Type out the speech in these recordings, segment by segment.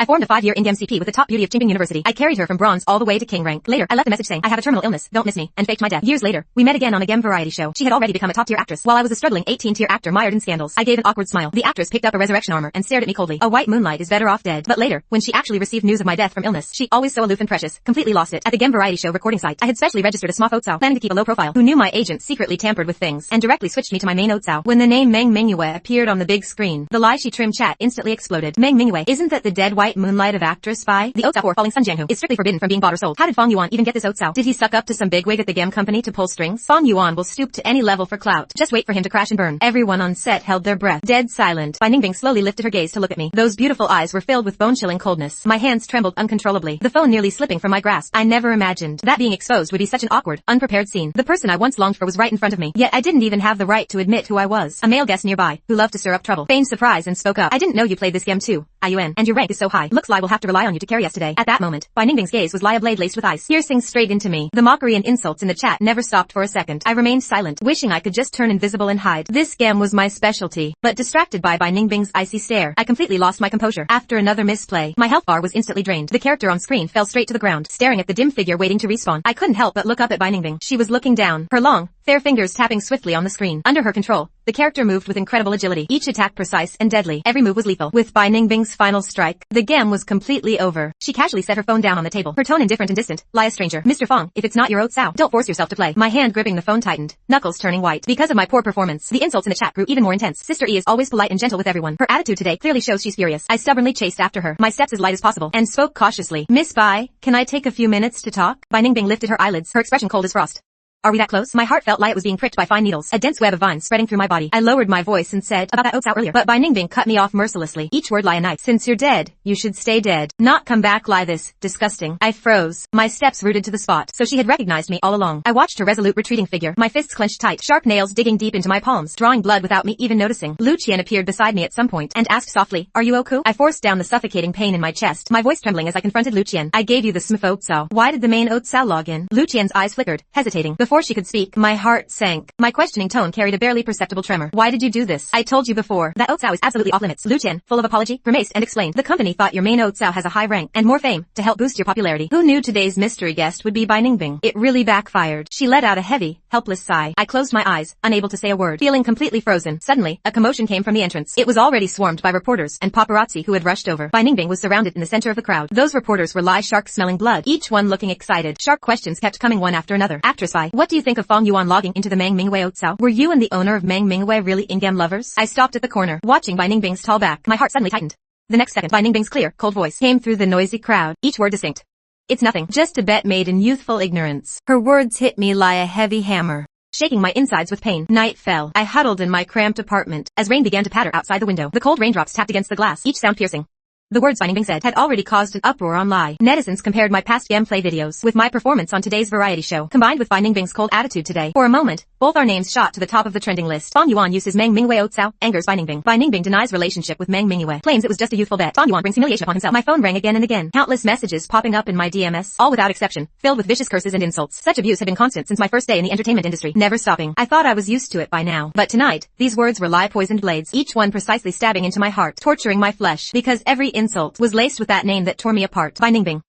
I formed a 5-year in-game CP with the top beauty of Qingbin University. I carried her from bronze all the way to king rank. Later, I left a message saying I have a terminal illness, don't miss me, and faked my death. Years later, we met again on a game variety show. She had already become a top-tier actress, while I was a struggling 18-tier actor mired in scandals. I gave an awkward smile. The actress picked up a resurrection armor and stared at me coldly. A white moonlight is better off dead. But later, when she actually received news of my death from illness, she, always so aloof and precious, completely lost it. At the game variety show recording site, I had specially registered a small Otsao, planning to keep a low profile, who knew my agent secretly tampered with things, and directly switched me to my main Otsao. When the name Meng Mingyue appeared on the big screen, the lie she trimmed chat instantly exploded. Meng Mingyue, isn't that the dead white moonlight of actress spy? The Otsao for Falling Sun Jianghu is strictly forbidden from being bought or sold. How did Fong Yuan even get this Otsao? Did he suck up to some bigwig at the game company to pull strings? Fong Yuan will stoop to any level for clout. Just wait for him to crash and burn. Everyone on set held their breath, dead silent. Bai Ningbing slowly lifted her gaze to look at me. Those beautiful eyes were filled with bone-chilling coldness. My hands trembled uncontrollably, the phone nearly slipping from my grasp. I never imagined that being exposed would be such an awkward, unprepared scene. The person I once longed for was right in front of me, yet I didn't even have the right to admit who I was. A male guest nearby, who loved to stir up trouble, feigned surprise and spoke up. I didn't know you played this game too, Ayuan, and your rank is so high. Looks like we'll have to rely on you to carry us today. At that moment, Bai Ningbing's gaze was like a blade laced with ice, piercing straight into me. The mockery and insults in the chat never stopped for a second. I remained silent, wishing I could just turn invisible and hide. This game was my specialty, but distracted by Bai Ningbing's icy stare, I completely lost my composure. After another misplay, my health bar was instantly drained. The character on screen fell straight to the ground, staring at the dim figure waiting to respawn. I couldn't help but look up at Bai Ningbing. She was looking down, her long, fair fingers tapping swiftly on the screen. Under her control, the character moved with incredible agility, each attack precise and deadly. Every move was lethal. With Bai Ningbing's final strike, the game was completely over. She casually set her phone down on the table, her tone indifferent and distant. Lie a stranger. Mr. Fong, if it's not your Otsao, don't force yourself to play. My hand gripping the phone tightened, knuckles turning white. Because of my poor performance, the insults in the chat grew even more intense. Sister E is always polite and gentle with everyone. Her attitude today clearly shows she's furious. I stubbornly chased after her, my steps as light as possible, and spoke cautiously. Miss Bai, can I take a few minutes to talk? Bai Ningbing lifted her eyelids, her expression cold as frost. Are we that close? My heart felt like it was being pricked by fine needles, a dense web of vines spreading through my body. I lowered my voice and said, about that Otsao earlier. But Bai Ningbing cut me off mercilessly, each word like a knife. Since you're dead, you should stay dead. Not come back like this. Disgusting. I froze, my steps rooted to the spot. So she had recognized me all along. I watched her resolute retreating figure, my fists clenched tight, sharp nails digging deep into my palms, drawing blood without me even noticing. Lu Qian appeared beside me at some point, and asked softly, are you okay? I forced down the suffocating pain in my chest, my voice trembling as I confronted Lu Qian. I gave you the Smith Otsao. Why did the main Otsao log in? Lu Qian's eyes flickered, hesitating. Before she could speak, my heart sank. My questioning tone carried a barely perceptible tremor. Why did you do this? I told you before that Otsao is absolutely off limits. Lu Qian, full of apology, grimaced and explained. The company thought your main Otsao has a high rank and more fame to help boost your popularity. Who knew today's mystery guest would be Bai Ningbing? It really backfired. She let out a heavy, helpless sigh. I closed my eyes, unable to say a word, feeling completely frozen. Suddenly, a commotion came from the entrance. It was already swarmed by reporters and paparazzi who had rushed over. Bai Ningbing was surrounded in the center of the crowd. Those reporters were live sharks smelling blood, each one looking excited. Sharp questions kept coming one after another. Actress Bai, what do you think of Fong Yuan logging into the Meng Mingyue Otsao? Were you and the owner of Meng Mingyue really in-game lovers? I stopped at the corner, watching Bai Ningbing's tall back. My heart suddenly tightened. The next second, Bai Ningbing's clear, cold voice came through the noisy crowd, each word distinct. It's nothing, just a bet made in youthful ignorance. Her words hit me like a heavy hammer, shaking my insides with pain. Night fell. I huddled in my cramped apartment as rain began to patter outside the window. The cold raindrops tapped against the glass, each sound piercing. The words Bai Ningbing said had already caused an uproar online. Netizens compared my past gameplay videos with my performance on today's variety show, combined with Bai Ningbing's cold attitude today. For a moment, both our names shot to the top of the trending list. Fong Yuan uses Meng Mingyue Otsao, angers Bai Ningbing. Bai Ningbing denies relationship with Meng Mingyue, claims it was just a youthful bet. Fong Yuan brings humiliation upon himself. My phone rang again and again. Countless messages popping up in my DMS, all without exception, filled with vicious curses and insults. Such abuse had been constant since my first day in the entertainment industry, never stopping. I thought I was used to it by now. But tonight, these words were like poisoned blades, each one precisely stabbing into my heart, torturing my flesh, because every insult was laced with that name that tore me apart. Bai Ningbing.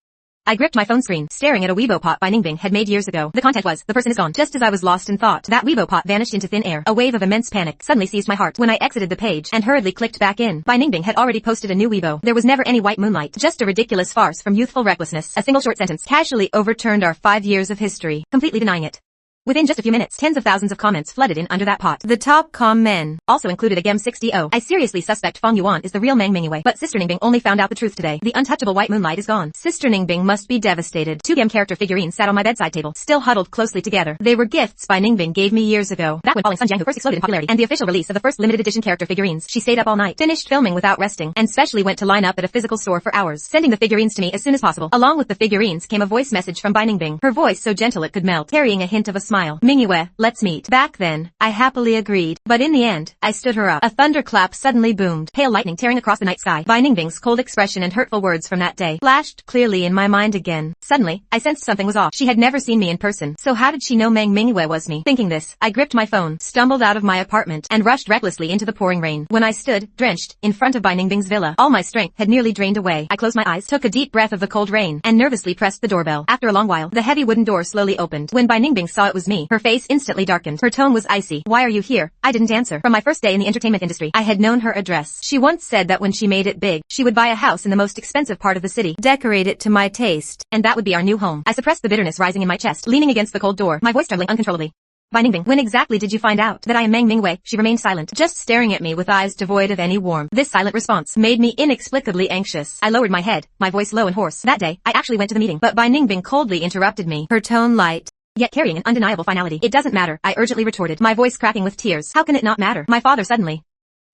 I gripped my phone screen, staring at a Weibo pot Bai Ningbing had made years ago. The content was, the person is gone. Just as I was lost in thought, that Weibo pot vanished into thin air. A wave of immense panic suddenly seized my heart. When I exited the page and hurriedly clicked back in, Bai Ningbing had already posted a new Weibo. There was never any white moonlight, just a ridiculous farce from youthful recklessness. A single short sentence casually overturned our 5 years of history, completely denying it. Within just a few minutes, tens of thousands of comments flooded in under that pot. The top comment also included a Gem60O. I seriously suspect Fong Yuan is the real Meng Mingyue, but Sister Ningbing only found out the truth today. The untouchable white moonlight is gone. Sister Ningbing must be devastated. 2 Gem character figurines sat on my bedside table, still huddled closely together. They were gifts Bai Ningbing gave me years ago. That when Falling Sun Jianghu first exploded in popularity, and the official release of the first limited edition character figurines. She stayed up all night, finished filming without resting, and specially went to line up at a physical store for hours, sending the figurines to me as soon as possible. Along with the figurines came a voice message from Bai Ningbing, her voice so gentle it could melt, carrying a hint of a smile. Mingyue, let's meet. Back then, I happily agreed, but in the end, I stood her up. A thunderclap suddenly boomed, pale lightning tearing across the night sky. Bai Ningbing's cold expression and hurtful words from that day flashed clearly in my mind again. Suddenly, I sensed something was off. She had never seen me in person, so how did she know Meng Mingwei was me? Thinking this, I gripped my phone, stumbled out of my apartment, and rushed recklessly into the pouring rain. When I stood, drenched, in front of Bai Ningbing's villa, all my strength had nearly drained away. I closed my eyes, took a deep breath of the cold rain, and nervously pressed the doorbell. After a long while, the heavy wooden door slowly opened. When Bai Ningbing saw it was me, her face instantly darkened. Her tone was icy. "Why are you here?" I didn't answer. From my first day in the entertainment industry, I had known her address. She once said that when she made it big, she would buy a house in the most expensive part of the city, decorate it to my taste, and that would be our new home. I suppressed the bitterness rising in my chest, leaning against the cold door, my voice trembling uncontrollably. "Bai Ningbing, when exactly did you find out that I am Meng Mingwei?" She remained silent, just staring at me with eyes devoid of any warmth. This silent response made me inexplicably anxious. I lowered my head, my voice low and hoarse. That day, I actually went to the meeting, but Bai Ningbing coldly interrupted me, her tone light, yet carrying an undeniable finality. "It doesn't matter," I urgently retorted, my voice cracking with tears. "How can it not matter?" My father suddenly.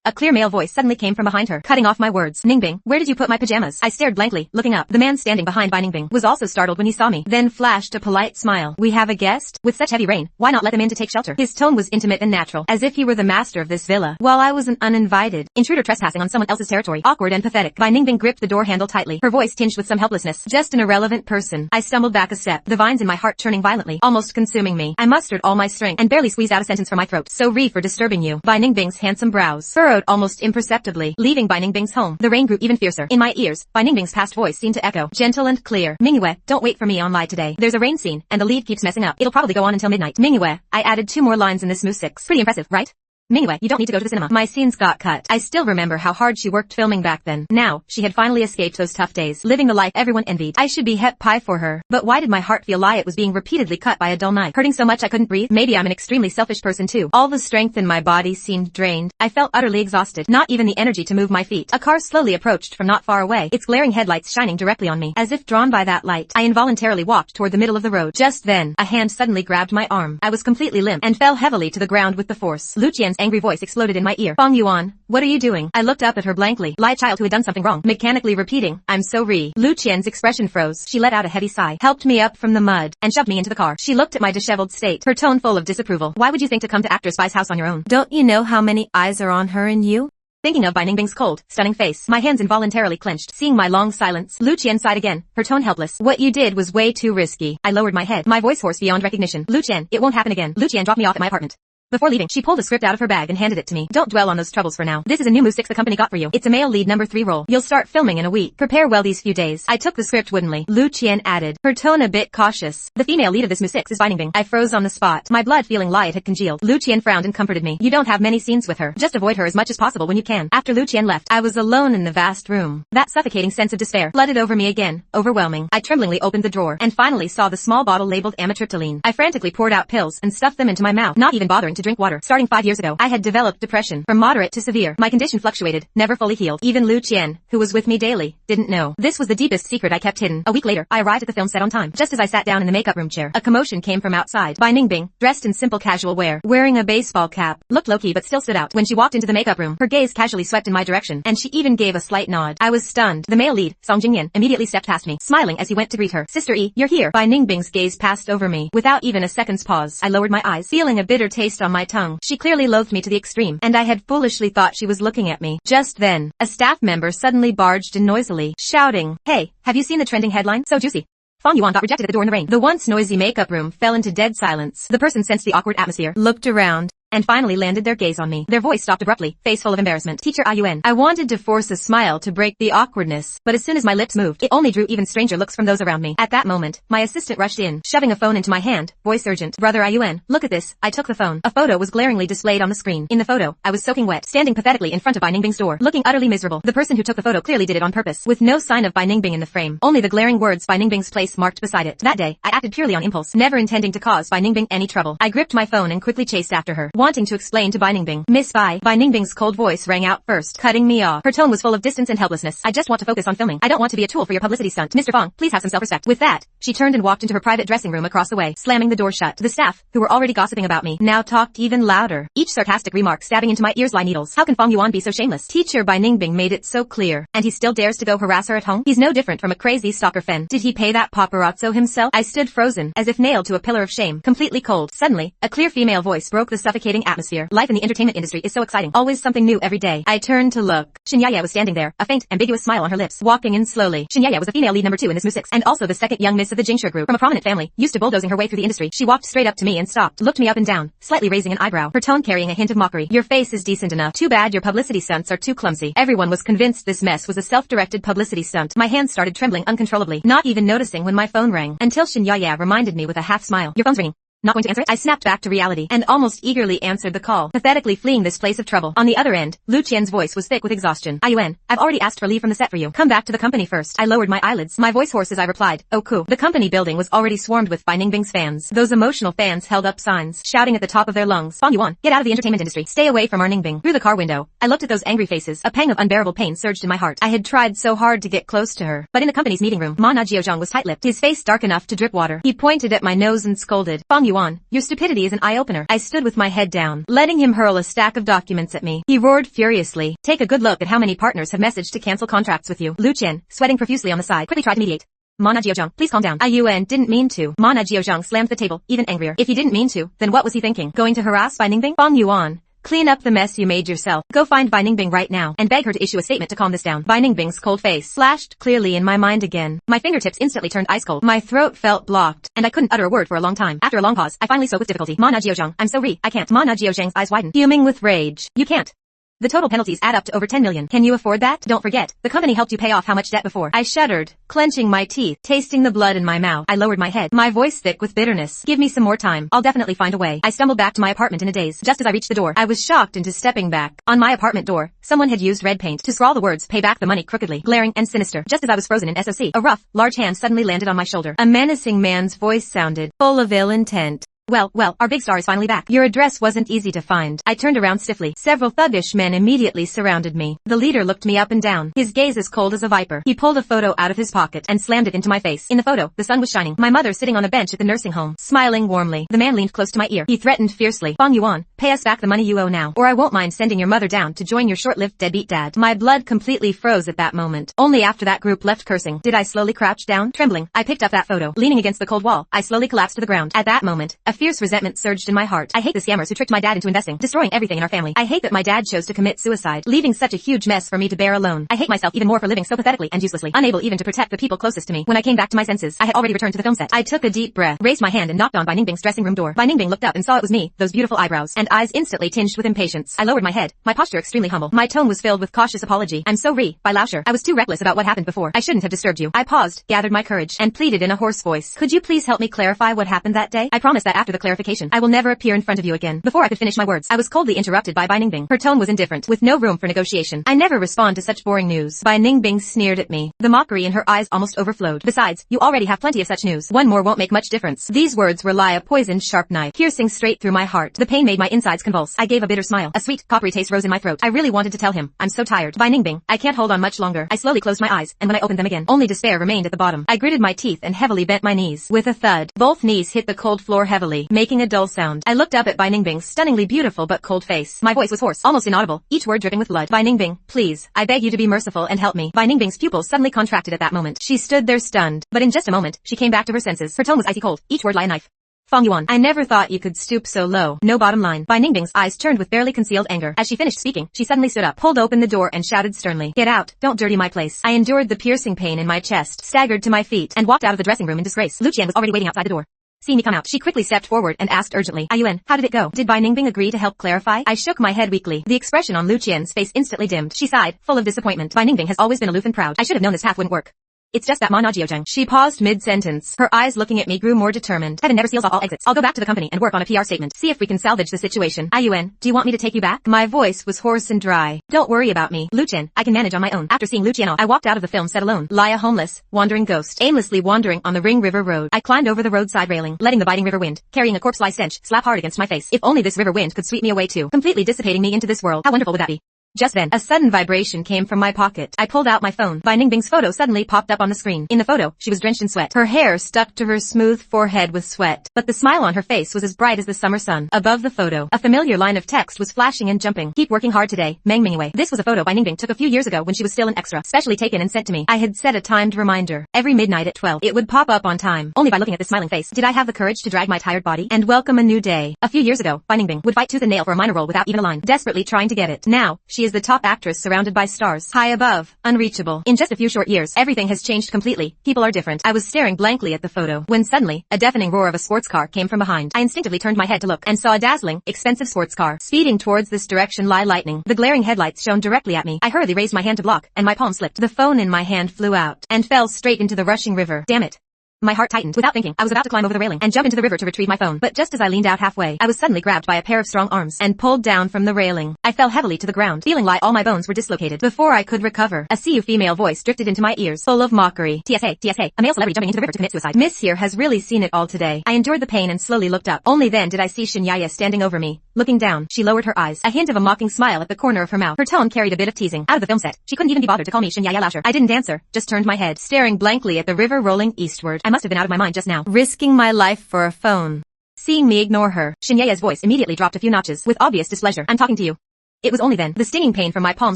A clear male voice suddenly came from behind her, cutting off my words. "Ningbing, where did you put my pajamas?" I stared blankly, looking up. The man standing behind Bai Ningbing was also startled when he saw me, then flashed a polite smile. "We have a guest? With such heavy rain, why not let them in to take shelter?" His tone was intimate and natural, as if he were the master of this villa, while I was an uninvited intruder trespassing on someone else's territory. Awkward and pathetic. Bai Ningbing gripped the door handle tightly, her voice tinged with some helplessness. "Just an irrelevant person." I stumbled back a step, the vines in my heart churning violently, almost consuming me. I mustered all my strength and barely squeezed out a sentence from my throat. "Sorry for disturbing you." Bai Ningbing's handsome brows furrowed almost imperceptibly. Leaving Bai Ningbing's home, the rain grew even fiercer. In my ears, Bai Ningbing's past voice seemed to echo, gentle and clear. "Mingyue, don't wait for me on live today. There's a rain scene, and the lead keeps messing up. It'll probably go on until midnight." Mingyue, I added 2 more lines in this Mu 6. Pretty impressive, right? "Mingyue, you don't need to go to the cinema." My scenes got cut. I still remember how hard she worked filming back then. Now, she had finally escaped those tough days, living the life everyone envied. I should be het pie for her. But why did my heart feel like it was being repeatedly cut by a dull knife, hurting so much I couldn't breathe? Maybe I'm an extremely selfish person too. All the strength in my body seemed drained. I felt utterly exhausted, not even the energy to move my feet. A car slowly approached from not far away, its glaring headlights shining directly on me. As if drawn by that light, I involuntarily walked toward the middle of the road. Just then, a hand suddenly grabbed my arm. I was completely limp and fell heavily to the ground with the force. Lu Qian's angry voice exploded in my ear. "Fang Yuan, what are you doing?" I looked up at her blankly, like a child who had done something wrong, mechanically repeating, "I'm sorry." Lu Qian's expression froze. She let out a heavy sigh, helped me up from the mud, and shoved me into the car. She looked at my disheveled state, her tone full of disapproval. "Why would you think to come to Actor Spy's house on your own? Don't you know how many eyes are on her and you?" Thinking of Bai Ningbing's cold, stunning face, my hands involuntarily clenched. Seeing my long silence, Lu Qian sighed again, her tone helpless. "What you did was way too risky." I lowered my head, my voice hoarse beyond recognition. "Lu Qian, it won't happen again." Lu Qian dropped me off at my apartment. Before leaving, she pulled a script out of her bag and handed it to me. "Don't dwell on those troubles for now. This is a new Mu 6 the company got for you. It's a male lead number 3 role. You'll start filming in a week. Prepare well these few days." I took the script woodenly. Lu Qian added, her tone a bit cautious. "The female lead of this Mu 6 is Bai Ningbing." I froze on the spot, my blood feeling like it had congealed. Lu Qian frowned and comforted me. "You don't have many scenes with her. Just avoid her as much as possible when you can." After Lu Qian left, I was alone in the vast room. That suffocating sense of despair flooded over me again, overwhelming. I tremblingly opened the drawer and finally saw the small bottle labeled amitriptyline. I frantically poured out pills and stuffed them into my mouth, not even bothering to drink water. Starting 5 years ago, I had developed depression, from moderate to severe. My condition fluctuated, never fully healed. Even Lu Qian, who was with me daily, didn't know. This was the deepest secret I kept hidden. A week later, I arrived at the film set on time. Just as I sat down in the makeup room chair, a commotion came from outside. Bai Ningbing, dressed in simple casual wear, wearing a baseball cap, looked low-key but still stood out. When she walked into the makeup room, her gaze casually swept in my direction, and she even gave a slight nod. I was stunned. The male lead, Song Jingyan, immediately stepped past me, smiling as he went to greet her. "Sister E, you're here." Bai Ningbing's gaze passed over me. Without even a second's pause, I lowered my eyes, feeling a bitter taste on my tongue. She clearly loathed me to the extreme, and I had foolishly thought she was looking at me. Just then, a staff member suddenly barged in noisily, shouting, "Hey, have you seen the trending headline? So juicy. Fang Yuan got rejected at the door in the rain." The once noisy makeup room fell into dead silence. The person sensed the awkward atmosphere, looked around, and finally landed their gaze on me. Their voice stopped abruptly, face full of embarrassment. "Teacher Ayuan." I wanted to force a smile to break the awkwardness, but as soon as my lips moved, it only drew even stranger looks from those around me. At that moment, my assistant rushed in, shoving a phone into my hand, voice urgent. "Brother Ayuan, look at this." I took the phone. A photo was glaringly displayed on the screen. In the photo, I was soaking wet, standing pathetically in front of Bai Ningbing's door, looking utterly miserable. The person who took the photo clearly did it on purpose, with no sign of Bai Ningbing in the frame, only the glaring words Bai Ningbing's place marked beside it. That day, I acted purely on impulse, never intending to cause Bai Ningbing any trouble. I gripped my phone and quickly chased after her, wanting to explain to Bai Ningbing. "Miss Bai." Bai Ningbing's cold voice rang out first, cutting me off. Her tone was full of distance and helplessness. "I just want to focus on filming. I don't want to be a tool for your publicity stunt. Mr. Fang, please have some self-respect." With that, she turned and walked into her private dressing room across the way, slamming the door shut. The staff, who were already gossiping about me, now talked even louder, each sarcastic remark stabbing into my ears like needles. How can Fang Yuan be so shameless? Teacher Bai Ningbing made it so clear, and he still dares to go harass her at home? He's no different from a crazy stalker fen. Did he pay that paparazzo himself? I stood frozen, as if nailed to a pillar of shame, completely cold. Suddenly, a clear female voice broke the suffocating intoxicating atmosphere. Life in the entertainment industry is so exciting. Always something new every day. I turned to look. Xinyaya was standing there, a faint, ambiguous smile on her lips, walking in slowly. Xinyaya was the female lead number 2 in this Mu 6, and also the second young miss of the Jingshe group. From a prominent family, used to bulldozing her way through the industry, she walked straight up to me and stopped, looked me up and down, slightly raising an eyebrow, her tone carrying a hint of mockery. Your face is decent enough. Too bad your publicity stunts are too clumsy. Everyone was convinced this mess was a self-directed publicity stunt. My hands started trembling uncontrollably, not even noticing when my phone rang, until Xinyaya reminded me with a half smile. Your phone's ringing. Not going to answer it? I snapped back to reality and almost eagerly answered the call, pathetically fleeing this place of trouble. On the other end, Lu Qian's voice was thick with exhaustion. Ayuan, I've already asked for leave from the set for you. Come back to the company first. I lowered my eyelids, my voice hoarse as I replied, oh cool. The company building was already swarmed with Bai Ningbing's fans. Those emotional fans held up signs, shouting at the top of their lungs, Fang Yuan, get out of the entertainment industry. Stay away from our Ningbing. Through the car window, I looked at those angry faces. A pang of unbearable pain surged in my heart. I had tried so hard to get close to her, but in the company's meeting room, Ma Na Jiozhang was tight-lipped, his face dark enough to drip water. He pointed at my nose and scolded, Fang Yuan, your stupidity is an eye-opener. I stood with my head down, letting him hurl a stack of documents at me. He roared furiously. Take a good look at how many partners have messaged to cancel contracts with you. Lu Qian, sweating profusely on the side, quickly tried to mediate. Ma Na Jiozhang, please calm down. Ayuan didn't mean to. Ma Na Jiozhang slammed the table, even angrier. If he didn't mean to, then what was he thinking? Going to harass Bai Ningbing? Fang Yuan, clean up the mess you made yourself. Go find Bai Ningbing right now and beg her to issue a statement to calm this down. Bai Ningbing's cold face flashed clearly in my mind again. My fingertips instantly turned ice cold. My throat felt blocked, and I couldn't utter a word for a long time. After a long pause, I finally spoke with difficulty. Ma Na Jiozhang, I'm so I can't. Ma Na Jiozhang's eyes widened, fuming with rage. You can't. The total penalties add up to over 10 million. Can you afford that? Don't forget, the company helped you pay off how much debt before. I shuddered, clenching my teeth, tasting the blood in my mouth. I lowered my head, my voice thick with bitterness. Give me some more time. I'll definitely find a way. I stumbled back to my apartment in a daze. Just as I reached the door, I was shocked into stepping back. On my apartment door, someone had used red paint to scrawl the words, pay back the money crookedly, glaring and sinister. Just as I was frozen in SOC, a rough, large hand suddenly landed on my shoulder. A menacing man's voice sounded, full of ill intent. Well, our big star is finally back. Your address wasn't easy to find. I turned around stiffly. Several thuggish men immediately surrounded me. The leader looked me up and down, his gaze as cold as a viper. He pulled a photo out of his pocket and slammed it into my face. In the photo, the sun was shining. My mother sitting on a bench at the nursing home, smiling warmly. The man leaned close to my ear. He threatened fiercely. Fang Yuan, pay us back the money you owe now, or I won't mind sending your mother down to join your short-lived deadbeat dad. My blood completely froze at that moment. Only after that group left cursing did I slowly crouch down. Trembling, I picked up that photo. Leaning against the cold wall, I slowly collapsed to the ground. At that moment, a fierce resentment surged in my heart. I hate the scammers who tricked my dad into investing, destroying everything in our family. I hate that my dad chose to commit suicide, leaving such a huge mess for me to bear alone. I hate myself even more for living so pathetically and uselessly, unable even to protect the people closest to me. When I came back to my senses, I had already returned to the film set. I took a deep breath, raised my hand and knocked on Bai Ningbing's dressing room door. Bai Ningbing looked up and saw it was me, those beautiful eyebrows and eyes instantly tinged with impatience. I lowered my head, my posture extremely humble. My tone was filled with cautious apology. I'm so Bai Laosher. I was too reckless about what happened before. I shouldn't have disturbed you. I paused, gathered my courage, and pleaded in a hoarse voice. Could you please help me clarify what happened that day? I promise that after the clarification, I will never appear in front of you again. Before I could finish my words, I was coldly interrupted by Bai Ningbing. Her tone was indifferent, with no room for negotiation. I never respond to such boring news. Bai Ningbing sneered at me. The mockery in her eyes almost overflowed. Besides, you already have plenty of such news. One more won't make much difference. These words were like a poisoned sharp knife, piercing straight through my heart. The pain made my insides convulse. I gave a bitter smile. A sweet, coppery taste rose in my throat. I really wanted to tell him, I'm so tired. Bai Ningbing, I can't hold on much longer. I slowly closed my eyes, and when I opened them again, only despair remained at the bottom. I gritted my teeth and heavily bent my knees. With a thud, both knees hit the cold floor heavily, making a dull sound. I looked up at Bai Ningbing's stunningly beautiful but cold face. My voice was hoarse, almost inaudible, each word dripping with blood. Bai Ningbing, please, I beg you to be merciful and help me. Bai Ningbing's pupils suddenly contracted at that moment. She stood there stunned, but in just a moment, she came back to her senses. Her tone was icy cold, each word like a knife. Fang Yuan, I never thought you could stoop so low. No bottom line. Bai Ningbing's eyes turned with barely concealed anger. As she finished speaking, she suddenly stood up, pulled open the door and shouted sternly, get out, don't dirty my place. I endured the piercing pain in my chest, staggered to my feet, and walked out of the dressing room in disgrace. Lu Qian was already waiting outside the door. Seeing me come out, she quickly stepped forward and asked urgently, Ayuan, how did it go? Did Bai Ningbing agree to help clarify? I shook my head weakly. The expression on Lu Qian's face instantly dimmed. She sighed, full of disappointment. Bai Ningbing has always been aloof and proud. I should have known this path wouldn't work. It's just that Ma Na Jiozhang. She paused mid-sentence. Her eyes looking at me grew more determined. Heaven never seals off all exits. I'll go back to the company and work on a PR statement. See if we can salvage the situation. Ayuan, do you want me to take you back? My voice was hoarse and dry. Don't worry about me, Lu Qian. I can manage on my own. After seeing Lu Qian off, I walked out of the film set alone. Lie a homeless, wandering ghost, aimlessly wandering on the Ring River Road. I climbed over the roadside railing, letting the biting river wind, carrying a corpse-like stench, slap hard against my face. If only this river wind could sweep me away too, completely dissipating me into this world. How wonderful would that be? Just then, a sudden vibration came from my pocket. I pulled out my phone. Bai Ningbing's photo suddenly popped up on the screen. In the photo, she was drenched in sweat. Her hair stuck to her smooth forehead with sweat, but the smile on her face was as bright as the summer sun. Above the photo, a familiar line of text was flashing and jumping. Keep working hard today, Meng Mingwei. This was a photo Bai Ningbing took a few years ago when she was still an extra, specially taken and sent to me. I had set a timed reminder. Every midnight at 12, it would pop up on time. Only by looking at this smiling face did I have the courage to drag my tired body and welcome a new day. A few years ago, Bai Ningbing would fight tooth and nail for a minor role without even a line, desperately trying to get it. Now, she is the top actress surrounded by stars, high above, unreachable. In just a few short years, everything has changed completely. People are different. I was staring blankly at the photo when suddenly, a deafening roar of a sports car came from behind. I instinctively turned my head to look and saw a dazzling, expensive sports car. Speeding towards this direction like lightning. The glaring headlights shone directly at me. I hurriedly raised my hand to block, and my palm slipped. The phone in my hand flew out and fell straight into the rushing river. Damn it. My heart tightened. Without thinking, I was about to climb over the railing and jump into the river to retrieve my phone. But just as I leaned out halfway, I was suddenly grabbed by a pair of strong arms and pulled down from the railing. I fell heavily to the ground, feeling like all my bones were dislocated. Before I could recover, a CU female voice drifted into my ears, full of mockery. TSA, a male celebrity jumping into the river to commit suicide. Miss here has really seen it all today. I endured the pain and slowly looked up. Only then did I see Shinyaya standing over me. Looking down, she lowered her eyes, a hint of a mocking smile at the corner of her mouth. Her tone carried a bit of teasing. Out of the film set, she couldn't even be bothered to call me Shinyaya Lauscher. I didn't answer, just turned my head, staring blankly at the river rolling eastward. I must have been out of my mind just now, risking my life for a phone. Seeing me ignore her, Shinyaya's voice immediately dropped a few notches, with obvious displeasure. I'm talking to you. It was only then, the stinging pain from my palm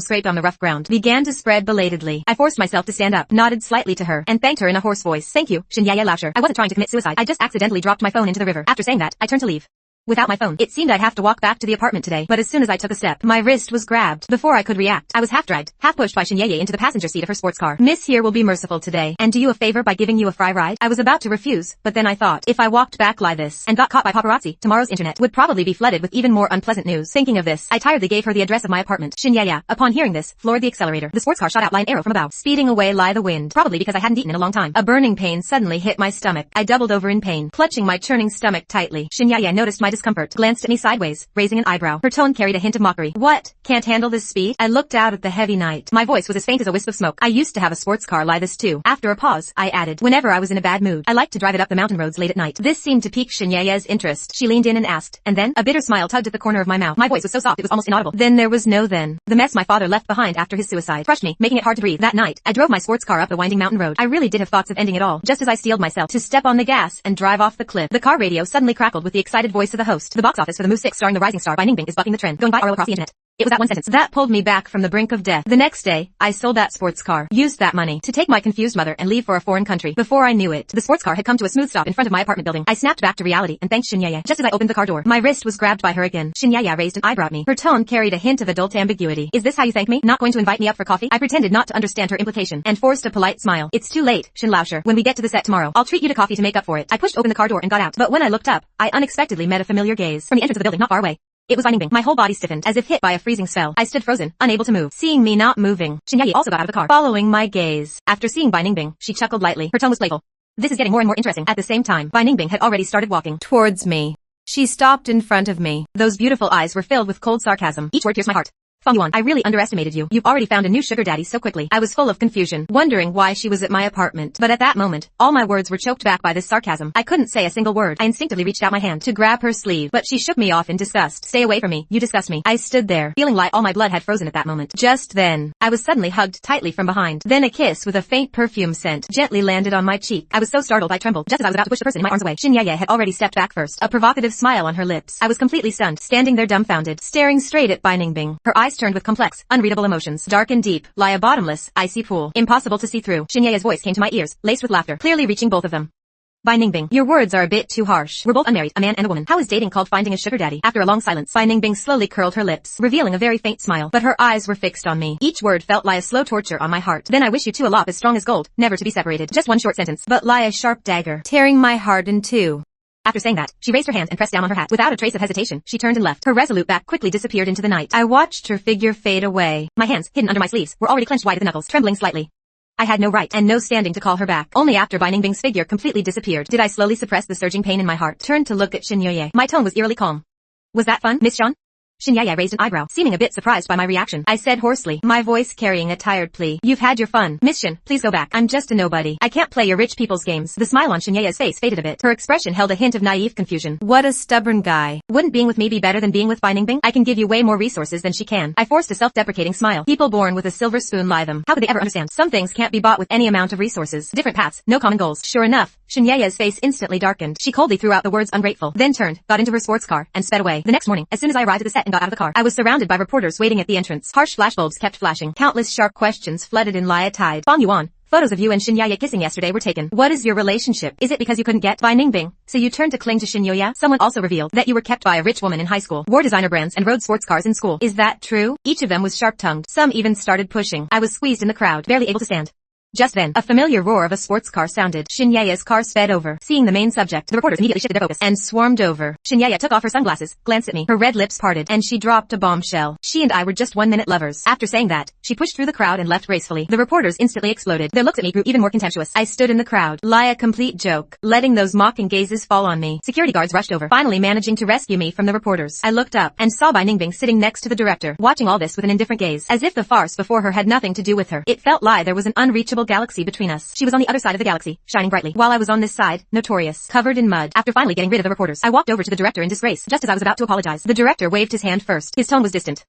scraped on the rough ground began to spread belatedly. I forced myself to stand up, nodded slightly to her, and thanked her in a hoarse voice. Thank you, Shinyaya Lauscher. I wasn't trying to commit suicide. I just accidentally dropped my phone into the river. After saying that, I turned to leave. Without my phone, it seemed I'd have to walk back to the apartment today, but as soon as I took a step, my wrist was grabbed. Before I could react, I was half-dragged, half-pushed by Shinyaya into the passenger seat of her sports car. Miss here will be merciful today, and do you a favor by giving you a free ride. I was about to refuse, but then I thought, if I walked back like this, and got caught by paparazzi, tomorrow's internet would probably be flooded with even more unpleasant news. Thinking of this, I tiredly gave her the address of my apartment. Shinyaya, upon hearing this, floored the accelerator. The sports car shot out like an arrow from a bow, speeding away like the wind, probably because I hadn't eaten in a long time. A burning pain suddenly hit my stomach. I doubled over in pain, clutching my churning stomach tightly. Shinyaya noticed my discomfort, glanced at me sideways, raising an eyebrow. Her tone carried a hint of mockery. What? Can't handle this speed? I looked out at the heavy night. My voice was as faint as a wisp of smoke. I used to have a sports car like this too. After a pause, I added, whenever I was in a bad mood, I liked to drive it up the mountain roads late at night. This seemed to pique Shinyaya's interest. She leaned in and asked, and then, a bitter smile tugged at the corner of my mouth. My voice was so soft it was almost inaudible. Then there was no then. The mess my father left behind after his suicide crushed me, making it hard to breathe. That night, I drove my sports car up the winding mountain road. I really did have thoughts of ending it all, just as I steeled myself to step on the gas and drive off the cliff. The car radio suddenly crackled with the excited voice of the host. The box office for the Moo 6 starring the rising star Bai Ningbing is bucking the trend, going viral across the internet. It was that one sentence that pulled me back from the brink of death. The next day, I sold that sports car, used that money to take my confused mother and leave for a foreign country. Before I knew it, the sports car had come to a smooth stop in front of my apartment building. I snapped back to reality and thanked Shinyaya. Just as I opened the car door, my wrist was grabbed by her again. Shinyaya raised an eyebrow at me. Her tone carried a hint of adult ambiguity. Is this how you thank me? Not going to invite me up for coffee? I pretended not to understand her implication and forced a polite smile. It's too late, Shin Lauscher. When we get to the set tomorrow, I'll treat you to coffee to make up for it. I pushed open the car door and got out, but when I looked up, I unexpectedly met a familiar gaze from the entrance of the building not far away. It was Bai Ningbing. My whole body stiffened, as if hit by a freezing spell. I stood frozen, unable to move. Seeing me not moving, Shinyaya also got out of the car, following my gaze. After seeing Bai Ningbing, she chuckled lightly. Her tone was playful. This is getting more and more interesting. At the same time, Bai Ningbing had already started walking towards me. She stopped in front of me. Those beautiful eyes were filled with cold sarcasm. Each word pierced my heart. Feng Yuan, I really underestimated you. You've already found a new sugar daddy so quickly. I was full of confusion, wondering why she was at my apartment. But at that moment, all my words were choked back by this sarcasm. I couldn't say a single word. I instinctively reached out my hand to grab her sleeve, but she shook me off in disgust. Stay away from me. You disgust me. I stood there, feeling like all my blood had frozen at that moment. Just then, I was suddenly hugged tightly from behind. Then a kiss with a faint perfume scent gently landed on my cheek. I was so startled I trembled. Just as I was about to push the person in my arms away, Shinyaya had already stepped back first, a provocative smile on her lips. I was completely stunned, standing there dumbfounded, staring straight at Bai Ningbing. Her eyes turned with complex, unreadable emotions, dark and deep, lie a bottomless, icy pool, impossible to see through. Shinyaya's voice came to my ears, laced with laughter, clearly reaching both of them. Bai Ningbing, your words are a bit too harsh. We're both unmarried, a man and a woman. How is dating called finding a sugar daddy? After a long silence, Bai Ningbing slowly curled her lips, revealing a very faint smile, but her eyes were fixed on me. Each word felt like a slow torture on my heart. Then I wish you two a lot as strong as gold, never to be separated. Just one short sentence, but like a sharp dagger, tearing my heart in two. After saying that, she raised her hand and pressed down on her hat. Without a trace of hesitation, she turned and left. Her resolute back quickly disappeared into the night. I watched her figure fade away. My hands, hidden under my sleeves, were already clenched wide at the knuckles, trembling slightly. I had no right and no standing to call her back. Only after Bai Ningbing's figure completely disappeared did I slowly suppress the surging pain in my heart. Turned to look at Shinyaya. My tone was eerily calm. Was that fun, Miss Sean? Shin Yaya raised an eyebrow, seeming a bit surprised by my reaction. I said hoarsely, my voice carrying a tired plea. You've had your fun. Miss Shin, please go back. I'm just a nobody. I can't play your rich people's games. The smile on Shin Yaya's face faded a bit. Her expression held a hint of naive confusion. What a stubborn guy. Wouldn't being with me be better than being with Bai Ningbing? I can give you way more resources than she can. I forced a self-deprecating smile. People born with a silver spoon lie them. How could they ever understand? Some things can't be bought with any amount of resources. Different paths, no common goals. Sure enough, Shin Yaya's face instantly darkened. She coldly threw out the words ungrateful, then turned, got into her sports car, and sped away. The next morning, as soon as I arrived at the set and got out of the car, I was surrounded by reporters waiting at the entrance. Harsh flashbulbs kept flashing. Countless sharp questions flooded in Lia Tide. Fang Yuan, photos of you and Shin Yaya kissing yesterday were taken. What is your relationship? Is it because you couldn't get Bai Ningbing, so you turned to cling to Shin Yoya? Someone also revealed that you were kept by a rich woman in high school, wore designer brands and rode sports cars in school. Is that true? Each of them was sharp-tongued. Some even started pushing. I was squeezed in the crowd, barely able to stand. Just then, a familiar roar of a sports car sounded. Shin Yaya's car sped over. Seeing the main subject, the reporters immediately shifted their focus and swarmed over. Shin Yaya took off her sunglasses, glanced at me, her red lips parted, and she dropped a bombshell. She and I were just 1-minute lovers. After saying that, she pushed through the crowd and left gracefully. The reporters instantly exploded. Their looks at me grew even more contemptuous. I stood in the crowd, a complete joke, letting those mocking gazes fall on me. Security guards rushed over, finally managing to rescue me from the reporters. I looked up and saw Bai Ningbing sitting next to the director, watching all this with an indifferent gaze, as if the farce before her had nothing to do with her. It felt there was an unreachable galaxy between us. She was on the other side of the galaxy, shining brightly, while I was on this side, notorious, covered in mud. After finally getting rid of the reporters, I walked over to the director in disgrace, just as I was about to apologize. The director waved his hand first. His tone was distant.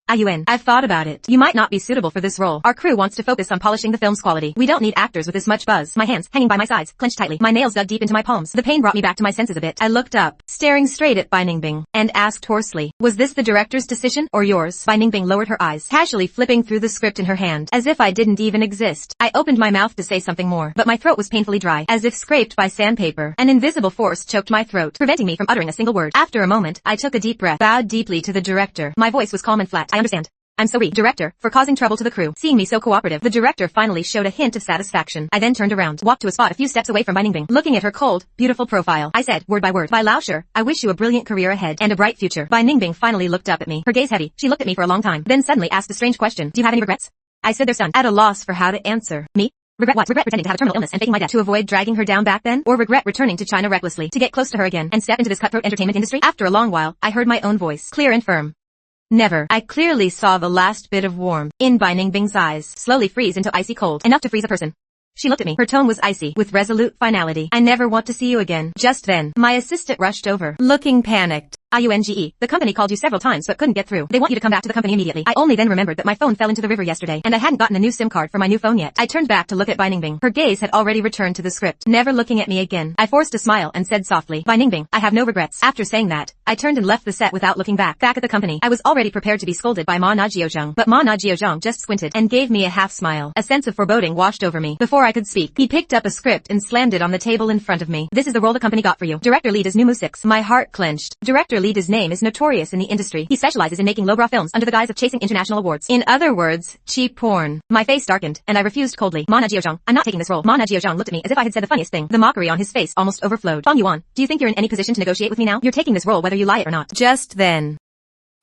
Ayuan, I've thought about it. You might not be suitable for this role. Our crew wants to focus on polishing the film's quality. We don't need actors with this much buzz. My hands, hanging by my sides, clenched tightly. My nails dug deep into my palms. The pain brought me back to my senses a bit. I looked up, staring straight at Bai Ningbing, and asked hoarsely, was this the director's decision, or yours? Bai Ningbing lowered her eyes, casually flipping through the script in her hand, as if I didn't even exist. I opened my mouth to say something more, but my throat was painfully dry, as if scraped by sandpaper. An invisible force choked my throat, preventing me from uttering a single word. After a moment, I took a deep breath, bowed deeply to the director. My voice was calm and flat. I understand. I'm sorry, director, for causing trouble to the crew. Seeing me so cooperative, the director finally showed a hint of satisfaction. I then turned around, walked to a spot a few steps away from Bai Ningbing, looking at her cold, beautiful profile. I said, word by word, Bai Laosher, I wish you a brilliant career ahead and a bright future. Bai Ningbing finally looked up at me, her gaze heavy. She looked at me for a long time, then suddenly asked a strange question. Do you have any regrets? I stood there stunned, at a loss for how to answer. Me? Regret what? Regret pretending to have a terminal illness and faking my death to avoid dragging her down back then? Or regret returning to China recklessly to get close to her again and step into this cutthroat entertainment industry? After a long while, I heard my own voice, clear and firm. Never. I clearly saw the last bit of warmth in Bai Ningbing's eyes slowly freeze into icy cold, enough to freeze a person. She looked at me. Her tone was icy, with resolute finality. I never want to see you again. Just then, my assistant rushed over, looking panicked. IUNGE, the company called you several times but couldn't get through. They want you to come back to the company immediately. I only then remembered that my phone fell into the river yesterday, and I hadn't gotten a new SIM card for my new phone yet. I turned back to look at Bai Ningbing. Her gaze had already returned to the script, never looking at me again. I forced a smile and said softly, Bai Ningbing, I have no regrets. After saying that, I turned and left the set without looking back. Back at the company, I was already prepared to be scolded by Ma Na Jiozheng, but Ma Na Jiozheng just squinted and gave me a half smile. A sense of foreboding washed over me. Before I could speak, he picked up a script and slammed it on the table in front of me. This is the role the company got for you. Director lead is Numu 6. My heart clenched. Director lead's name is notorious in the industry. He specializes in making lowbrow films under the guise of chasing international awards. In other words, cheap porn. My face darkened, and I refused coldly. Ma Na Jiozheng, I'm not taking this role. Ma Na Jiozheng looked at me as if I had said the funniest thing. The mockery on his face almost overflowed. Fang Yuan, do you think you're in any position to negotiate with me now? You're taking this role whether you like it or not. Just then,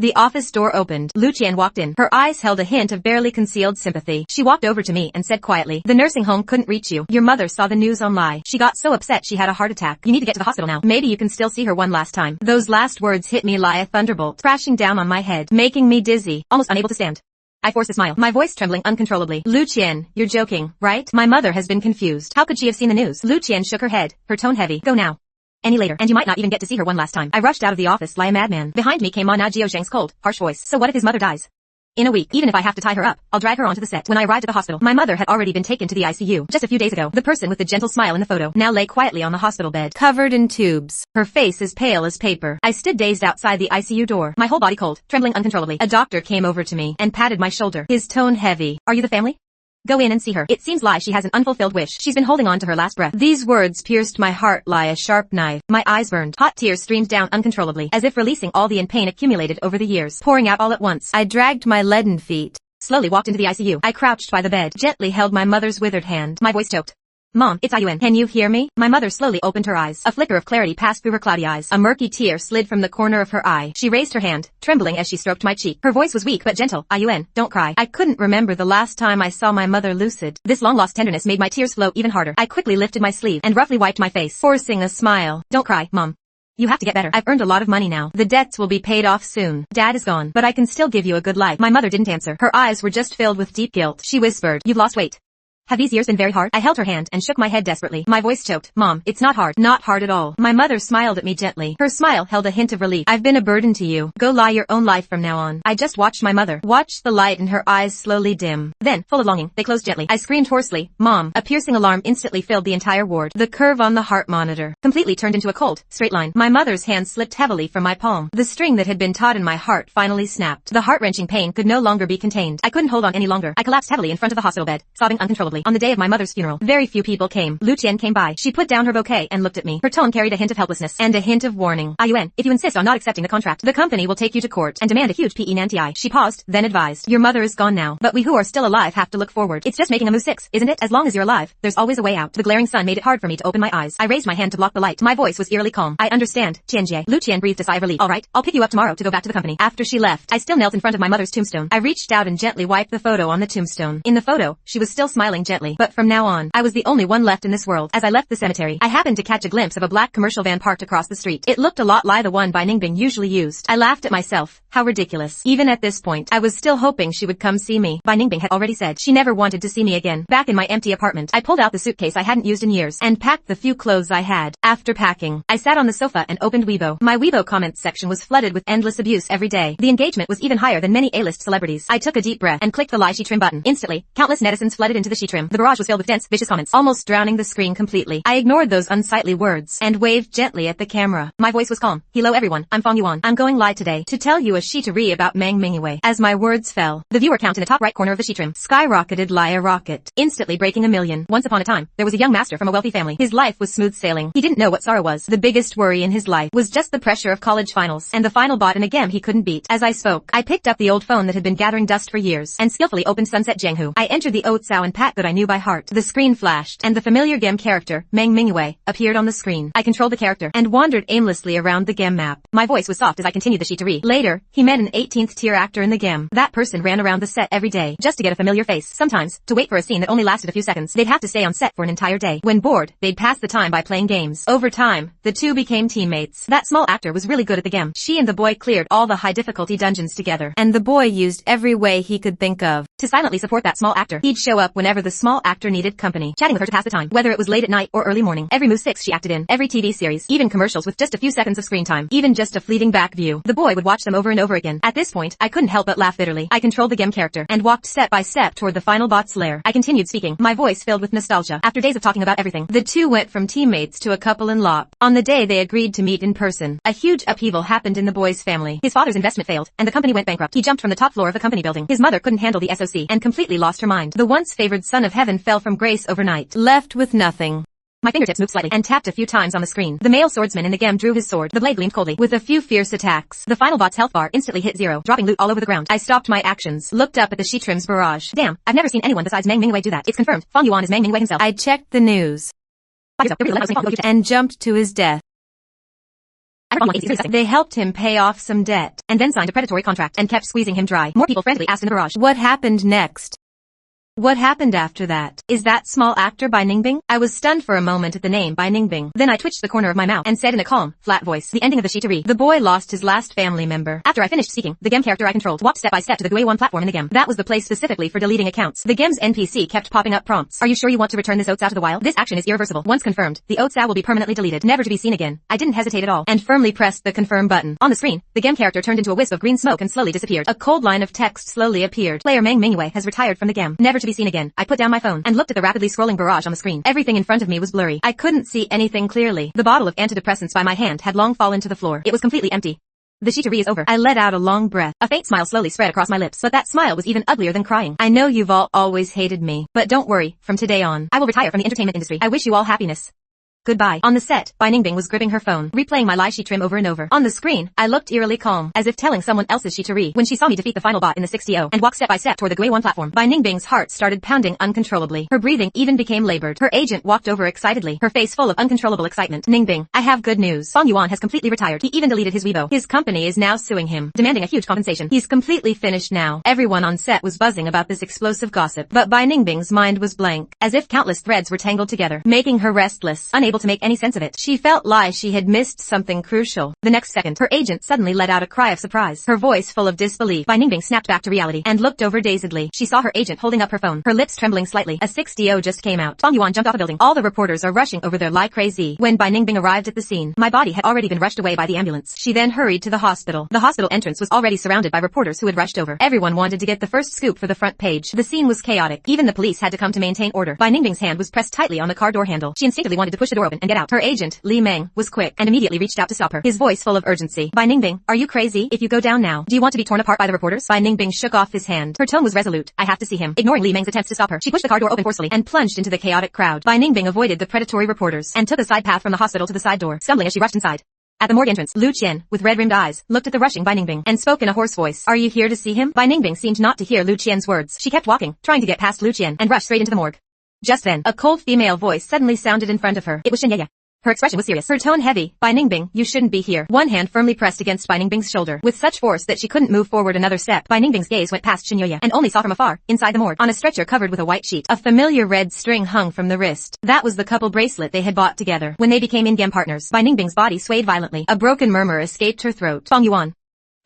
the office door opened. Lu Qian walked in. Her eyes held a hint of barely concealed sympathy. She walked over to me and said quietly, the nursing home couldn't reach you. Your mother saw the news online. She got so upset she had a heart attack. You need to get to the hospital now. Maybe you can still see her one last time. Those last words hit me like a thunderbolt, crashing down on my head, making me dizzy, almost unable to stand. I forced a smile, my voice trembling uncontrollably. Lu Qian, you're joking, right? My mother has been confused. How could she have seen the news? Lu Qian shook her head, her tone heavy. Go now. Any later, and you might not even get to see her one last time. I rushed out of the office like a madman. Behind me came Ma Na Jiozheng's cold, harsh voice. So what if his mother dies? In a week, even if I have to tie her up, I'll drag her onto the set. When I arrived at the hospital, my mother had already been taken to the ICU. Just a few days ago, the person with the gentle smile in the photo now lay quietly on the hospital bed, covered in tubes. Her face as pale as paper. I stood dazed outside the ICU door, my whole body cold, trembling uncontrollably. A doctor came over to me and patted my shoulder, his tone heavy. Are you the family? Go in and see her. It seems like she has an unfulfilled wish. She's been holding on to her last breath. These words pierced my heart like a sharp knife. My eyes burned. Hot tears streamed down uncontrollably, as if releasing all the pain accumulated over the years, pouring out all at once. I dragged my leaden feet, slowly walked into the ICU. I crouched by the bed, gently held my mother's withered hand. My voice choked. Mom, it's Ayuan. Can you hear me? My mother slowly opened her eyes. A flicker of clarity passed through her cloudy eyes. A murky tear slid from the corner of her eye. She raised her hand, trembling as she stroked my cheek. Her voice was weak but gentle. Ayuan, don't cry. I couldn't remember the last time I saw my mother lucid. This long-lost tenderness made my tears flow even harder. I quickly lifted my sleeve and roughly wiped my face, forcing a smile. Don't cry, Mom. You have to get better. I've earned a lot of money now. The debts will be paid off soon. Dad is gone, but I can still give you a good life. My mother didn't answer. Her eyes were just filled with deep guilt. She whispered, "You've lost weight. Have these years been very hard?" I held her hand and shook my head desperately. My voice choked. "Mom, it's not hard. Not hard at all." My mother smiled at me gently. Her smile held a hint of relief. "I've been a burden to you. Go lie your own life from now on." I just watched my mother. Watched the light in her eyes slowly dim. Then, full of longing, they closed gently. I screamed hoarsely, "Mom." A piercing alarm instantly filled the entire ward. The curve on the heart monitor completely turned into a cold, straight line. My mother's hand slipped heavily from my palm. The string that had been taut in my heart finally snapped. The heart-wrenching pain could no longer be contained. I couldn't hold on any longer. I collapsed heavily in front of the hospital bed, sobbing uncontrollably. On the day of my mother's funeral, very few people came. Lu Qian came by. She put down her bouquet and looked at me. Her tone carried a hint of helplessness and a hint of warning. "Ayuan, if you insist on not accepting the contract, the company will take you to court and demand a huge PE nanti." She paused, then advised, "Your mother is gone now, but we who are still alive have to look forward. It's just making a move 6, isn't it? As long as you're alive, there's always a way out." The glaring sun made it hard for me to open my eyes. I raised my hand to block the light. My voice was eerily calm. "I understand, Qianjie." Lu Qian breathed a sigh of relief. "All right, I'll pick you up tomorrow to go back to the company." After she left, I still knelt in front of my mother's tombstone. I reached out and gently wiped the photo on the tombstone. In the photo, she was still smiling gently, but from now on, I was the only one left in this world. As I left the cemetery, I happened to catch a glimpse of a black commercial van parked across the street. It looked a lot like the one Bai Ningbing usually used. I laughed at myself. How ridiculous. Even at this point, I was still hoping she would come see me. Bai Ningbing had already said she never wanted to see me again. Back in my empty apartment, I pulled out the suitcase I hadn't used in years and packed the few clothes I had. After packing, I sat on the sofa and opened Weibo. My Weibo comments section was flooded with endless abuse every day. The engagement was even higher than many A-list celebrities. I took a deep breath and clicked the Lie She Trim button. Instantly, countless netizens flooded into the She Trim. The barrage was filled with dense, vicious comments, almost drowning the screen completely. I ignored those unsightly words and waved gently at the camera. My voice was calm. "Hello everyone, I'm Fong Yuan. I'm going live today to tell you a Shitari about Meng Mingyue." As my words fell, the viewer count in the top right corner of the She Trim skyrocketed like a rocket, instantly breaking a million. Once upon a time, there was a young master from a wealthy family. His life was smooth sailing. He didn't know what sorrow was. The biggest worry in his life was just the pressure of college finals and the final bot in a game he couldn't beat. As I spoke, I picked up the old phone that had been gathering dust for years and skillfully opened Sunset Jianghu. I entered the Otsao and Pat that I knew by heart. The screen flashed and the familiar game character, Meng Mingyue, appeared on the screen. I controlled the character and wandered aimlessly around the game map. My voice was soft as I continued the Shitari. Later, he met an 18th tier actor in the game. That person ran around the set every day just to get a familiar face. Sometimes, to wait for a scene that only lasted a few seconds, they'd have to stay on set for an entire day. When bored, they'd pass the time by playing games. Over time, the two became teammates. That small actor was really good at the game. She and the boy cleared all the high difficulty dungeons together, and the boy used every way he could think of to silently support that small actor. He'd show up whenever the small actor needed company, chatting with her to pass the time, whether it was late at night or early morning. Every Move 6 she acted in, every TV series, even commercials with just a few seconds of screen time, even just a fleeting back view. The boy would watch them over and over again. At this point, I couldn't help but laugh bitterly. I controlled the game character and walked step by step toward the final bot's lair. I continued speaking, my voice filled with nostalgia. After days of talking about everything, the two went from teammates to a couple-in-law. On the day they agreed to meet in person, a huge upheaval happened in the boy's family. His father's investment failed, and the company went bankrupt. He jumped from the top floor of the company building. His mother couldn't handle the SOC and completely lost her mind. The once favored son of heaven fell from grace overnight, left with nothing. My fingertips moved slightly and tapped a few times on the screen. The male swordsman in the game drew his sword. The blade gleamed coldly. With a few fierce attacks, the final bot's health bar instantly hit 0, dropping loot all over the ground. I stopped my actions, looked up at the She Trim's barrage. Damn, I've never seen anyone besides Meng Mingyue do that. It's confirmed. Fong Yuan is Meng Mingyue himself. I checked the news and jumped to his death. They helped him pay off some debt, and then signed a predatory contract and kept squeezing him dry. More people frantically asked in the barrage, what happened next? What happened after that? Is that small actor Bai Ningbing? I was stunned for a moment at the name Bai Ningbing. Then I twitched the corner of my mouth and said in a calm, flat voice, the ending of the Shitari. The boy lost his last family member. After I finished speaking, the game character I controlled walked step by step to the Gui 1 platform in the game. That was the place specifically for deleting accounts. The game's NPC kept popping up prompts. Are you sure you want to return this Otsao to the wild? This action is irreversible. Once confirmed, the Otsao will be permanently deleted, never to be seen again. I didn't hesitate at all, and firmly pressed the confirm button. On the screen, the game character turned into a wisp of green smoke and slowly disappeared. A cold line of text slowly appeared. Player Meng Mingyue has retired from the game, never to be seen again. I put down my phone and looked at the rapidly scrolling barrage on the screen. Everything in front of me was blurry. I couldn't see anything clearly. The bottle of antidepressants by my hand had long fallen to the floor. It was completely empty. The Shitari is over. I let out a long breath. A faint smile slowly spread across my lips, but that smile was even uglier than crying. I know you've all always hated me, but don't worry, from today on, I will retire from the entertainment industry. I wish you all happiness. Goodbye. On the set, Bai Ningbing was gripping her phone, replaying my Lie She Trim over and over. On the screen, I looked eerily calm, as if telling someone else's Shitari. When she saw me defeat the final bot in the 6TO and walk step by step toward the Gui 1 platform, Bai Ningbing's heart started pounding uncontrollably. Her breathing even became labored. Her agent walked over excitedly, her face full of uncontrollable excitement. Ningbing, I have good news. Fong Yuan has completely retired. He even deleted his Weibo. His company is now suing him, demanding a huge compensation. He's completely finished now. Everyone on set was buzzing about this explosive gossip, but Bai Ningbing's mind was blank, as if countless threads were tangled together, making her restless, unable able to make any sense of it. She felt like she had missed something crucial. The next second, her agent suddenly let out a cry of surprise, her voice full of disbelief. Bai Ningbing snapped back to reality and looked over dazedly. She saw her agent holding up her phone, her lips trembling slightly. A 6DO just came out. Fang Yuan jumped off a building. All the reporters are rushing over there like crazy. When Bai Ningbing arrived at the scene, my body had already been rushed away by the ambulance. She then hurried to the hospital. The hospital entrance was already surrounded by reporters who had rushed over. Everyone wanted to get the first scoop for the front page. The scene was chaotic. Even the police had to come to maintain order. Bai Ningbing's hand was pressed tightly on the car door handle. She instinctively wanted to push the door open and get out. Her agent, Li Meng, was quick and immediately reached out to stop her, his voice full of urgency. Bai Ningbing, are you crazy? If you go down now, do you want to be torn apart by the reporters? Bai Ningbing shook off his hand. Her tone was resolute. I have to see him. Ignoring Li Meng's attempts to stop her, she pushed the car door open forcefully and plunged into the chaotic crowd. Bai Ningbing avoided the predatory reporters and took a side path from the hospital to the side door, stumbling as she rushed inside. At the morgue entrance, Lu Qian, with red-rimmed eyes, looked at the rushing Bai Ningbing and spoke in a hoarse voice. Are you here to see him? Bai Ningbing seemed not to hear Lu Qian's words. She kept walking, trying to get past Lu Qian, and rushed straight into the morgue. Just then, a cold female voice suddenly sounded in front of her. It was Shen Yeye. Her expression was serious, her tone heavy. Bai Ningbing, you shouldn't be here. One hand firmly pressed against Bai Ningbing's shoulder, with such force that she couldn't move forward another step. Bai Ningbing's gaze went past Shen Yeye and only saw from afar, inside the morgue, on a stretcher covered with a white sheet, a familiar red string hung from the wrist. That was the couple bracelet they had bought together when they became in-game partners. Bai Ningbing's body swayed violently. A broken murmur escaped her throat. Fang Yuan.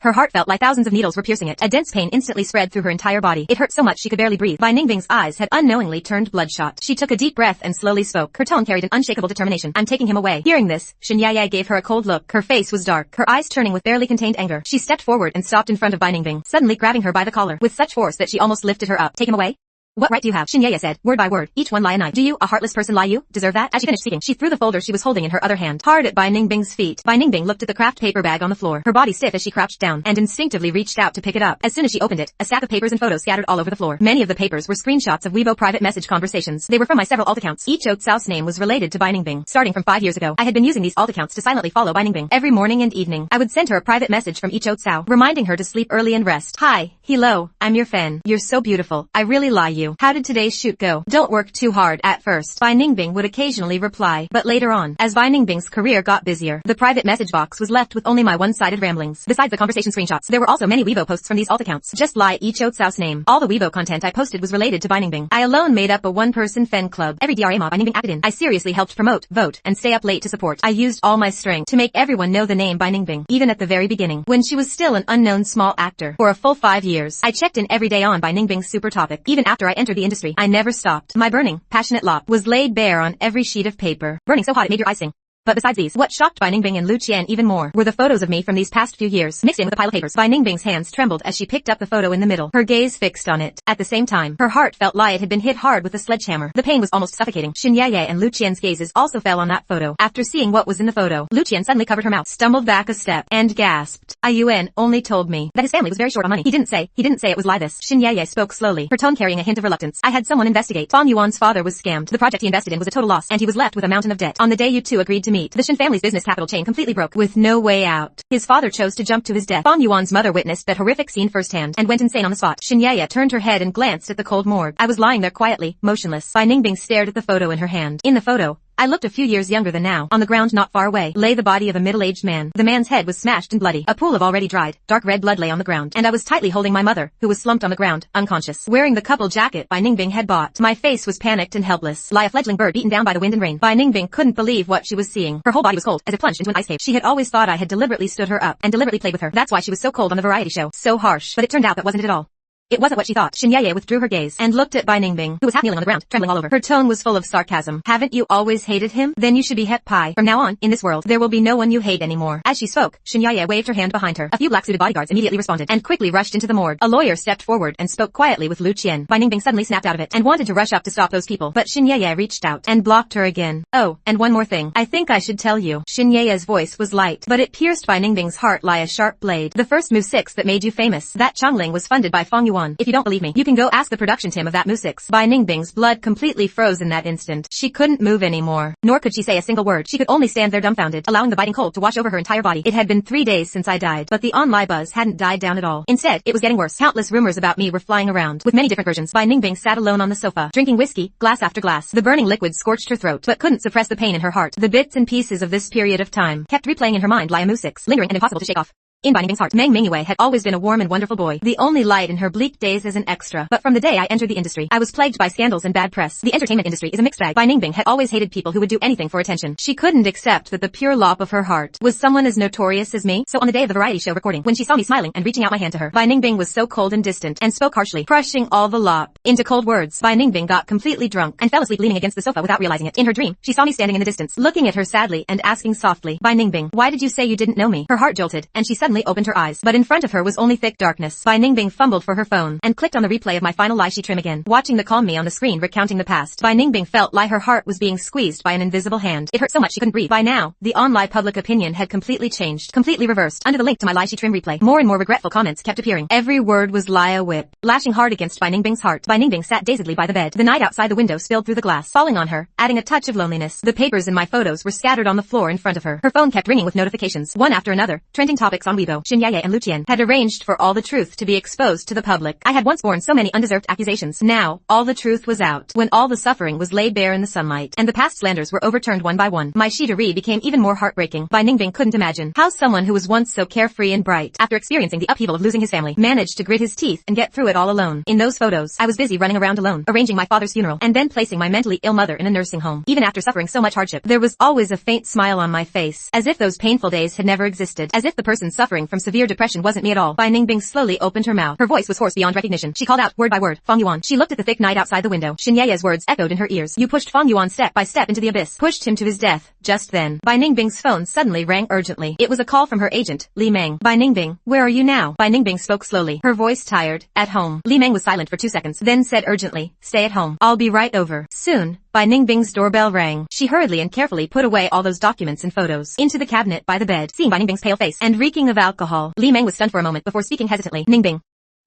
Her heart felt like thousands of needles were piercing it. A dense pain instantly spread through her entire body. It hurt so much she could barely breathe. Bai Ningbing's eyes had unknowingly turned bloodshot. She took a deep breath and slowly spoke. Her tone carried an unshakable determination. I'm taking him away. Hearing this, Shen Yeye gave her a cold look. Her face was dark, her eyes turning with barely contained anger. She stepped forward and stopped in front of Bai Ningbing, suddenly grabbing her by the collar, with such force that she almost lifted her up. Take him away? What right do you have? Shen Yeye said, word by word, each one lie a knife. Do you, a heartless person, lie you? Deserve that? As she finished speaking, she threw the folder she was holding in her other hand, hard at Bai Ningbing's feet. Bai Ningbing looked at the craft paper bag on the floor, her body stiff as she crouched down, and instinctively reached out to pick it up. As soon as she opened it, a stack of papers and photos scattered all over the floor. Many of the papers were screenshots of Weibo private message conversations. They were from my several alt accounts. Each alt Sou's name was related to Bai Ningbing. Starting from 5 years ago, I had been using these alt accounts to silently follow Bai Ningbing. Every morning and evening, I would send her a private message from each alt Sao, reminding her to sleep early and rest. Hi, hello, I'm your fan. You're so beautiful. I really lie you. How did today's shoot go? Don't work too hard at first. Bai Ningbing would occasionally reply, but later on, as Bai Ningbing's career got busier, the private message box was left with only my one-sided ramblings. Besides the conversation screenshots, there were also many Weibo posts from these alt accounts. Just lie each alt Sou's name. All the Weibo content I posted was related to Bai Ningbing. I alone made up a one-person fan club. Every DRA mob Bai Ningbing acted in, I seriously helped promote, vote, and stay up late to support. I used all my strength to make everyone know the name Bai Ningbing, even at the very beginning, when she was still an unknown small actor. For a full 5 years, I checked in every day on Bai Ningbing's super topic. Even after I entered the industry, I never stopped. My burning, passionate love was laid bare on every sheet of paper, burning so hot it made your eyes sing. But besides these, what shocked Bai Ningbing and Lu Qian even more were the photos of me from these past few years, mixed in with a pile of papers. Bai Ningbing's hands trembled as she picked up the photo in the middle, her gaze fixed on it. At the same time, her heart felt like it had been hit hard with a sledgehammer. The pain was almost suffocating. Shen Yeye and Lu Qian's gazes also fell on that photo. After seeing what was in the photo, Lu Qian suddenly covered her mouth, stumbled back a step, and gasped. Yuan only told me that his family was very short on money. He didn't say it was like this. Shen Yeye spoke slowly, her tone carrying a hint of reluctance. I had someone investigate. Fang Yuan's father was scammed. The project he invested in was a total loss, and he was left with a mountain of debt. On the day you two agreed to meet, the Shen family's business capital chain completely broke, with no way out. His father chose to jump to his death. Fang Yuan's mother witnessed that horrific scene firsthand and went insane on the spot. Shen Yeye turned her head and glanced at the cold morgue. I was lying there quietly, motionless. Bai Ningbing stared at the photo in her hand. In the photo, I looked a few years younger than now. On the ground not far away lay the body of a middle-aged man. The man's head was smashed and bloody. A pool of already dried, dark red blood lay on the ground, and I was tightly holding my mother, who was slumped on the ground, unconscious, wearing the couple jacket Bai Ningbing had bought. My face was panicked and helpless, like a fledgling bird beaten down by the wind and rain. Bai Ningbing couldn't believe what she was seeing. Her whole body was cold, as if plunged into an ice cave. She had always thought I had deliberately stood her up and deliberately played with her. That's why she was so cold on the variety show, so harsh. But it turned out that wasn't it at all. It wasn't what she thought. Shen Yeye withdrew her gaze and looked at Bai Ningbing, who was half kneeling on the ground, trembling all over. Her tone was full of sarcasm. Haven't you always hated him? Then you should be het pai. From now on, in this world, there will be no one you hate anymore. As she spoke, Shen Yeye waved her hand behind her. A few black-suited bodyguards immediately responded and quickly rushed into the morgue. A lawyer stepped forward and spoke quietly with Lu Qian. Bai Ningbing suddenly snapped out of it and wanted to rush up to stop those people, but Shen Yeye reached out and blocked her again. Oh, and one more thing. I think I should tell you. Shen Yeye's voice was light, but it pierced Bai Ningbing's heart like a sharp blade. The first Mu 6 that made you famous, that Chongling was funded by Fang Yuan. If you don't believe me, you can go ask the production team of that Mu 6. Bai Ningbing's blood completely froze in that instant. She couldn't move anymore, nor could she say a single word. She could only stand there dumbfounded, allowing the biting cold to wash over her entire body. It had been 3 days since I died, but the online buzz hadn't died down at all. Instead, it was getting worse. Countless rumors about me were flying around, with many different versions. Bai Ningbing sat alone on the sofa, drinking whiskey, glass after glass. The burning liquid scorched her throat, but couldn't suppress the pain in her heart. The bits and pieces of this period of time kept replaying in her mind like a Mu 6, lingering and impossible to shake off. In Bai Ningbing's heart, Meng Mingyue had always been a warm and wonderful boy, the only light in her bleak days as an extra. But from the day I entered the industry, I was plagued by scandals and bad press. The entertainment industry is a mixed bag. Bai Ningbing had always hated people who would do anything for attention. She couldn't accept that the pure lop of her heart was someone as notorious as me. So on the day of the variety show recording, when she saw me smiling and reaching out my hand to her, Bai Ningbing was so cold and distant and spoke harshly, crushing all the lop into cold words. Bai Ningbing got completely drunk and fell asleep leaning against the sofa without realizing it. In her dream, she saw me standing in the distance, looking at her sadly and asking softly, "Bai Ningbing, why did you say you didn't know me?" Her heart jolted, and she suddenly opened her eyes. But in front of her was only thick darkness. Bai Ningbing fumbled for her phone and clicked on the replay of my final lie she trim again. Watching the calm me on the screen recounting the past, Bai Ningbing felt like her heart was being squeezed by an invisible hand. It hurt so much she couldn't breathe. By now, the online public opinion had completely changed, completely reversed. Under the link to my lie she trim replay, more and more regretful comments kept appearing. Every word was lie a whip, lashing hard against Bai Ningbing's heart. Bai Ningbing sat dazedly by the bed. The night outside the window spilled through the glass, falling on her, adding a touch of loneliness. The papers in my photos were scattered on the floor in front of her. Her phone kept ringing with notifications, one after another. Trending topics on Weibo. Xin Yeye and Lu Qian had arranged for all the truth to be exposed to the public. I had once borne so many undeserved accusations. Now, all the truth was out, when all the suffering was laid bare in the sunlight, and the past slanders were overturned one by one. My Shidari became even more heartbreaking. Bai Ningbing couldn't imagine how someone who was once so carefree and bright, after experiencing the upheaval of losing his family, managed to grit his teeth and get through it all alone. In those photos, I was busy running around alone, arranging my father's funeral, and then placing my mentally ill mother in a nursing home. Even after suffering so much hardship, there was always a faint smile on my face, as if those painful days had never existed, as if the person suffering from severe depression wasn't me at all. Bai Ningbing slowly opened her mouth. Her voice was hoarse beyond recognition. She called out, word by word, Feng Yuan. She looked at the thick night outside the window. Xin Yeye's words echoed in her ears. You pushed Feng Yuan step by step into the abyss, pushed him to his death. Just then, Bai Ningbing's phone suddenly rang urgently. It was a call from her agent, Li Meng. Bai Ningbing, where are you now? Bai Ningbing spoke slowly, her voice tired. At home. Li Meng was silent for 2 seconds, then said urgently, stay at home. I'll be right over. Soon. Bai Ningbing's doorbell rang. She hurriedly and carefully put away all those documents and photos into the cabinet by the bed. Seeing Bai Ningbing's pale face and reeking of alcohol, Li Meng was stunned for a moment before speaking hesitantly. Ningbing.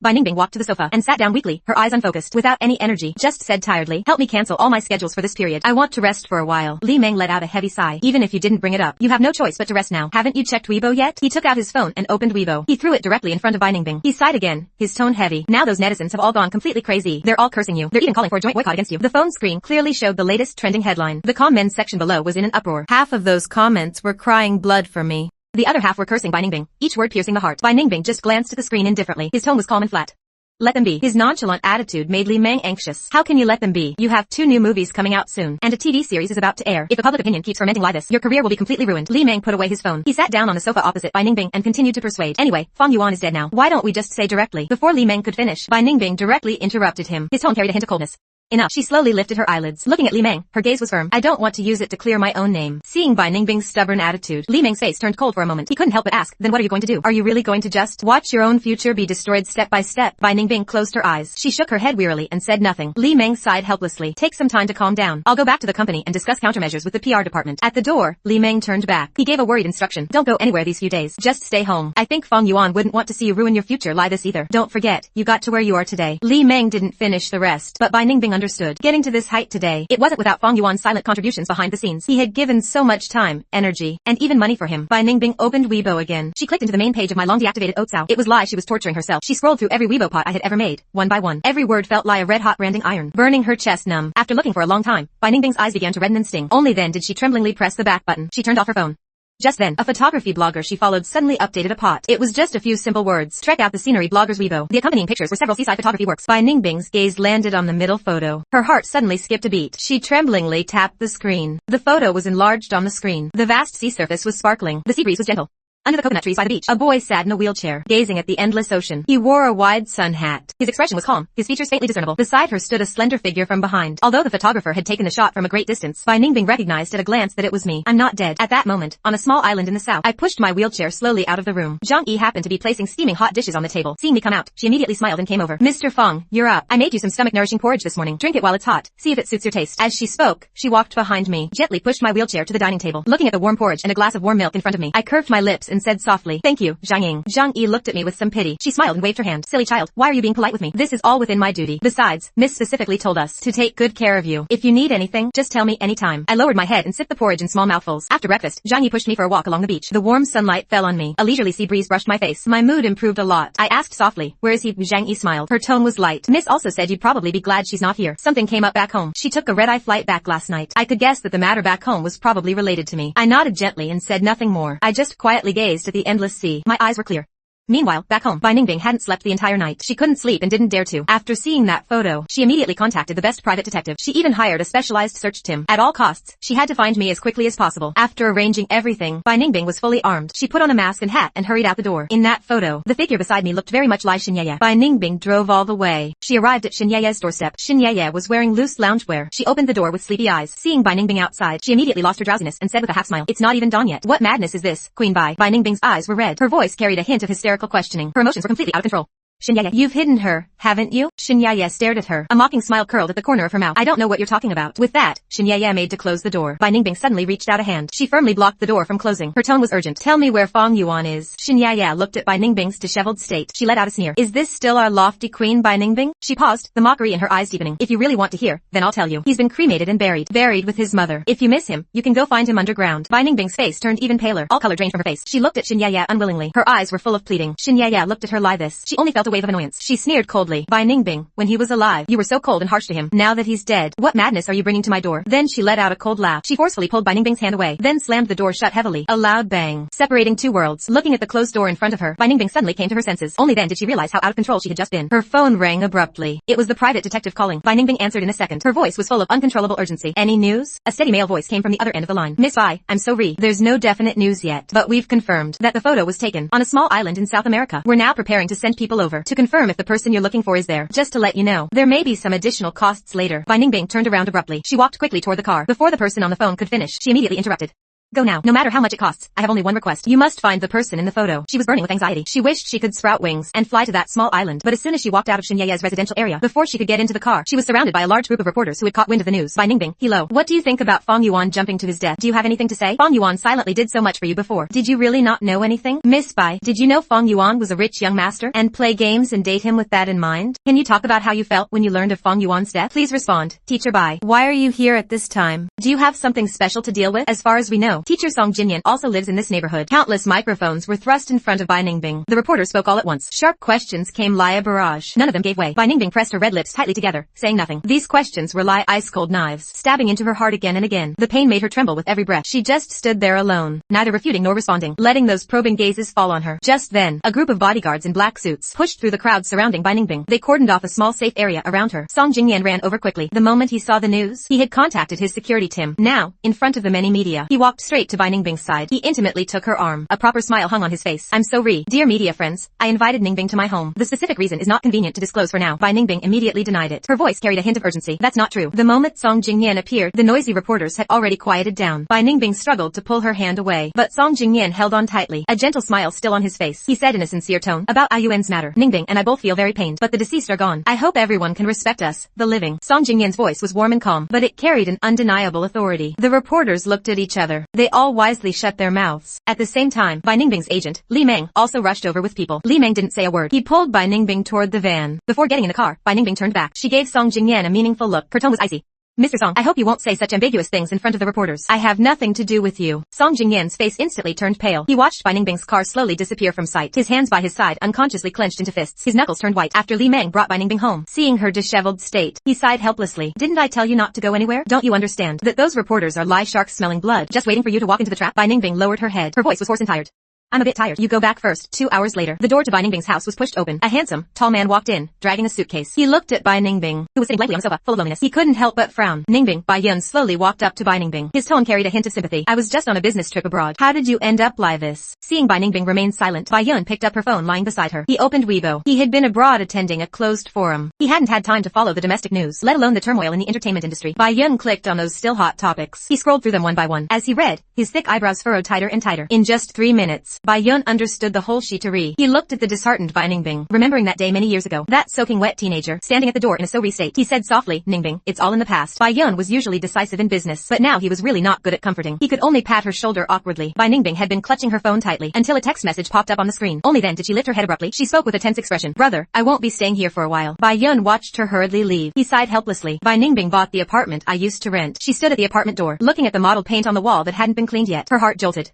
Bai Ningbing walked to the sofa and sat down weakly, her eyes unfocused, without any energy. Just said tiredly, help me cancel all my schedules for this period. I want to rest for a while. Li Meng let out a heavy sigh. Even if you didn't bring it up, you have no choice but to rest now. Haven't you checked Weibo yet? He took out his phone and opened Weibo. He threw it directly in front of Bai Ningbing. He sighed again, his tone heavy. Now those netizens have all gone completely crazy. They're all cursing you. They're even calling for a joint boycott against you. The phone screen clearly showed the latest trending headline. The comments section below was in an uproar. Half of those comments were crying blood for me. The other half were cursing Bai Ningbing, each word piercing the heart. Bai Ningbing just glanced at the screen indifferently. His tone was calm and flat. Let them be. His nonchalant attitude made Li Meng anxious. How can you let them be? You have 2 new movies coming out soon, and a TV series is about to air. If the public opinion keeps fermenting like this, your career will be completely ruined. Li Meng put away his phone. He sat down on the sofa opposite Bai Ningbing and continued to persuade. Anyway, Feng Yuan is dead now. Why don't we just say directly? Before Li Meng could finish, Bai Ningbing directly interrupted him. His tone carried a hint of coldness. Enough. She slowly lifted her eyelids. Looking at Li Meng, her gaze was firm. I don't want to use it to clear my own name. Seeing Bai Ningbing's stubborn attitude, Li Meng's face turned cold for a moment. He couldn't help but ask, then what are you going to do? Are you really going to just watch your own future be destroyed step by step? Bai Ningbing closed her eyes. She shook her head wearily and said nothing. Li Meng sighed helplessly. Take some time to calm down. I'll go back to the company and discuss countermeasures with the PR department. At the door, Li Meng turned back. He gave a worried instruction. Don't go anywhere these few days. Just stay home. I think Feng Yuan wouldn't want to see you ruin your future like this either. Don't forget, you got to where you are today. Li Meng didn't finish the rest, but Bai Ningbing understood. Getting to this height today, it wasn't without Feng Yuan's silent contributions behind the scenes. He had given so much time, energy, and even money for him. Bai Ningbing opened Weibo again. She clicked into the main page of my long deactivated Oatsao. It was lie she was torturing herself. She scrolled through every Weibo pot I had ever made, one by one. Every word felt like a red-hot branding iron, burning her chest numb. After looking for a long time, Bai Ningbing's eyes began to redden and sting. Only then did she tremblingly press the back button. She turned off her phone. Just then, a photography blogger she followed suddenly updated a pot. It was just a few simple words. Check out the scenery blogger's Weibo. The accompanying pictures were several seaside photography works. Bai Ningbing's gaze landed on the middle photo. Her heart suddenly skipped a beat. She tremblingly tapped the screen. The photo was enlarged on the screen. The vast sea surface was sparkling. The sea breeze was gentle. Under the coconut trees by the beach, a boy sat in a wheelchair, gazing at the endless ocean. He wore a wide sun hat. His expression was calm, his features faintly discernible. Beside her stood a slender figure from behind. Although the photographer had taken the shot from a great distance, Bai Ningbing recognized at a glance that it was me. I'm not dead. At that moment, on a small island in the south, I pushed my wheelchair slowly out of the room. Zhang Yi happened to be placing steaming hot dishes on the table. Seeing me come out, she immediately smiled and came over. Mr. Feng, you're up. I made you some stomach-nourishing porridge this morning. Drink it while it's hot. See if it suits your taste. As she spoke, she walked behind me, gently pushed my wheelchair to the dining table. Looking at the warm porridge and a glass of warm milk in front of me, I curved my lips and said softly, thank you, Zhang Ying. Zhang Yi looked at me with some pity. She smiled and waved her hand. Silly child, why are you being polite with me? This is all within my duty. Besides, Miss specifically told us to take good care of you. If you need anything, just tell me anytime. I lowered my head and sipped the porridge in small mouthfuls. After breakfast, Zhang Yi pushed me for a walk along the beach. The warm sunlight fell on me. A leisurely sea breeze brushed my face. My mood improved a lot. I asked softly, where is he? Zhang Yi smiled. Her tone was light. Miss also said you'd probably be glad she's not here. Something came up back home. She took a red-eye flight back last night. I could guess that the matter back home was probably related to me. I nodded gently and said nothing more. I just quietly gave gazed at the endless sea. My eyes were clear. Meanwhile, back home, Bai Ningbing hadn't slept the entire night. She couldn't sleep and didn't dare to. After seeing that photo, she immediately contacted the best private detective. She even hired a specialized search team. At all costs, she had to find me as quickly as possible. After arranging everything, Bai Ningbing was fully armed. She put on a mask and hat and hurried out the door. In that photo, the figure beside me looked very much like Xin Yeye. Bai Ningbing drove all the way. She arrived at Xin Yeye's doorstep. Xin Yeye was wearing loose loungewear. She opened the door with sleepy eyes. Seeing Bai Ningbing outside, she immediately lost her drowsiness and said with a half smile, "It's not even dawn yet. What madness is this, Queen Bai?" Bai Ningbing's eyes were red. Her voice carried a hint of hysterical questioning. Her emotions were completely out of control. Xin Yeye, you've hidden her, haven't you? Xin Yeye stared at her. A mocking smile curled at the corner of her mouth. I don't know what you're talking about. With that, Xin Yeye made to close the door. Bai Ningbing suddenly reached out a hand. She firmly blocked the door from closing. Her tone was urgent. Tell me where Fong Yuan is. Xin Yeye looked at Bai Ningbing's disheveled state. She let out a sneer. Is this still our lofty queen, Bai Ningbing? She paused, the mockery in her eyes deepening. If you really want to hear, then I'll tell you. He's been cremated and buried. Buried with his mother. If you miss him, you can go find him underground. Bai Ningbing's face turned even paler. All color drained from her face. She looked at Xin Yeye unwillingly. Her eyes were full of pleading. Xin Yeye looked at her lie this. She only felt a wave of annoyance. She sneered coldly. Bai Ningbing, when he was alive, you were so cold and harsh to him. Now that he's dead, what madness are you bringing to my door? Then she let out a cold laugh. She forcefully pulled Bai Ningbing's hand away, then slammed the door shut heavily. A loud bang, separating two worlds. Looking at the closed door in front of her, Bai Ningbing suddenly came to her senses. Only then did she realize how out of control she had just been. Her phone rang abruptly. It was the private detective calling. Bai Ningbing answered in a second. Her voice was full of uncontrollable urgency. Any news? A steady male voice came from the other end of the line. Miss Bai, I'm sorry. There's no definite news yet, but we've confirmed that the photo was taken on a small island in South America. We're now preparing to send people over to confirm if the person you're looking for is there. Just to let you know, there may be some additional costs later. Bai Ningbing turned around abruptly. She walked quickly toward the car. Before the person on the phone could finish, she immediately interrupted. Go now. No matter how much it costs, I have only one request. You must find the person in the photo. She was burning with anxiety. She wished she could sprout wings and fly to that small island. But as soon as she walked out of Xin Yeye's residential area, before she could get into the car, she was surrounded by a large group of reporters who had caught wind of the news. Bai Ningbing, hello. What do you think about Fong Yuan jumping to his death? Do you have anything to say? Fong Yuan silently did so much for you before. Did you really not know anything? Miss Bai, did you know Fong Yuan was a rich young master and play games and date him with that in mind? Can you talk about how you felt when you learned of Fong Yuan's death? Please respond. Teacher Bai, why are you here at this time? Do you have something special to deal with? As far as we know, Teacher Song Jinyan also lives in this neighborhood. Countless microphones were thrust in front of Bai Ningbing. The reporter spoke all at once. Sharp questions came like a barrage. None of them gave way. Bai Ningbing pressed her red lips tightly together, saying nothing. These questions were like ice-cold knives, stabbing into her heart again and again. The pain made her tremble with every breath. She just stood there alone, neither refuting nor responding, letting those probing gazes fall on her. Just then, a group of bodyguards in black suits pushed through the crowd surrounding Bai Ningbing. They cordoned off a small safe area around her. Song Jingyan ran over quickly. The moment he saw the news, he had contacted his security team. Now, in front of the many media, he walked straight to Bai Ningbing's side. He intimately took her arm. A proper smile hung on his face. I'm sorry, dear media friends. I invited Ningbing to my home. The specific reason is not convenient to disclose for now. Bai Ningbing immediately denied it. Her voice carried a hint of urgency. That's not true. The moment Song Jingyan appeared, the noisy reporters had already quieted down. Bai Ningbing struggled to pull her hand away, but Song Jingyan held on tightly, a gentle smile still on his face. He said in a sincere tone, about Ayuan's matter, Ningbing and I both feel very pained, but the deceased are gone. I hope everyone can respect us, the living. Song Jingyan's voice was warm and calm, but it carried an undeniable authority. The reporters looked at each other. They all wisely shut their mouths. At the same time, Bai Ningbing's agent, Li Meng, also rushed over with people. Li Meng didn't say a word. He pulled Bai Ningbing toward the van. Before getting in the car, Bai Ningbing turned back. She gave Song Jingyan a meaningful look. Her tone was icy. Mr. Song, I hope you won't say such ambiguous things in front of the reporters. I have nothing to do with you. Song Jingyan's face instantly turned pale. He watched Bai Ningbing's car slowly disappear from sight. His hands by his side unconsciously clenched into fists. His knuckles turned white. After Li Meng brought Bai Ningbing home, seeing her disheveled state, he sighed helplessly. Didn't I tell you not to go anywhere? Don't you understand that those reporters are live sharks smelling blood, just waiting for you to walk into the trap? Bai Ningbing lowered her head. Her voice was hoarse and tired. I'm a bit tired. You go back first. 2 hours later, the door to Bai Ningbing's house was pushed open. A handsome, tall man walked in, dragging a suitcase. He looked at Bai Ningbing, who was sitting blankly on the sofa, full of loneliness. He couldn't help but frown. Ningbing, Bai Yun slowly walked up to Bai Ningbing. His tone carried a hint of sympathy. I was just on a business trip abroad. How did you end up like this? Seeing Bai Ningbing remain silent, Bai Yun picked up her phone lying beside her. He opened Weibo. He had been abroad attending a closed forum. He hadn't had time to follow the domestic news, let alone the turmoil in the entertainment industry. Bai Yun clicked on those still hot topics. He scrolled through them one by one. As he read, his thick eyebrows furrowed tighter and tighter. In just 3 minutes, Bai Yun understood the whole sheetery. He looked at the disheartened Bai Ningbing, remembering that day many years ago, that soaking wet teenager, standing at the door in a sorry state. He said softly, Ningbing, it's all in the past. Bai Yun was usually decisive in business, but now he was really not good at comforting. He could only pat her shoulder awkwardly. Bai Ningbing had been clutching her phone tightly, until a text message popped up on the screen. Only then did she lift her head abruptly. She spoke with a tense expression. Brother, I won't be staying here for a while. Bai Yun watched her hurriedly leave. He sighed helplessly. Bai Ningbing bought the apartment I used to rent. She stood at the apartment door, looking at the mottled paint on the wall that hadn't been cleaned yet. Her heart jolted.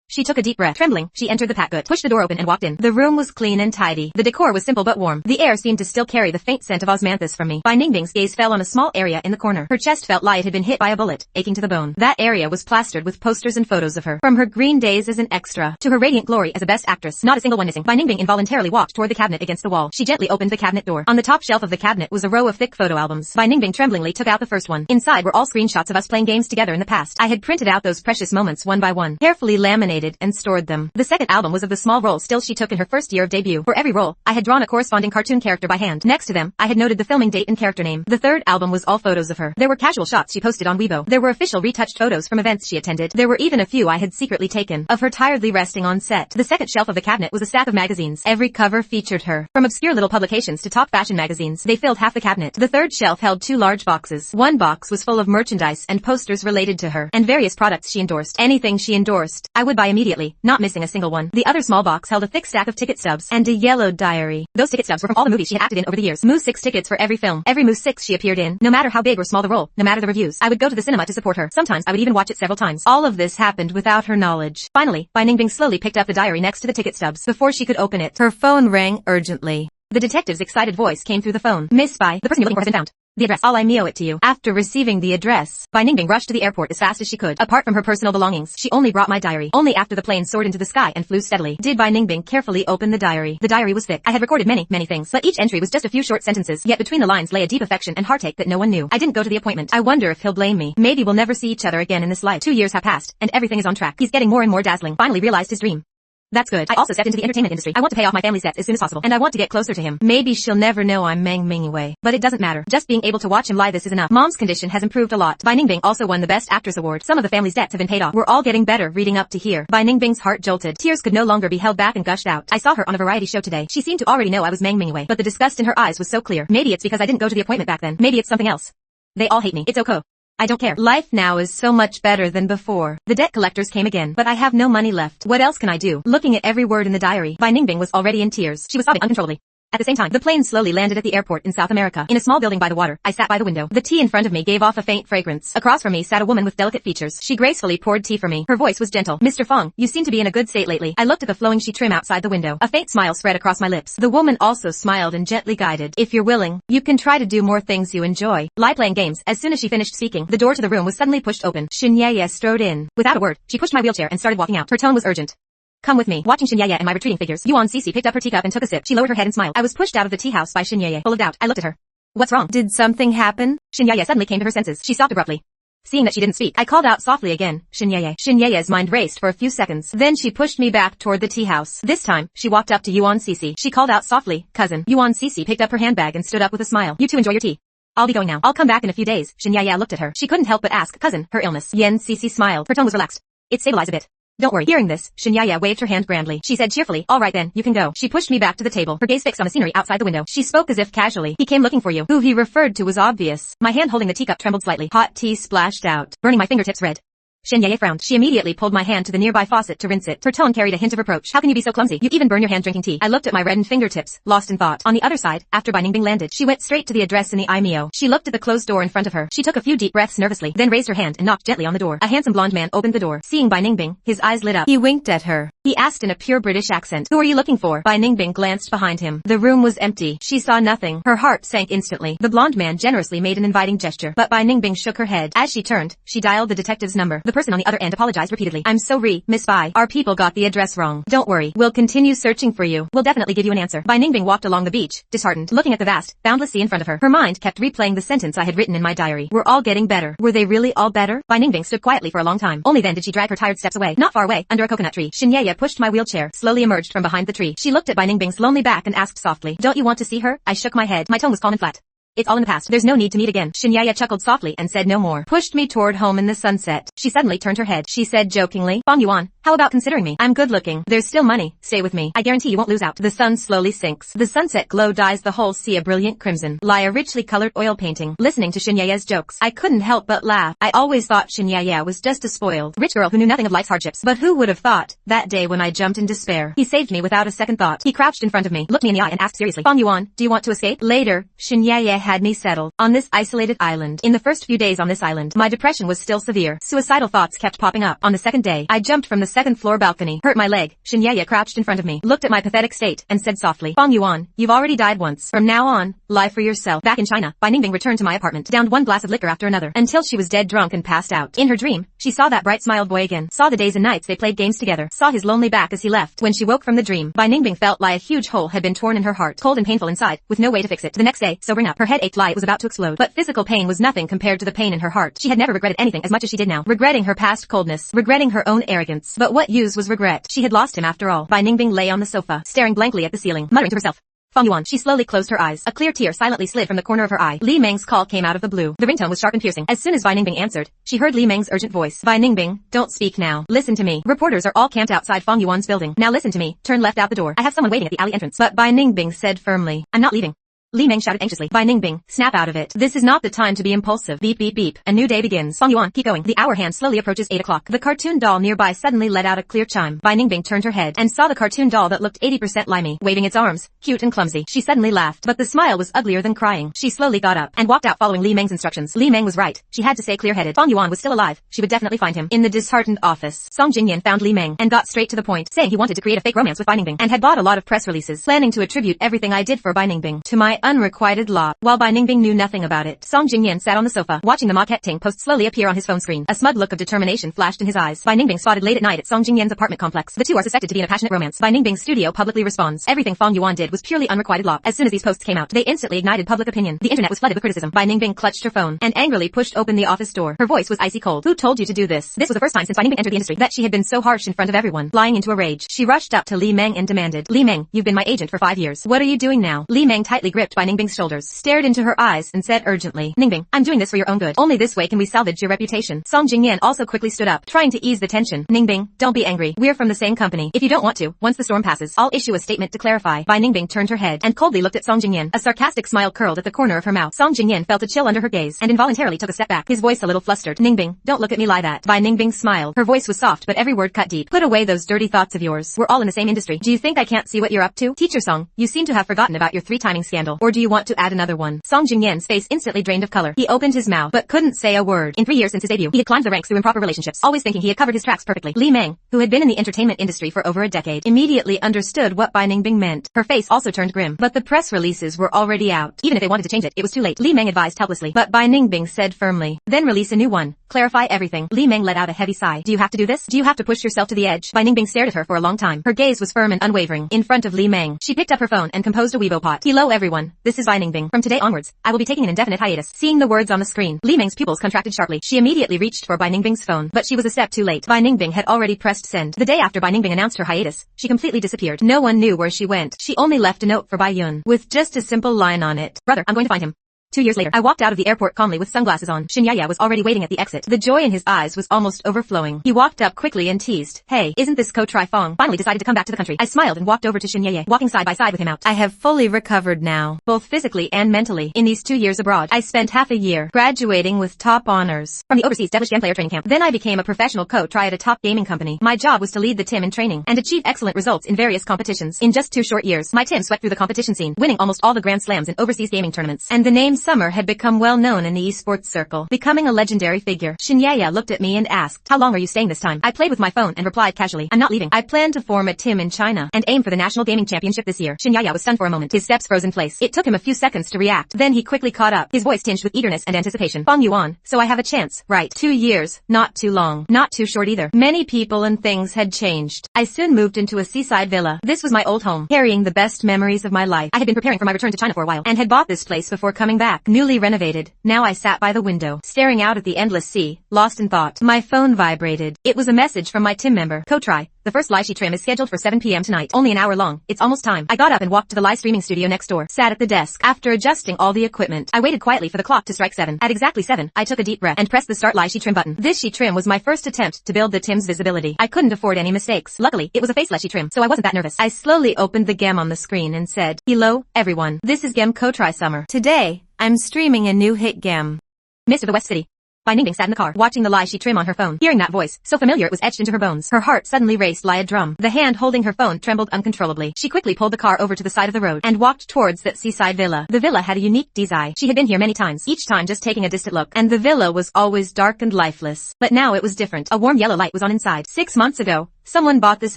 She took a deep breath. Trembling, she entered the patgut, pushed the door open and walked in. The room was clean and tidy. The decor was simple but warm. The air seemed to still carry the faint scent of osmanthus from me. Bai Ningbing's gaze fell on a small area in the corner. Her chest felt like it had been hit by a bullet, aching to the bone. That area was plastered with posters and photos of her. From her green days as an extra, to her radiant glory as a best actress, not a single one missing. Bai Ningbing involuntarily walked toward the cabinet against the wall. She gently opened the cabinet door. On the top shelf of the cabinet was a row of thick photo albums. Bai Ningbing tremblingly took out the first one. Inside were all screenshots of us playing games together in the past. I had printed out those precious moments one by one, carefully laminated and stored them. The second album was of the small role stills she took in her first year of debut. For every role, I had drawn a corresponding cartoon character by hand. Next to them, I had noted the filming date and character name. The third album was all photos of her. There were casual shots she posted on Weibo. There were official retouched photos from events she attended. There were even a few I had secretly taken, of her tiredly resting on set. The second shelf of the cabinet was a stack of magazines. Every cover featured her. From obscure little publications to top fashion magazines, they filled half the cabinet. The third shelf held two large boxes. One box was full of merchandise and posters related to her, and various products she endorsed. Anything she endorsed, I would buy immediately, not missing a single one. The other small box held a thick stack of ticket stubs and a yellow diary. Those ticket stubs were from all the movies she had acted in over the years. Moose 6 tickets for every film, every Moose 6 she appeared in. No matter how big or small the role, no matter the reviews, I would go to the cinema to support her. Sometimes I would even watch it several times. All of this happened without her knowledge. Finally, Bai Ningbing slowly picked up the diary next to the ticket stubs. Before she could open it, her phone rang urgently. The detective's excited voice came through the phone. Miss Bai, the person you're looking for has been found. The address. All I owe it to you. After receiving the address, Bai Ningbing rushed to the airport as fast as she could. Apart from her personal belongings, she only brought my diary. Only after the plane soared into the sky and flew steadily did Bai Ningbing carefully open the diary. The diary was thick. I had recorded many things, but each entry was just a few short sentences, yet between the lines lay a deep affection and heartache that no one knew. I didn't go to the appointment. I wonder if he'll blame me. Maybe we'll never see each other again in this life. 2 years have passed, and everything is on track. He's getting more and more dazzling. Finally realized his dream. That's good. I also stepped into the entertainment industry. I want to pay off my family's debts as soon as possible, and I want to get closer to him. Maybe she'll never know I'm Meng Mingwei, but it doesn't matter. Just being able to watch him lie this is enough. Mom's condition has improved a lot. Bai Ningbing also won the Best Actress award. Some of the family's debts have been paid off. We're all getting better reading up to here. Bai Ningbing's heart jolted. Tears could no longer be held back and gushed out. I saw her on a variety show today. She seemed to already know I was Meng Mingwei, but the disgust in her eyes was so clear. Maybe it's because I didn't go to the appointment back then. Maybe it's something else. They all hate me. It's okay. I don't care. Life now is so much better than before. The debt collectors came again, but I have no money left. What else can I do? Looking at every word in the diary, Bai Ningbing was already in tears. She was sobbing uncontrollably. At the same time, the plane slowly landed at the airport in South America. In a small building by the water, I sat by the window. The tea in front of me gave off a faint fragrance. Across from me sat a woman with delicate features. She gracefully poured tea for me. Her voice was gentle. Mr. Fong, you seem to be in a good state lately. I looked at the flowing she trim outside the window. A faint smile spread across my lips. The woman also smiled and gently guided. If you're willing, you can try to do more things you enjoy. Like playing games. As soon as she finished speaking, the door to the room was suddenly pushed open. Xinyeye strode in. Without a word, she pushed my wheelchair and started walking out. Her tone was urgent. Come with me. Watching Xinyeye and my retreating figures, Yuan Cece picked up her teacup and took a sip. She lowered her head and smiled. I was pushed out of the tea house by Xinyeye. Full of doubt, I looked at her. What's wrong? Did something happen? Xinyeye suddenly came to her senses. She stopped abruptly. Seeing that she didn't speak, I called out softly again, Xinyeye. Xinyeye's mind raced for a few seconds. Then she pushed me back toward the tea house. This time, she walked up to Yuan Cece. She called out softly, cousin. Yuan Cece picked up her handbag and stood up with a smile. You two enjoy your tea. I'll be going now. I'll come back in a few days. Xinyeye looked at her. She couldn't help but ask, cousin, her illness. Yuan Cece smiled. Her tone was relaxed. It stabilized a bit. Don't worry. Hearing this, Xinyeye waved her hand grandly. She said cheerfully, all right then, you can go. She pushed me back to the table, her gaze fixed on the scenery outside the window. She spoke as if casually. He came looking for you. Who he referred to was obvious. My hand holding the teacup trembled slightly. Hot tea splashed out, burning my fingertips red. Xinyeye frowned. She immediately pulled my hand to the nearby faucet to rinse it. Her tone carried a hint of reproach. How can you be so clumsy? You even burn your hand drinking tea. I looked at my reddened fingertips, lost in thought. On the other side, after Bai Ningbing landed, she went straight to the address in the IMEO. She looked at the closed door in front of her. She took a few deep breaths nervously, then raised her hand and knocked gently on the door. A handsome blonde man opened the door. Seeing Bai Ningbing, his eyes lit up. He winked at her. He asked in a pure British accent, who are you looking for? Bai Ningbing glanced behind him. The room was empty. She saw nothing. Her heart sank instantly. The blonde man generously made an inviting gesture, but Bai Ningbing shook her head. As she turned, she dialed the detective's number. The person on the other end apologized repeatedly. I'm sorry, Miss Bai. Our people got the address wrong. Don't worry. We'll continue searching for you. We'll definitely give you an answer. Bai Ningbing walked along the beach, disheartened, looking at the vast, boundless sea in front of her. Her mind kept replaying the sentence I had written in my diary. We're all getting better. Were they really all better? Bai Ningbing stood quietly for a long time. Only then did she drag her tired steps away. Not far away, under a coconut tree, Xinyeye pushed my wheelchair, slowly emerged from behind the tree. She looked at Bai Ningbing's lonely back and asked softly, don't you want to see her? I shook my head. My tone was calm and flat. It's all in the past. There's no need to meet again. Xinyeye chuckled softly and said no more. Pushed me toward home in the sunset. She suddenly turned her head. She said jokingly, Fong Yuan, how about considering me? I'm good looking. There's still money. Stay with me. I guarantee you won't lose out. The sun slowly sinks. The sunset glow dyes the whole sea a brilliant crimson. Lie a richly colored oil painting. Listening to Xinyeye's jokes, I couldn't help but laugh. I always thought Xinyeye was just a spoiled, rich girl who knew nothing of life's hardships. But who would have thought, that day when I jumped in despair, he saved me without a second thought. He crouched in front of me, looked me in the eye and asked seriously, Fong Yuan, do you want to escape? Later, Xinyeye had me settled on this isolated island. In the first few days on this island, my depression was still severe. Suicidal thoughts kept popping up. On the second day, I jumped from the second floor balcony, hurt my leg. Shen Ye crouched in front of me, looked at my pathetic state, and said softly, Fang Yuan, you've already died once. From now on, lie for yourself. Back in China, Bai Ningbing returned to my apartment, downed one glass of liquor after another, until she was dead drunk and passed out. In her dream, she saw that bright-smiled boy again, saw the days and nights they played games together, saw his lonely back as he left. When she woke from the dream, Bai Ningbing felt like a huge hole had been torn in her heart, cold and painful inside, with no way to fix it. The next day, sobering up, her head ached like it was about to explode, but physical pain was nothing compared to the pain in her heart. She had never regretted anything as much as she did now, regretting her past coldness, regretting her own arrogance. But what use was regret? She had lost him after all. Bai Ningbing lay on the sofa, staring blankly at the ceiling, muttering to herself. Fang Yuan. She slowly closed her eyes. A clear tear silently slid from the corner of her eye. Li Meng's call came out of the blue. The ringtone was sharp and piercing. As soon as Bai Ningbing answered, she heard Li Meng's urgent voice. Bai Ningbing, don't speak now. Listen to me. Reporters are all camped outside Fang Yuan's building. Now listen to me. Turn left out the door. I have someone waiting at the alley entrance. But Bai Ningbing said firmly, I'm not leaving. Li Meng shouted anxiously. Bai Ningbing, snap out of it. This is not the time to be impulsive. Beep beep beep. A new day begins. Fang Yuan, keep going. The hour hand slowly approaches 8 o'clock. The cartoon doll nearby suddenly let out a clear chime. Bai Ningbing turned her head and saw the cartoon doll that looked 80% limey, waving its arms, cute and clumsy. She suddenly laughed, but the smile was uglier than crying. She slowly got up and walked out following Li Meng's instructions. Li Meng was right. She had to stay clear-headed. Fang Yuan was still alive. She would definitely find him. In the disheartened office, Song Jingyan found Li Meng and got straight to the point, saying he wanted to create a fake romance with Bai Ningbing and had bought a lot of press releases, planning to attribute everything I did for Bai Ningbing to my unrequited lot. While Bai Ningbing knew nothing about it, Song Jingyan sat on the sofa, watching the marketing post slowly appear on his phone screen. A smug look of determination flashed in his eyes. Bai Ningbing spotted late at night at Song Jingyan's apartment complex. The two are suspected to be in a passionate romance. Bai Ningbing's studio publicly responds. Everything Fang Yuan did was purely unrequited law. As soon as these posts came out, they instantly ignited public opinion. The internet was flooded with criticism. Bai Ningbing clutched her phone and angrily pushed open the office door. Her voice was icy cold. Who told you to do this? This was the first time since Bai Ningbing entered the industry that she had been so harsh in front of everyone. Flying into a rage, she rushed up to Li Meng and demanded, Li Meng, you've been my agent for 5 years. What are you doing now? Li Meng tightly gripped Bai Ningbing's shoulders, stared into her eyes, and said urgently, Ningbing, I'm doing this for your own good. Only this way can we salvage your reputation. Song Jingyan also quickly stood up, trying to ease the tension. Ningbing, don't be angry. We're from the same company. If you don't want to, once the storm passes, I'll issue a statement to clarify. Bai Ningbing turned her head and coldly looked at Song Jingyan. A sarcastic smile curled at the corner of her mouth. Song Jingyan felt a chill under her gaze and involuntarily took a step back, his voice a little flustered. Ningbing, don't look at me like that. Bai Ningbing smiled. Her voice was soft but every word cut deep. Put away those dirty thoughts of yours. We're all in the same industry. Do you think I can't see what you're up to? Teacher Song, you seem to have forgotten about your 3-timing scandal. Or do you want to add another one? Song Jingyan's face instantly drained of color. He opened his mouth, but couldn't say a word. In 3 years since his debut, he had climbed the ranks through improper relationships, always thinking he had covered his tracks perfectly. Li Meng, who had been in the entertainment industry for over a decade, immediately understood what Bai Ningbing meant. Her face also turned grim, but the press releases were already out. Even if they wanted to change it, it was too late. Li Meng advised helplessly, but Bai Ningbing said firmly, then release a new one. Clarify everything. Li Meng let out a heavy sigh. Do you have to do this? Do you have to push yourself to the edge? Bai Ningbing stared at her for a long time. Her gaze was firm and unwavering. In front of Li Meng, she picked up her phone and composed a Weibo pot. Hello everyone. This is Bai Ningbing. From today onwards, I will be taking an indefinite hiatus. Seeing the words on the screen, Li Meng's pupils contracted sharply. She immediately reached for Bai Ningbing's phone, but she was a step too late. Bai Ningbing had already pressed send. The day after Bai Ningbing announced her hiatus, she completely disappeared. No one knew where she went. She only left a note for Bai Yun, with just a simple line on it. Brother, I'm going to find him. 2 years later, I walked out of the airport calmly with sunglasses on. Shen Ye was already waiting at the exit. The joy in his eyes was almost overflowing. He walked up quickly and teased, Hey, isn't this Ko-Tri Fong finally decided to come back to the country? I smiled and walked over to Shen Ye, walking side by side with him out. I have fully recovered now, both physically and mentally. In these 2 years abroad, I spent half a year graduating with top honors from the overseas devilish game player training camp. Then I became a professional Ko-Tri at a top gaming company. My job was to lead the team in training and achieve excellent results in various competitions. In just 2 short years, my team swept through the competition scene, winning almost all the Grand Slams and overseas gaming tournaments. And the name Summer had become well known in the esports circle, becoming a legendary figure. Shen Ye looked at me and asked, how long are you staying this time? I played with my phone and replied casually, I'm not leaving. I plan to form a team in China and aim for the National Gaming Championship this year. Shen Ye was stunned for a moment. His steps froze in place. It took him a few seconds to react. Then he quickly caught up, his voice tinged with eagerness and anticipation. Fang Yuan, so I have a chance, right? 2 years, not too long, not too short either. Many people and things had changed. I soon moved into a seaside villa. This was my old home, carrying the best memories of my life. I had been preparing for my return to China for a while and had bought this place before coming back, newly renovated. Now I sat by the window, staring out at the endless sea, lost in thought. My phone vibrated. It was a message from my team member, Ko-Tri. The first live trim is scheduled for 7 p.m. tonight. Only an hour long. It's almost time. I got up and walked to the live streaming studio next door, sat at the desk. After adjusting all the equipment, I waited quietly for the clock to strike 7. At exactly 7, I took a deep breath and pressed the start live trim button. This trim was my first attempt to build the Tim's visibility. I couldn't afford any mistakes. Luckily, it was a faceless trim, so I wasn't that nervous. I slowly opened the gem on the screen and said, Hello, everyone. This is Gem Ko-Tri Summer. Today, I'm streaming a new hit gem. Mist of the West City. Bai Ningbing sat in the car, watching the Lai Shi trim on her phone. Hearing that voice, so familiar it was etched into her bones. Her heart suddenly raced like a drum. The hand holding her phone trembled uncontrollably. She quickly pulled the car over to the side of the road and walked towards that seaside villa. The villa had a unique design. She had been here many times, each time just taking a distant look, and the villa was always dark and lifeless. But now it was different. A warm yellow light was on inside. 6 months ago, someone bought this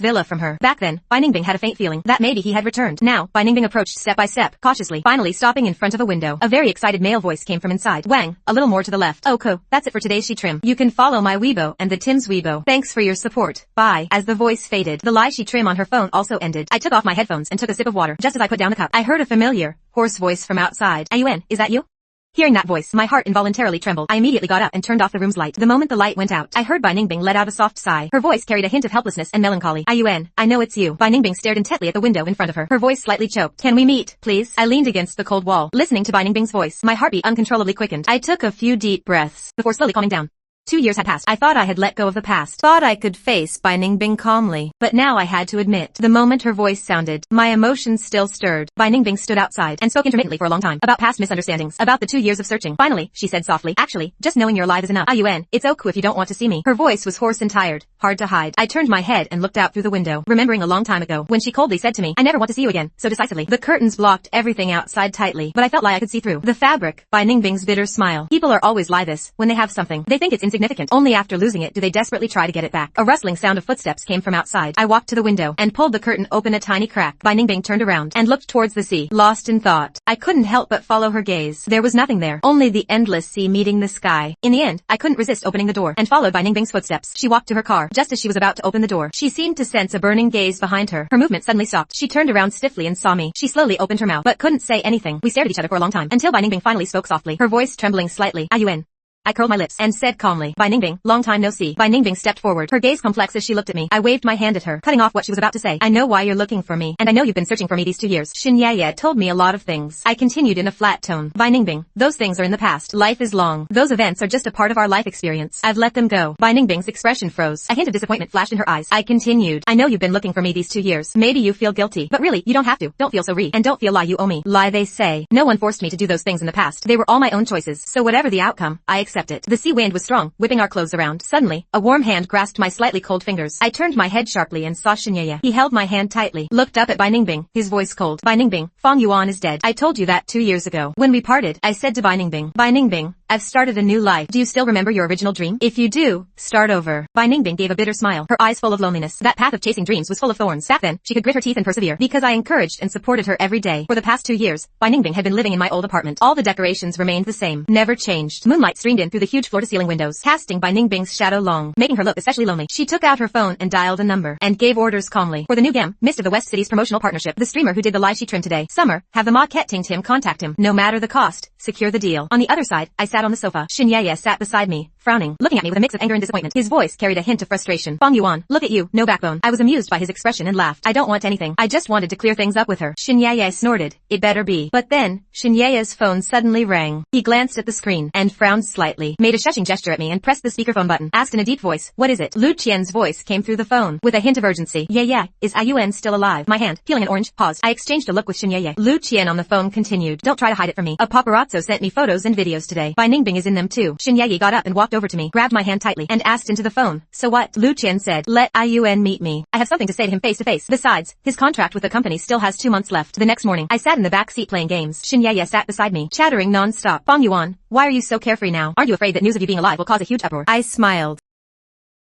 villa from her. Back then, Bai Ningbing had a faint feeling that maybe he had returned. Now, Bai Ningbing approached step by step, cautiously, finally stopping in front of a window. A very excited male voice came from inside. Wang, a little more to the left. Okay, that's it for today's Shi trim. You can follow my Weibo and the Tim's Weibo. Thanks for your support. Bye. As the voice faded, the Lai Shi trim on her phone also ended. I took off my headphones and took a sip of water. Just as I put down the cup, I heard a familiar, hoarse voice from outside. Ayuan, is that you? Hearing that voice, my heart involuntarily trembled. I immediately got up and turned off the room's light. The moment the light went out, I heard Bai Ningbing let out a soft sigh. Her voice carried a hint of helplessness and melancholy. Ayuan, I know it's you. Bai Ningbing stared intently at the window in front of her. Her voice slightly choked. Can we meet, please? I leaned against the cold wall, listening to Bai Ningbing's voice. My heartbeat uncontrollably quickened. I took a few deep breaths before slowly calming down. 2 years had passed. I thought I had let go of the past. Thought I could face Bai Ningbing calmly. But now I had to admit, the moment her voice sounded, my emotions still stirred. Bai Ningbing stood outside and spoke intermittently for a long time about past misunderstandings, about the 2 years of searching. Finally, she said softly, actually, just knowing you're alive is enough. Ayuan, it's okay if you don't want to see me. Her voice was hoarse and tired, hard to hide. I turned my head and looked out through the window, remembering a long time ago, when she coldly said to me, I never want to see you again, so decisively. The curtains blocked everything outside tightly, but I felt like I could see through the fabric. Bai Ningbing's bitter smile. People are always like this. When they have something, they think it's insignificant. Only after losing it do they desperately try to get it back. A rustling sound of footsteps came from outside. I walked to the window and pulled the curtain open a tiny crack. Bai Ningbing turned around and looked towards the sea, lost in thought. I couldn't help but follow her gaze. There was nothing there, only the endless sea meeting the sky. In the end, I couldn't resist opening the door and followed Bai Ningbing's footsteps. She walked to her car. Just as she was about to open the door, she seemed to sense a burning gaze behind her. Her movement suddenly stopped. She turned around stiffly and saw me. She slowly opened her mouth, but couldn't say anything. We stared at each other for a long time, until Bai Ningbing finally spoke softly, her voice trembling slightly. Ayuan. I curled my lips and said calmly, Bai Ningbing, long time no see. Bai Ningbing stepped forward, her gaze complex as she looked at me. I waved my hand at her, cutting off what she was about to say. I know why you're looking for me, and I know you've been searching for me these 2 years. Xin Ye told me a lot of things. I continued in a flat tone. Bai Ningbing, those things are in the past. Life is long. Those events are just a part of our life experience. I've let them go. Bai Ningbing's expression froze. A hint of disappointment flashed in her eyes. I continued. I know you've been looking for me these 2 years. Maybe you feel guilty, but really, you don't have to. Don't feel so and don't feel like you owe me. Lie they say. No one forced me to do those things in the past. They were all my own choices. So whatever the outcome, I accept it. The sea wind was strong, whipping our clothes around. Suddenly, a warm hand grasped my slightly cold fingers. I turned my head sharply and saw Xin Ye. He held my hand tightly, looked up at Bai Ningbing, his voice cold. Bai Ningbing, Fang Yuan is dead. I told you that 2 years ago. When we parted, I said to Bai Ningbing, I've started a new life. Do you still remember your original dream? If you do, start over. Bai Ningbing gave a bitter smile, her eyes full of loneliness. That path of chasing dreams was full of thorns. Back then, she could grit her teeth and persevere, because I encouraged and supported her every day. For the past 2 years, Bai Ningbing had been living in my old apartment. All the decorations remained the same, never changed. Moonlight streamed in through the huge floor-to-ceiling windows, casting Bai Ningbing's shadow long, making her look especially lonely. She took out her phone and dialed a number, and gave orders calmly. For the new game, Mist of the West City's promotional partnership, the streamer who did the Lai Shi trim today, Summer, have the marketing team contact him. No matter the cost, secure the deal. On the other side, I sat on the sofa. Xin Ye sat beside me, frowning, looking at me with a mix of anger and disappointment. His voice carried a hint of frustration. Fang Yuan, look at you, no backbone. I was amused by his expression and laughed. I don't want anything. I just wanted to clear things up with her. Xin Ye snorted. It better be. But then, Xin Ye's phone suddenly rang. He glanced at the screen and frowned slightly, made a shushing gesture at me and pressed the speakerphone button. Asked in a deep voice, what is it? Lu Qian's voice came through the phone, with a hint of urgency. Yeah, is Ayuan still alive? My hand, peeling an orange, paused. I exchanged a look with Xin Ye. Lu Qian on the phone continued. Don't try to hide it from me. A paparazzo sent me photos and videos today. Bai Ningbing is in them too. Xin Ye got up and walked over to me, grabbed my hand tightly, and asked into the phone, so what? Lu Qian said, let Ayuan meet me. I have something to say to him face to face. Besides, his contract with the company still has 2 months left. The next morning, I sat in the back seat playing games. Xin Ye sat beside me, chattering non-stop. Fang Yuan, why are you so carefree now? Aren't you afraid that news of you being alive will cause a huge uproar? I smiled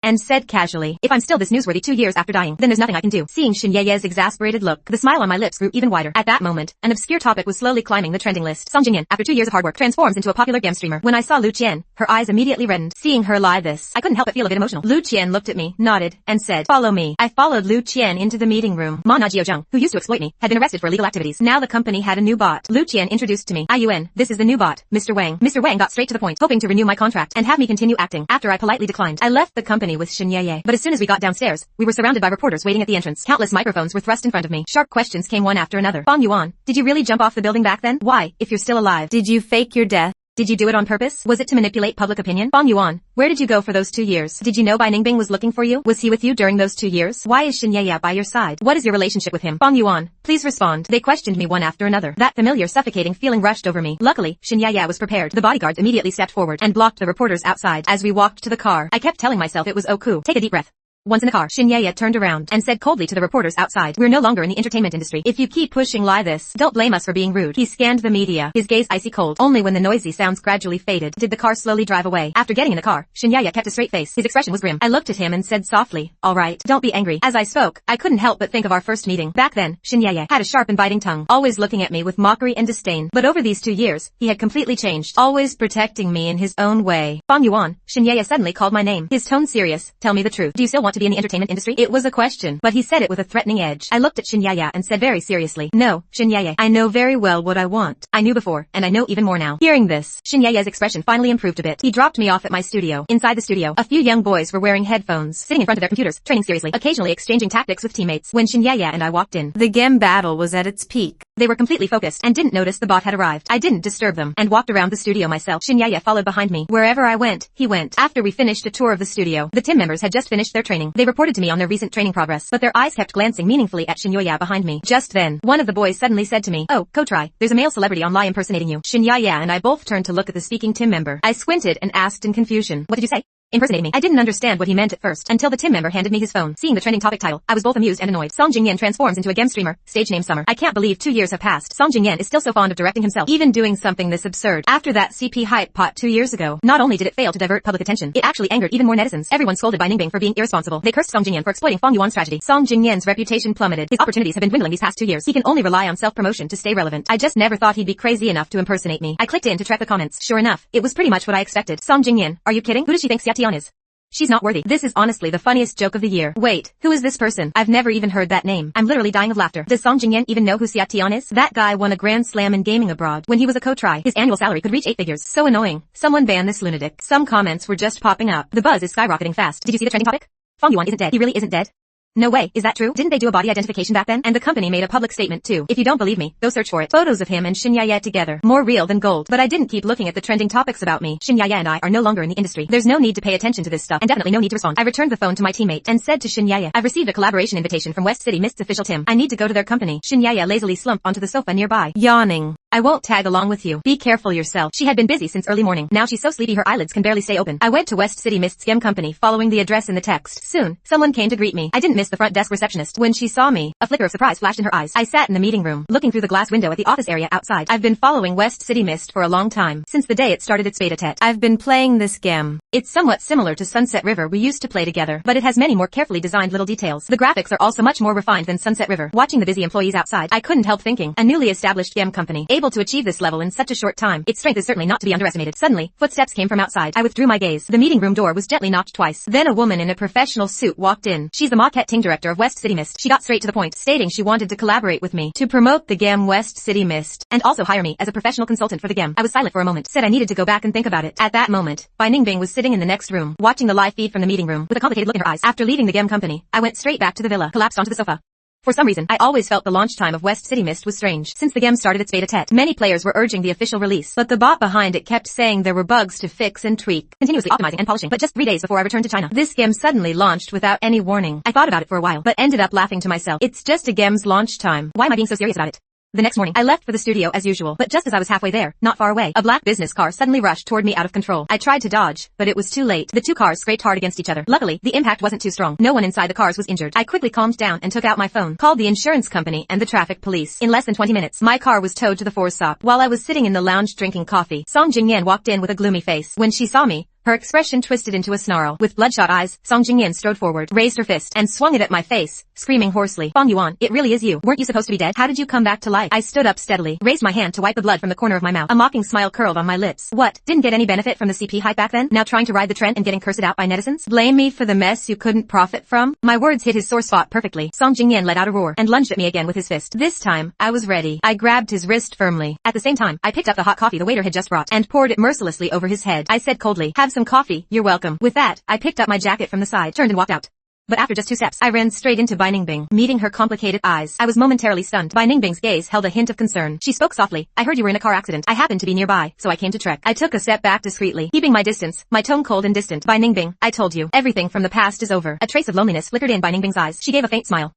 and said casually, if I'm still this newsworthy 2 years after dying, then there's nothing I can do. Seeing Xin Ye's exasperated look, the smile on my lips grew even wider. At that moment, an obscure topic was slowly climbing the trending list. Song Jingyan, after 2 years of hard work, transforms into a popular game streamer. When I saw Lu Qian, her eyes immediately reddened. Seeing her lie this, I couldn't help but feel a bit emotional. Lu Qian looked at me, nodded, and said, follow me. I followed Lu Qian into the meeting room. Ma Na Jiozheng, who used to exploit me, had been arrested for illegal activities. Now the company had a new bot. Lu Qian introduced to me, Ayuan, this is the new bot, Mr. Wang. Mr. Wang got straight to the point, hoping to renew my contract and have me continue acting. After I politely declined, I left the company with Xin Ye. But as soon as we got downstairs, we were surrounded by reporters waiting at the entrance. Countless microphones were thrust in front of me. Sharp questions came one after another. Fang Yuan, did you really jump off the building back then? Why, if you're still alive? Did you fake your death? Did you do it on purpose? Was it to manipulate public opinion? Fang Yuan, where did you go for those 2 years? Did you know Bai Ningbing was looking for you? Was he with you during those 2 years? Why is Shen Yaya by your side? What is your relationship with him? Fang Yuan, please respond. They questioned me one after another. That familiar suffocating feeling rushed over me. Luckily, Shen Yaya was prepared. The bodyguards immediately stepped forward and blocked the reporters outside. As we walked to the car, I kept telling myself it was Oku. Take a deep breath. Once in the car, Shen Yaya turned around and said coldly to the reporters outside, "We're no longer in the entertainment industry. If you keep pushing like this, don't blame us for being rude." He scanned the media, his gaze icy cold. Only when the noisy sounds gradually faded did the car slowly drive away. After getting in the car, Shen Yaya kept a straight face. His expression was grim. I looked at him and said softly, "All right, don't be angry." As I spoke, I couldn't help but think of our first meeting. Back then, Shen Yaya had a sharp and biting tongue, always looking at me with mockery and disdain. But over these 2 years, he had completely changed, always protecting me in his own way. "Fang Yuan," Shen Yaya suddenly called my name, his tone serious. "Tell me the truth. Do you still want to be in the entertainment industry?" It was a question, but he said it with a threatening edge. I looked at Shen Yaya and said very seriously, "No, Shen Yaya, I know very well what I want. I knew before, and I know even more now." Hearing this, Shen Yaya's expression finally improved a bit. He dropped me off at my studio. Inside the studio, a few young boys were wearing headphones, sitting in front of their computers, training seriously, occasionally exchanging tactics with teammates. When Shen Yaya and I walked in, the game battle was at its peak. They were completely focused and didn't notice the bot had arrived. I didn't disturb them and walked around the studio myself. Shen Yaya followed behind me. Wherever I went, he went. After we finished a tour of the studio, the team members had just finished their training. They reported to me on their recent training progress, but their eyes kept glancing meaningfully at Shen Yaya behind me. Just then, one of the boys suddenly said to me, "Oh, Kotrai, there's a male celebrity online impersonating you." Shen Yaya and I both turned to look at the speaking team member. I squinted and asked in confusion, "What did you say?" Impersonating me. I didn't understand what he meant at first, until the team member handed me his phone. Seeing the trending topic title, I was both amused and annoyed. Song Jingyan transforms into a game streamer. Stage name Summer. I can't believe 2 years have passed. Song Jingyan is still so fond of directing himself, even doing something this absurd. After that CP hype pot 2 years ago, not only did it fail to divert public attention, it actually angered even more netizens. Everyone scolded Bai Ningbing for being irresponsible. They cursed Song Jingyan for exploiting Fang Yuan's tragedy. Song Jingyan's reputation plummeted. His opportunities have been dwindling these past 2 years. He can only rely on self-promotion to stay relevant. I just never thought he'd be crazy enough to impersonate me. I clicked in to check the comments. Sure enough, it was pretty much what I expected. Song Jingyan, are you kidding? Who does she think Xiatian is? She's not worthy. This is honestly the funniest joke of the year. Wait, who is this person? I've never even heard that name. I'm literally dying of laughter. Does Song Jingyan even know who Xiatian is? That guy won a grand slam in gaming abroad when he was a co-try. His annual salary could reach 8 figures. So annoying. Someone ban this lunatic. Some comments were just popping up. The buzz is skyrocketing fast. Did you see the trending topic? Fang Yuan isn't dead. He really isn't dead? No way, is that true? Didn't they do a body identification back then? And the company made a public statement too. If you don't believe me, go search for it. Photos of him and Shen Yaya together. More real than gold. But I didn't keep looking at the trending topics about me. Shen Yaya and I are no longer in the industry. There's no need to pay attention to this stuff, and definitely no need to respond. I returned the phone to my teammate and said to Shen Yaya, "I've received a collaboration invitation from West City Mist's official Tim. I need to go to their company." Shen Yaya lazily slumped onto the sofa nearby, yawning. "I won't tag along with you. Be careful yourself." She had been busy since early morning. Now she's so sleepy her eyelids can barely stay open. I went to West City Mist's game company following the address in the text. Soon, someone came to greet me. I didn't miss the front desk receptionist. When she saw me, a flicker of surprise flashed in her eyes. I sat in the meeting room, looking through the glass window at the office area outside. I've been following West City Mist for a long time, since the day it started its beta test. I've been playing this game. It's somewhat similar to Sunset River we used to play together, but it has many more carefully designed little details. The graphics are also much more refined than Sunset River. Watching the busy employees outside, I couldn't help thinking, a newly established game company, able to achieve this level in such a short time. Its strength is certainly not to be underestimated. Suddenly, footsteps came from outside. I withdrew my gaze. The meeting room door was gently knocked twice. Then a woman in a professional suit walked in. She's the marketing director of West City Mist. She got straight to the point, stating she wanted to collaborate with me to promote the game West City Mist, and also hire me as a professional consultant for the game. I was silent for a moment, said I needed to go back and think about it. At that moment, Bai Ningbing was sitting in the next room, watching the live feed from the meeting room, with a complicated look in her eyes. After leaving the game company, I went straight back to the villa, collapsed onto the sofa. For some reason, I always felt the launch time of West City Mist was strange. Since the game started its beta test, many players were urging the official release, but the bot behind it kept saying there were bugs to fix and tweak, continuously optimizing and polishing. But just 3 days before I returned to China, this game suddenly launched without any warning. I thought about it for a while, but ended up laughing to myself. It's just a game's launch time. Why am I being so serious about it? The next morning, I left for the studio as usual, but just as I was halfway there, not far away, a black business car suddenly rushed toward me out of control. I tried to dodge, but it was too late. The two cars scraped hard against each other. Luckily, the impact wasn't too strong. No one inside the cars was injured. I quickly calmed down and took out my phone, called the insurance company and the traffic police. In less than 20 minutes, my car was towed to the force stop. While I was sitting in the lounge drinking coffee, Song Jingyan walked in with a gloomy face. When she saw me, her expression twisted into a snarl. With bloodshot eyes, Song Jingyan strode forward, raised her fist, and swung it at my face, screaming hoarsely, "Fang Yuan, it really is you. Weren't you supposed to be dead? How did you come back to life?" I stood up steadily, raised my hand to wipe the blood from the corner of my mouth. A mocking smile curled on my lips. What? Didn't get any benefit from the CP hype back then? Now trying to ride the trend and getting cursed out by netizens? Blame me for the mess you couldn't profit from? My words hit his sore spot perfectly. Song Jingyan let out a roar and lunged at me again with his fist. This time, I was ready. I grabbed his wrist firmly. At the same time, I picked up the hot coffee the waiter had just brought and poured it mercilessly over his head. I said coldly, "Have some coffee, you're welcome." With that, I picked up my jacket from the side, turned and walked out. But after just 2 steps, I ran straight into Bai Ningbing. Meeting her complicated eyes, I was momentarily stunned. Bai Ningbing's gaze held a hint of concern. She spoke softly. I heard you were in a car accident. I happened to be nearby, so I came to trek. I took a step back discreetly, keeping my distance, my tone cold and distant. Bai Ningbing, I told you, everything from the past is over. A trace of loneliness flickered in Bai Ningbing's eyes. She gave a faint smile.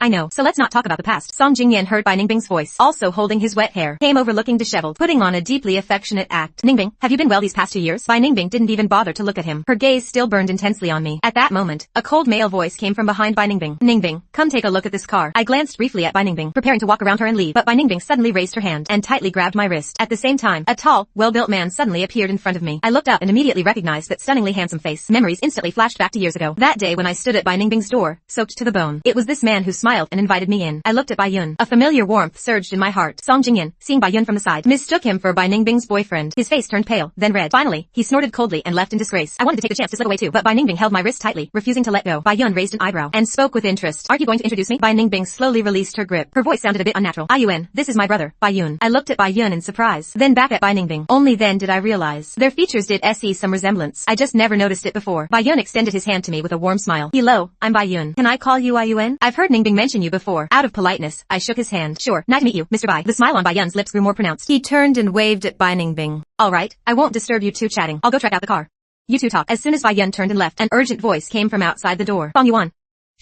I know, so let's not talk about the past. Song Jingyan heard Bai Ningbing's voice, also holding his wet hair, came over looking disheveled, putting on a deeply affectionate act. Ningbing, have you been well these past 2 years? Bai Ningbing didn't even bother to look at him. Her gaze still burned intensely on me. At that moment, a cold male voice came from behind Bai Ningbing. Ningbing, come take a look at this car. I glanced briefly at Bai Ningbing, preparing to walk around her and leave, but Bai Ningbing suddenly raised her hand and tightly grabbed my wrist. At the same time, a tall, well-built man suddenly appeared in front of me. I looked up and immediately recognized that stunningly handsome face. Memories instantly flashed back to years ago. That day when I stood at Bai Ningbing's door, soaked to the bone. It was this man who smiled and invited me in. I looked at Bai Yun. A familiar warmth surged in my heart. Song Jingyan, seeing Bai Yun from the side, mistook him for Bai Ningbing's boyfriend. His face turned pale, then red. Finally, he snorted coldly and left in disgrace. I wanted to take the chance to slip away too, but Bai Ningbing held my wrist tightly, refusing to let go. Bai Yun raised an eyebrow and spoke with interest. Aren't you going to introduce me? Bai Ningbing slowly released her grip. Her voice sounded a bit unnatural. Ai Yun, this is my brother, Bai Yun. I looked at Bai Yun in surprise, then back at Bai Ningbing. Only then did I realize their features did see some resemblance. I just never noticed it before. Bai Yun extended his hand to me with a warm smile. Hello, I'm Bai Yun. Can I call you Ai Yun? I've heard Ningbing mention you before. Out of politeness, I shook his hand. Sure, nice to meet you, Mr. Bai. The smile on Bai Yun's lips grew more pronounced. He turned and waved at Bai Ningbing. Alright, I won't disturb you two chatting. I'll go check out the car. You two talk. As soon as Bai Yun turned and left, an urgent voice came from outside the door. Fang Yuan.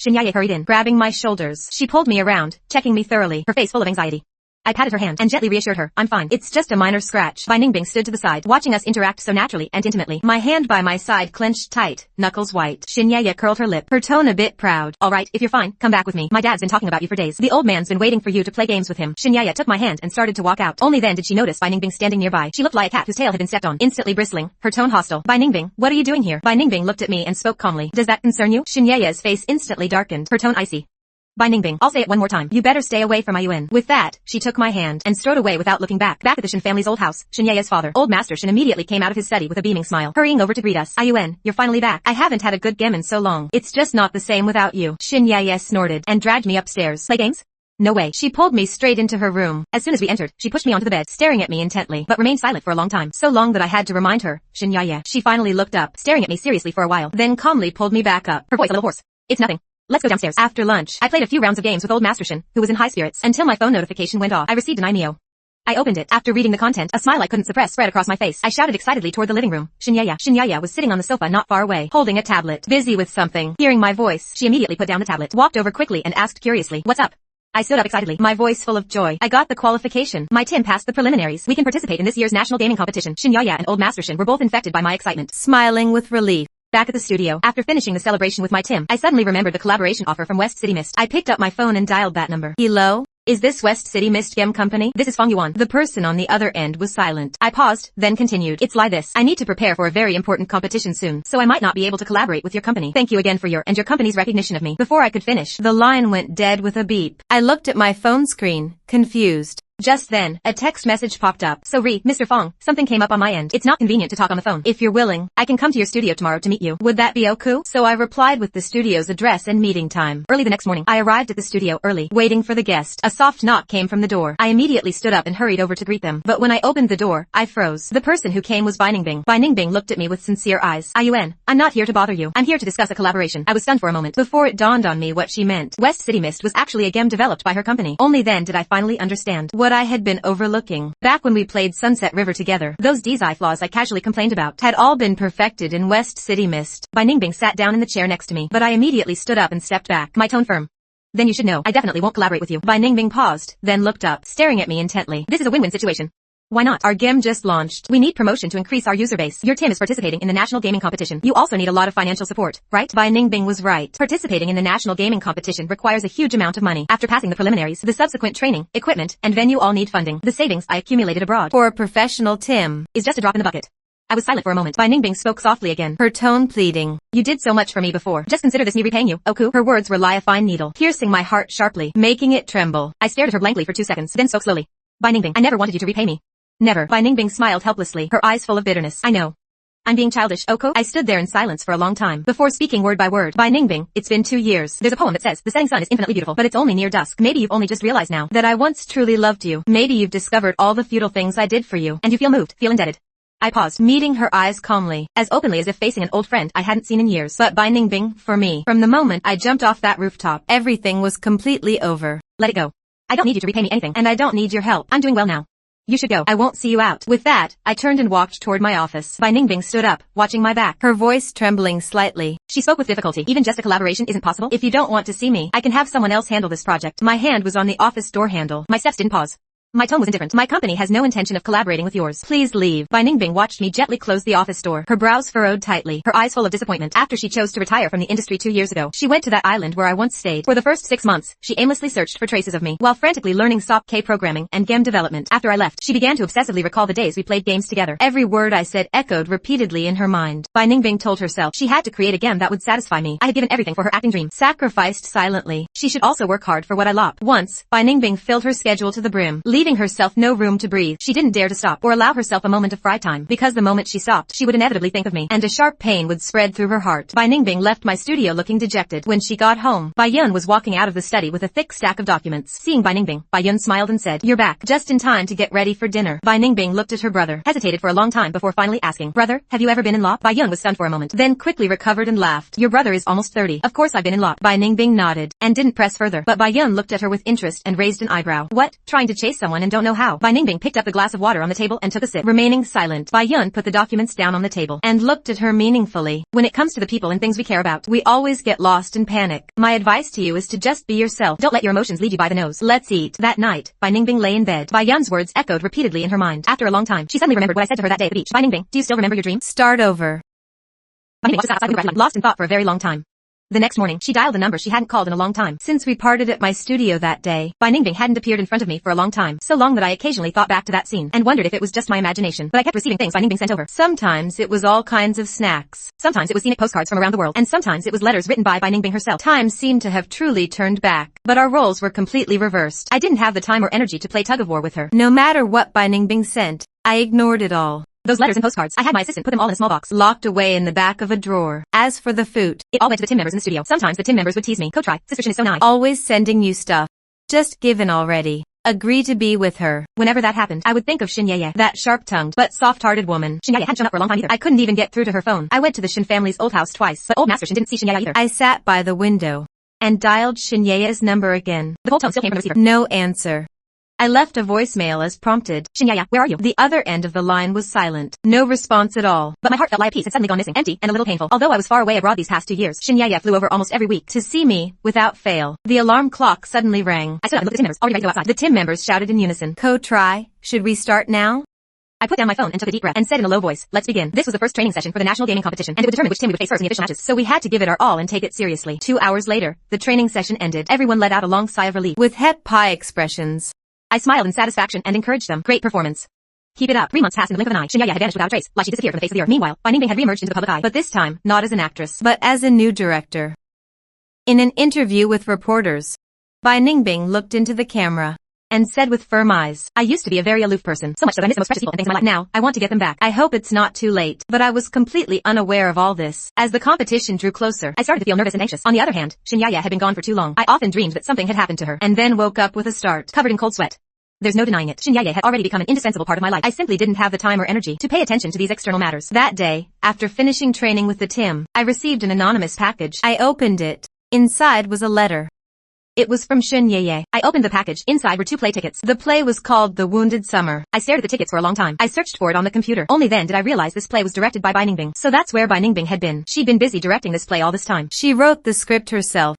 Xin Yaye hurried in, grabbing my shoulders. She pulled me around, checking me thoroughly, her face full of anxiety. I patted her hand and gently reassured her, I'm fine. It's just a minor scratch. Bai Ningbing stood to the side, watching us interact so naturally and intimately. My hand by my side clenched tight, knuckles white. Xin Yaye curled her lip, her tone a bit proud. Alright, if you're fine, come back with me. My dad's been talking about you for days. The old man's been waiting for you to play games with him. Xin Yaye took my hand and started to walk out. Only then did she notice Bai Ningbing standing nearby. She looked like a cat whose tail had been stepped on, instantly bristling, her tone hostile. Bai Ningbing, what are you doing here? Bai Ningbing looked at me and spoke calmly. Does that concern you? Xin Yaye's face instantly darkened, her tone icy. Bai Ningbing, I'll say it one more time. You better stay away from Ai Yun. With that, she took my hand and strode away without looking back. Back at the Shin family's old house, Shin Yaye's father, Old Master Shin, immediately came out of his study with a beaming smile, hurrying over to greet us. Ai Yun, you're finally back. I haven't had a good game in so long. It's just not the same without you. Shin Yaye snorted and dragged me upstairs. Play games? No way. She pulled me straight into her room. As soon as we entered, she pushed me onto the bed, staring at me intently, but remained silent for a long time. So long that I had to remind her, Shin Yaye. She finally looked up, staring at me seriously for a while, then calmly pulled me back up. Her voice a little hoarse. It's nothing. Let's go downstairs. After lunch, I played a few rounds of games with Old Master Shin, who was in high spirits, until my phone notification went off. I received an IMEO. I opened it. After reading the content, a smile I couldn't suppress spread across my face. I shouted excitedly toward the living room. Shin Yaye. Shin Yaye was sitting on the sofa not far away, holding a tablet, busy with something. Hearing my voice, she immediately put down the tablet, walked over quickly and asked curiously, what's up? I stood up excitedly, my voice full of joy. I got the qualification. My team passed the preliminaries. We can participate in this year's national gaming competition. Shin Yaye and Old Master Shin were both infected by my excitement, smiling with relief. Back at the studio, after finishing the celebration with my Tim, I suddenly remembered the collaboration offer from West City Mist. I picked up my phone and dialed that number. Hello? Is this West City Mist Game Company? This is Fang Yuan. The person on the other end was silent. I paused, then continued. It's like this. I need to prepare for a very important competition soon, so I might not be able to collaborate with your company. Thank you again for your and your company's recognition of me. Before I could finish, the line went dead with a beep. I looked at my phone screen, confused. Just then, a text message popped up. So Mr. Fong, something came up on my end. It's not convenient to talk on the phone. If you're willing, I can come to your studio tomorrow to meet you. Would that be okay? So I replied with the studio's address and meeting time. Early the next morning, I arrived at the studio early, waiting for the guest. A soft knock came from the door. I immediately stood up and hurried over to greet them. But when I opened the door, I froze. The person who came was Bai Ningbing. Bai Ningbing looked at me with sincere eyes. Ai Yun, I'm not here to bother you. I'm here to discuss a collaboration. I was stunned for a moment before it dawned on me what she meant. West City Mist was actually a game developed by her company. Only then did I finally understand what I had been overlooking. Back when we played Sunset River together, those design flaws I casually complained about had all been perfected in West City Mist. Bai Ningbing sat down in the chair next to me, but I immediately stood up and stepped back, my tone firm. Then you should know, I definitely won't collaborate with you. Bai Ningbing paused, then looked up, staring at me intently. This is a win-win situation. Why not? Our game just launched. We need promotion to increase our user base. Your team is participating in the national gaming competition. You also need a lot of financial support, right? Bai Ningbing was right. Participating in the national gaming competition requires a huge amount of money. After passing the preliminaries, the subsequent training, equipment, and venue all need funding. The savings I accumulated abroad for a professional Tim is just a drop in the bucket. I was silent for a moment. Bai Ningbing spoke softly again, her tone pleading. You did so much for me before. Just consider this me repaying you, Oku. Her words were like a fine needle, piercing my heart sharply, making it tremble. I stared at her blankly for 2 seconds, then spoke slowly. Bai Ningbing, I never wanted you to repay me. Never. Bai Ningbing smiled helplessly, her eyes full of bitterness. I know. I'm being childish, Oko. I stood there in silence for a long time, before speaking word by word. Bai Ningbing, it's been 2 years. There's a poem that says, the setting sun is infinitely beautiful, but it's only near dusk. Maybe you've only just realized now that I once truly loved you. Maybe you've discovered all the futile things I did for you, and you feel moved, feel indebted. I paused, meeting her eyes calmly, as openly as if facing an old friend I hadn't seen in years. But Bai Ningbing, for me, from the moment I jumped off that rooftop, everything was completely over. Let it go. I don't need you to repay me anything, and I don't need your help. I'm doing well now. You should go. I won't see you out. With that, I turned and walked toward my office. Bai Ningbing stood up, watching my back, her voice trembling slightly. She spoke with difficulty. Even just a collaboration isn't possible. If you don't want to see me, I can have someone else handle this project. My hand was on the office door handle. My steps didn't pause. My tone was indifferent. My company has no intention of collaborating with yours. Please leave. Bai Ningbing watched me gently close the office door, her brows furrowed tightly, her eyes full of disappointment. After she chose to retire from the industry 2 years ago, she went to that island where I once stayed. For the first 6 months, she aimlessly searched for traces of me, while frantically learning SOP-K programming and game development. After I left, she began to obsessively recall the days we played games together. Every word I said echoed repeatedly in her mind. Bai Ningbing told herself she had to create a game that would satisfy me. I had given everything for her acting dream, sacrificed silently. She should also work hard for what I lopped. Once, Bai Ningbing filled her schedule to the brim, leaving herself no room to breathe. She didn't dare to stop or allow herself a moment of fry time, because the moment she stopped, she would inevitably think of me, and a sharp pain would spread through her heart. Bai Ningbing left my studio looking dejected. When she got home, Bai Yun was walking out of the study with a thick stack of documents. Seeing Bai Ningbing, Bai Yun smiled and said, "You're back, just in time to get ready for dinner." Bai Ningbing looked at her brother, hesitated for a long time before finally asking, "Brother, have you ever been in law?" Bai Yun was stunned for a moment, then quickly recovered and laughed. "Your brother is almost 30. Of course I've been in law." Bai Ningbing nodded, and didn't press further, but Bai Yun looked at her with interest and raised an eyebrow. "What? Trying to chase someone and don't know how?" Bai Ningbing picked up the glass of water on the table and took a sip. Remaining silent, Bai Yun put the documents down on the table and looked at her meaningfully. "When it comes to the people and things we care about, we always get lost in panic. My advice to you is to just be yourself. Don't let your emotions lead you by the nose. Let's eat." That night, Bai Ningbing lay in bed. Bai Yun's words echoed repeatedly in her mind. After a long time, she suddenly remembered what I said to her that day at the beach. "Bai Ningbing, do you still remember your dream?" "Start over." Bai Ningbing watched us outside with regret, lost in thought for a very long time. The next morning, she dialed a number she hadn't called in a long time. Since we parted at my studio that day, Bai Ningbing hadn't appeared in front of me for a long time. So long that I occasionally thought back to that scene, and wondered if it was just my imagination. But I kept receiving things Bai Ningbing sent over. Sometimes it was all kinds of snacks. Sometimes it was scenic postcards from around the world. And sometimes it was letters written by Bai Ningbing herself. Time seemed to have truly turned back. But our roles were completely reversed. I didn't have the time or energy to play tug-of-war with her. No matter what Bai Ningbing sent, I ignored it all. Those letters and postcards, I had my assistant put them all in a small box, locked away in the back of a drawer. As for the food, it all went to the team members in the studio. Sometimes the team members would tease me. "Go try, Sister Shin is so nice. Always sending you stuff. Just give in already. Agree to be with her." Whenever that happened, I would think of Shin Yeye, that sharp-tongued but soft-hearted woman. Shin Yeye hadn't shown up for a long time either. I couldn't even get through to her phone. I went to the Shin family's old house twice, but old Master Shin didn't see Shin Yeye either. I sat by the window and dialed Shin Yeye's number again. The cold tone still came from the receiver. No answer. I left a voicemail as prompted. "Shin Yaya, where are you?" The other end of the line was silent. No response at all. But my heart felt like a piece had suddenly gone missing, empty and a little painful. Although I was far away abroad these past 2 years, Shin Yaya flew over almost every week to see me, without fail. The alarm clock suddenly rang. I stood up and looked at the team members, already ready to go outside. The team members shouted in unison, "Go try. Should we start now?" I put down my phone and took a deep breath and said in a low voice, "Let's begin." This was the first training session for the national gaming competition, and it would determine which team we would face first in the official matches. So we had to give it our all and take it seriously. 2 hours later, the training session ended. Everyone let out a long sigh of relief, with het pie expressions. I smiled in satisfaction and encouraged them. "Great performance. Keep it up." 3 months passed in the blink of an eye. Shin Yaya had vanished without a trace, like she disappeared from the face of the earth. Meanwhile, Bai Ningbing had reemerged into the public eye, but this time, not as an actress, but as a new director. In an interview with reporters, Bai Ningbing looked into the camera and said with firm eyes, "I used to be a very aloof person, so much that I miss the most precious people and things in my life. Now, I want to get them back. I hope it's not too late." But I was completely unaware of all this. As the competition drew closer, I started to feel nervous and anxious. On the other hand, Shin Yaya had been gone for too long. I often dreamed that something had happened to her, and then woke up with a start, covered in cold sweat. There's no denying it. Shin Yeye had already become an indispensable part of my life. I simply didn't have the time or energy to pay attention to these external matters. That day, after finishing training with the team, I received an anonymous package. I opened it. Inside was a letter. It was from Shin Yeye. I opened the package. Inside were 2 play tickets. The play was called The Wounded Summer. I stared at the tickets for a long time. I searched for it on the computer. Only then did I realize this play was directed by Bai Ningbing. So that's where Bai Ningbing had been. She'd been busy directing this play all this time. She wrote the script herself.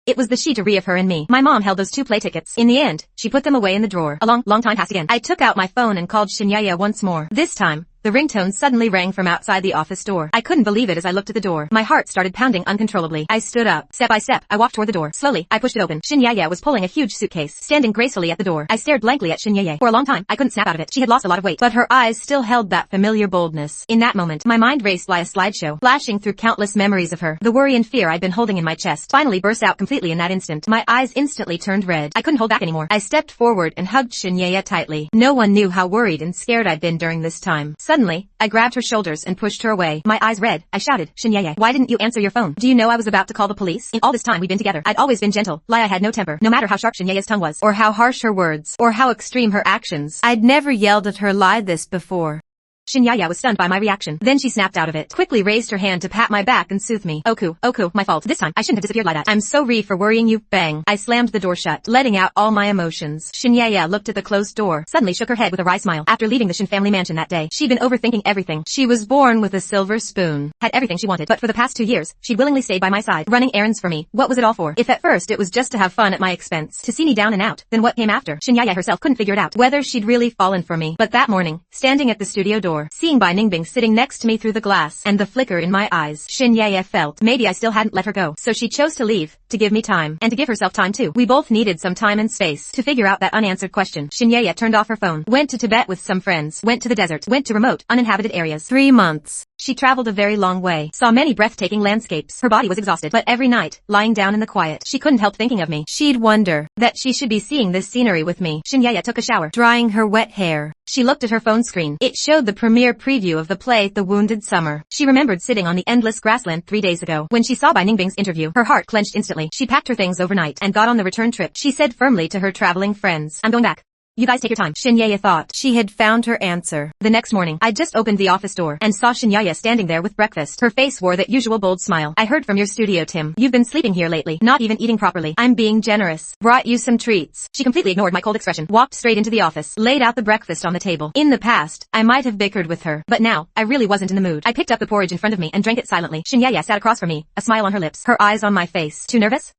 It was the she-to-re of her and me. My mom held those 2 play tickets. In the end, she put them away in the drawer. A long time passed again. I took out my phone and called Shin Yaya once more. This time, the ringtone suddenly rang from outside the office door. I couldn't believe it as I looked at the door. My heart started pounding uncontrollably. I stood up. Step by step, I walked toward the door. Slowly, I pushed it open. Shin Yaya was pulling a huge suitcase, standing gracefully at the door. I stared blankly at Shin Yaya. For a long time, I couldn't snap out of it. She had lost a lot of weight, but her eyes still held that familiar boldness. In that moment, my mind raced like a slideshow, flashing through countless memories of her. The worry and fear I'd been holding in my chest finally burst out completely in that instant. My eyes instantly turned red. I couldn't hold back anymore. I stepped forward and hugged Shin Yaya tightly. No one knew how worried and scared I'd been during this time. Suddenly, I grabbed her shoulders and pushed her away. My eyes red, I shouted, "Shin Yeye, why didn't you answer your phone? Do you know I was about to call the police?" In all this time we'd been together, I'd always been gentle. I had no temper, no matter how sharp Shin Yeye's tongue was, or how harsh her words, or how extreme her actions. I'd never yelled at her like this before. Xin Yaya was stunned by my reaction. Then she snapped out of it, quickly raised her hand to pat my back and soothe me. Oku, my fault. This time, I shouldn't have disappeared like that. I'm so for worrying you. Bang. I slammed the door shut, letting out all my emotions. Xin Yaya looked at the closed door, suddenly shook her head with a wry smile. After leaving the Xin family mansion that day, she'd been overthinking everything. She was born with a silver spoon, had everything she wanted, but for the past 2 years, she'd willingly stayed by my side, running errands for me. What was it all for? If at first it was just to have fun at my expense, to see me down and out, then what came after? Xin Yaya herself couldn't figure it out, whether she'd really fallen for me. But that morning, standing at the studio door, seeing Bai Ningbing sitting next to me through the glass, and the flicker in my eyes, Xin Yaya felt maybe I still hadn't let her go. So she chose to leave, to give me time, and to give herself time too. We both needed some time and space to figure out that unanswered question. Xin Yaya turned off her phone, went to Tibet with some friends, went to the desert, went to remote, uninhabited areas. 3 months. She traveled a very long way, saw many breathtaking landscapes. Her body was exhausted, but every night, lying down in the quiet, she couldn't help thinking of me. She'd wonder that she should be seeing this scenery with me. Xin Yaya took a shower, drying her wet hair. She looked at her phone screen. It showed the premiere preview of the play The Wounded Summer. She remembered sitting on the endless grassland 3 days ago. When she saw Bai Ningbing's interview, her heart clenched instantly. She packed her things overnight and got on the return trip. She said firmly to her traveling friends, "I'm going back. You guys take your time." Xin Yaya thought she had found her answer. The next morning, I just opened the office door and saw Xin Yaya standing there with breakfast. Her face wore that usual bold smile. "I heard from your studio, Tim. You've been sleeping here lately, not even eating properly. I'm being generous. Brought you some treats." She completely ignored my cold expression, walked straight into the office, laid out the breakfast on the table. In the past, I might have bickered with her, but now, I really wasn't in the mood. I picked up the porridge in front of me and drank it silently. Xin Yaya sat across from me, a smile on her lips, her eyes on my face. "Too nervous?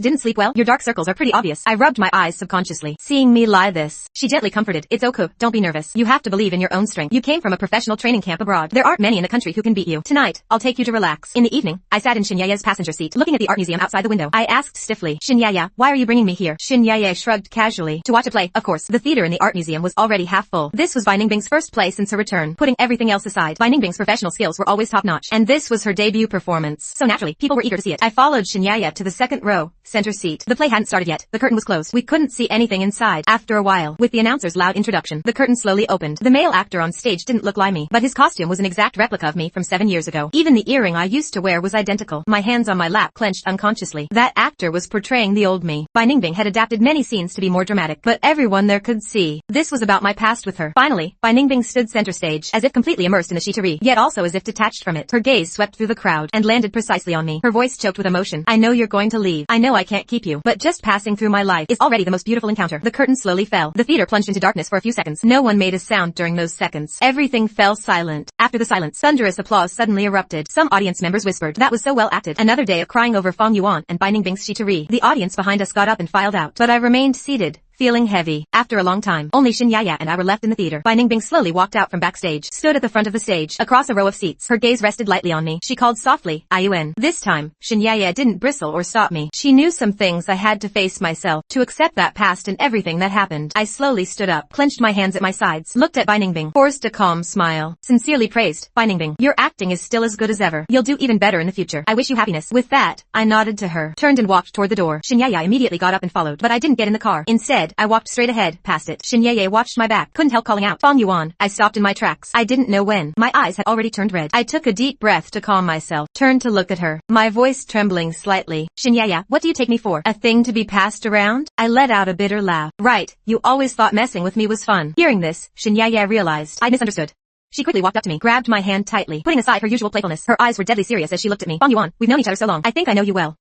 Didn't sleep well? Your dark circles are pretty obvious." I rubbed my eyes subconsciously, seeing me lie this. She gently comforted, "It's okay, don't be nervous. You have to believe in your own strength. You came from a professional training camp abroad. There aren't many in the country who can beat you. Tonight, I'll take you to relax." In the evening, I sat in Xin Yaya's passenger seat, looking at the art museum outside the window. I asked stiffly, "Xin Yaya, why are you bringing me here?" Xin Yaya shrugged casually. "To watch a play, of course." The theater in the art museum was already half full. This was Bai Ningbing's first play since her return. Putting everything else aside, Bai Ningbing's professional skills were always top-notch, and this was her debut performance. So naturally, people were eager to see it. I followed Xin Yaya to the second row, center seat. The play hadn't started yet. The curtain was closed. We couldn't see anything inside. After a while, with the announcer's loud introduction, the curtain slowly opened. The male actor on stage didn't look like me, but his costume was an exact replica of me from 7 years ago. Even the earring I used to wear was identical. My hands on my lap clenched unconsciously. That actor was portraying the old me. Bai Ningbing had adapted many scenes to be more dramatic, but everyone there could see this was about my past with her. Finally, Bai Ningbing stood center stage, as if completely immersed in the shitari, yet also as if detached from it. Her gaze swept through the crowd and landed precisely on me. Her voice choked with emotion. "I know you're going to leave. I know I can't keep you, but just passing through my life is already the most beautiful encounter." The curtain slowly fell. The theater plunged into darkness for a few seconds. No one made a sound during those seconds. Everything fell silent. After the silence, thunderous applause suddenly erupted. Some audience members whispered, "That was so well acted." Another day of crying over Fong Yuan and Bai Ningbing's shitari. The audience behind us got up and filed out, but I remained seated, feeling heavy. After a long time, only Xin Yaya and I were left in the theater. Bai Ningbing slowly walked out from backstage, stood at the front of the stage, across a row of seats. Her gaze rested lightly on me. She called softly, "Ayuan." This time, Xin Yaya didn't bristle or stop me. She knew some things I had to face myself, to accept that past and everything that happened. I slowly stood up, clenched my hands at my sides, looked at Bai Ningbing, forced a calm smile, sincerely praised, "Bai Ningbing, your acting is still as good as ever. You'll do even better in the future. I wish you happiness." With that, I nodded to her, turned and walked toward the door. Xin Yaya immediately got up and followed, but I didn't get in the car. Instead, I walked straight ahead, past it. Xin Yaya watched my back, couldn't help calling out, "Fong Yuan." I stopped in my tracks. I didn't know when. My eyes had already turned red. I took a deep breath to calm myself, turned to look at her, my voice trembling slightly. "Xin Yaya, what do you take me for? A thing to be passed around?" I let out a bitter laugh. "Right, you always thought messing with me was fun." Hearing this, Xin Yaya realized I misunderstood. She quickly walked up to me, grabbed my hand tightly, putting aside her usual playfulness. Her eyes were deadly serious as she looked at me. "Fong Yuan, we've known each other so long. I think I know you well.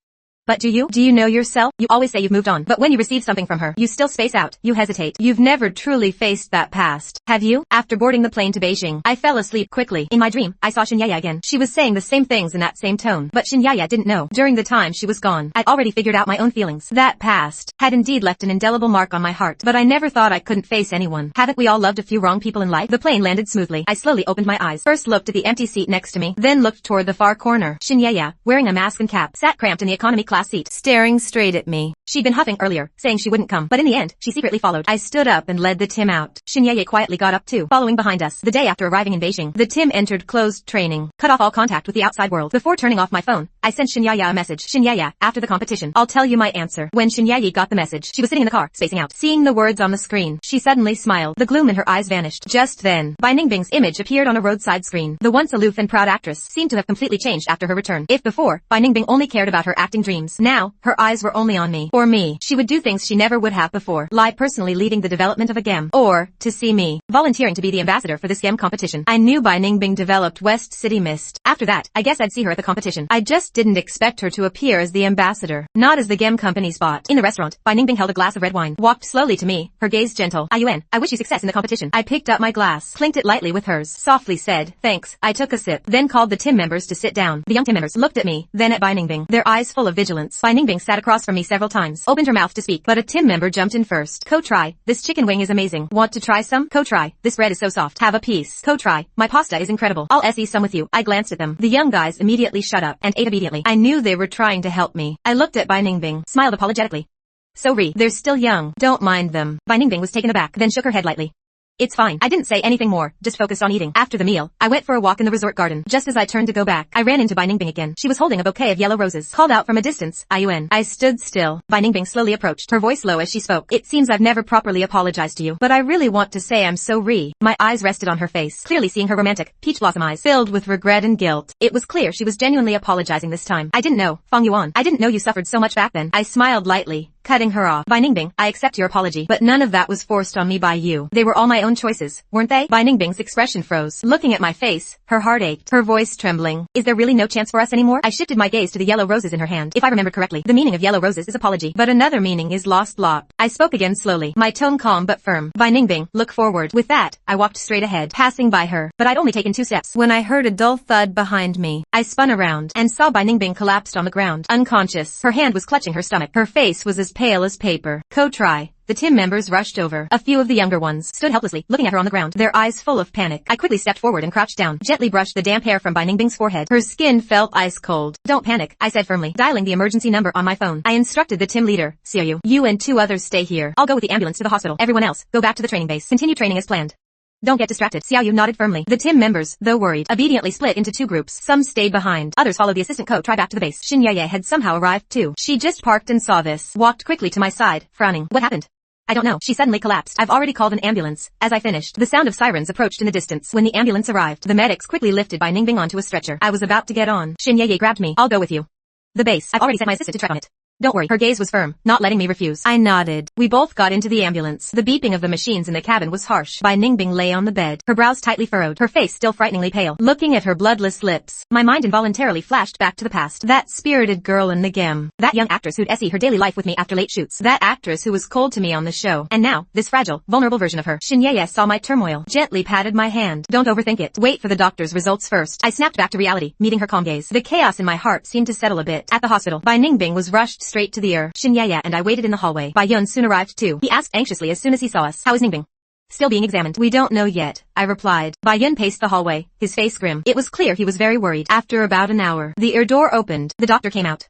But do you? Do you know yourself? You always say you've moved on, but when you receive something from her, you still space out. You hesitate. You've never truly faced that past, have you?" After boarding the plane to Beijing, I fell asleep quickly. In my dream, I saw Xin Yaya again. She was saying the same things in that same tone, but Xin Yaya didn't know. During the time she was gone, I'd already figured out my own feelings. That past had indeed left an indelible mark on my heart, but I never thought I couldn't face anyone. Haven't we all loved a few wrong people in life? The plane landed smoothly. I slowly opened my eyes, first looked at the empty seat next to me, then looked toward the far corner. Xin Yaya, wearing a mask and cap, sat cramped in the economy class seat, staring straight at me. She'd been huffing earlier, saying she wouldn't come, but in the end, she secretly followed. I stood up and led the Tim out. Xin Yaya quietly got up too, following behind us. The day after arriving in Beijing, the Tim entered closed training, cut off all contact with the outside world. Before turning off my phone, I sent Xin Yaya a message. "Xin Yaya, after the competition, I'll tell you my answer." When Xin Yaya got the message, she was sitting in the car, spacing out. Seeing the words on the screen, she suddenly smiled. The gloom in her eyes vanished. Just then, Bai Ningbing's image appeared on a roadside screen. The once aloof and proud actress seemed to have completely changed after her return. If before, Bai Ningbing only cared about her acting dreams, dreams. Now, her eyes were only on me. For me, she would do things she never would have before, like personally leading the development of a game, or, to see me, volunteering to be the ambassador for this game competition. I knew Bai Ningbing developed West City Mist. After that, I guess I'd see her at the competition. I just didn't expect her to appear as the ambassador, not as the game company's bot. In the restaurant, Bai Ningbing held a glass of red wine, walked slowly to me, her gaze gentle. Ayuan, I wish you success in the competition. I picked up my glass, clinked it lightly with hers, softly said, thanks. I took a sip, then called the team members to sit down. The young team members looked at me, then at Bai Ningbing, their eyes full of vigilance. Bai Ningbing sat across from me several times, opened her mouth to speak, but a team member jumped in first. Ko try, this chicken wing is amazing. Want to try some? Ko try, this bread is so soft. Have a piece. Ko try, my pasta is incredible. I'll eat some with you. I glanced at them. The young guys immediately shut up, and ate obediently. I knew they were trying to help me. I looked at Bai Ningbing, smiled apologetically. Sorry, they're still young. Don't mind them. Bai Ningbing was taken aback, then shook her head lightly. It's fine. I didn't say anything more, just focused on eating. After the meal, I went for a walk in the resort garden. Just as I turned to go back, I ran into Bai Ningbing again. She was holding a bouquet of yellow roses. Called out from a distance, Ayuan. I stood still. Bai Ningbing slowly approached, her voice low as she spoke. It seems I've never properly apologized to you, but I really want to say I'm sorry. My eyes rested on her face, clearly seeing her romantic, peach blossom eyes, filled with regret and guilt. It was clear she was genuinely apologizing this time. I didn't know, Feng Yuan. I didn't know you suffered so much back then. I smiled lightly, cutting her off. Bai Ningbing, I accept your apology, but none of that was forced on me by you. They were all my own choices, weren't they? Bai Ningbing's expression froze. Looking at my face, her heart ached, her voice trembling. Is there really no chance for us anymore? I shifted my gaze to the yellow roses in her hand. If I remember correctly, the meaning of yellow roses is apology, but another meaning is lost lot. I spoke again slowly, my tone calm but firm. Bai Ningbing, look forward. With that, I walked straight ahead, passing by her, but I'd only taken 2 steps when I heard a dull thud behind me. I spun around, and saw Bai Ningbing collapsed on the ground, unconscious. Her hand was clutching her stomach. Her face was as pale as paper. Ko try. The team members rushed over. A few of the younger ones stood helplessly, looking at her on the ground, their eyes full of panic. I quickly stepped forward and crouched down, gently brushed the damp hair from Bai Ningbing's forehead. Her skin felt ice cold. Don't panic, I said firmly, dialing the emergency number on my phone. I instructed the team leader, Xiaoyu. You and 2 others stay here. I'll go with the ambulance to the hospital. Everyone else, go back to the training base. Continue training as planned. Don't get distracted. Xiaoyu nodded firmly. The team members, though worried, obediently split into 2 groups. Some stayed behind. Others followed the assistant Ko try back to the base. Xin Yeye had somehow arrived too. She just parked and saw this. Walked quickly to my side, frowning. What happened? I don't know. She suddenly collapsed. I've already called an ambulance. As I finished, the sound of sirens approached in the distance. When the ambulance arrived, the medics quickly lifted Bai Ningbing onto a stretcher. I was about to get on. Xin Yeye grabbed me. I'll go with you. The base. I've already sent my assistant to check on it. Don't worry. Her gaze was firm, not letting me refuse. I nodded. We both got into the ambulance. The beeping of the machines in the cabin was harsh. Bai Ningbing lay on the bed, her brows tightly furrowed, her face still frighteningly pale. Looking at her bloodless lips, my mind involuntarily flashed back to the past. That spirited girl in the game. That young actress who'd SE her daily life with me after late shoots. That actress who was cold to me on the show. And now, this fragile, vulnerable version of her. Xin Yeye saw my turmoil, gently patted my hand. Don't overthink it. Wait for the doctor's results first. I snapped back to reality, meeting her calm gaze. The chaos in my heart seemed to settle a bit. At the hospital, Bai Ningbing was rushed straight to the ER. Xin Yeye and I waited in the hallway. Bai Yun soon arrived too. He asked anxiously as soon as he saw us. How is Ningbing? Still being examined. We don't know yet, I replied. Bai Yun paced the hallway, his face grim. It was clear he was very worried. After about an hour, the ER door opened. The doctor came out.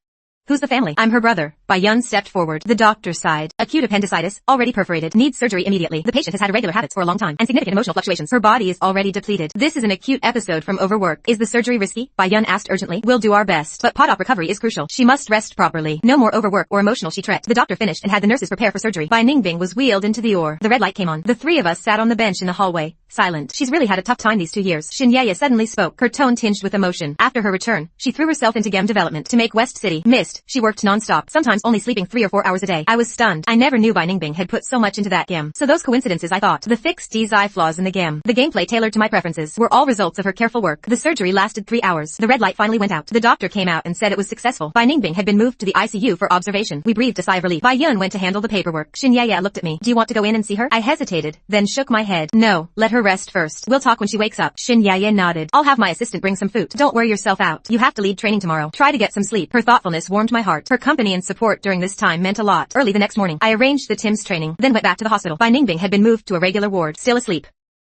Who's the family? I'm her brother. Bai Yun stepped forward. The doctor sighed. Acute appendicitis, already perforated. Needs surgery immediately. The patient has had irregular habits for a long time and significant emotional fluctuations. Her body is already depleted. This is an acute episode from overwork. Is the surgery risky? Bai Yun asked urgently. We'll do our best, but post-op recovery is crucial. She must rest properly. No more overwork or emotional, she threatened. The doctor finished and had the nurses prepare for surgery. Bai Ningbing was wheeled into the OR. The red light came on. The 3 of us sat on the bench in the hallway, silent. She's really had a tough time these 2 years. Xin Yeye suddenly spoke, her tone tinged with emotion. After her return, she threw herself into game development to make West City Mist. She worked non-stop, sometimes only sleeping 3 or 4 hours a day. I was stunned. I never knew Bai Ningbing had put so much into that game. So those coincidences, I thought. The fixed DSI flaws in the game, the gameplay tailored to my preferences, were all results of her careful work. The surgery lasted 3 hours. The red light finally went out. The doctor came out and said it was successful. Bai Ningbing had been moved to the ICU for observation. We breathed a sigh of relief. Bai Yun went to handle the paperwork. Xin Yeye looked at me. Do you want to go in and see her? I hesitated, then shook my head. No, let her rest first. We'll talk when she wakes up. Xin Yeye nodded. I'll have my assistant bring some food. Don't wear yourself out. You have to lead training tomorrow. Try to get some sleep. Her thoughtfulness warmed my heart. Her company and support during this time meant a lot. Early the next morning, I arranged the Tim's training, then went back to the hospital. Bai Ningbing had been moved to a regular ward, still asleep.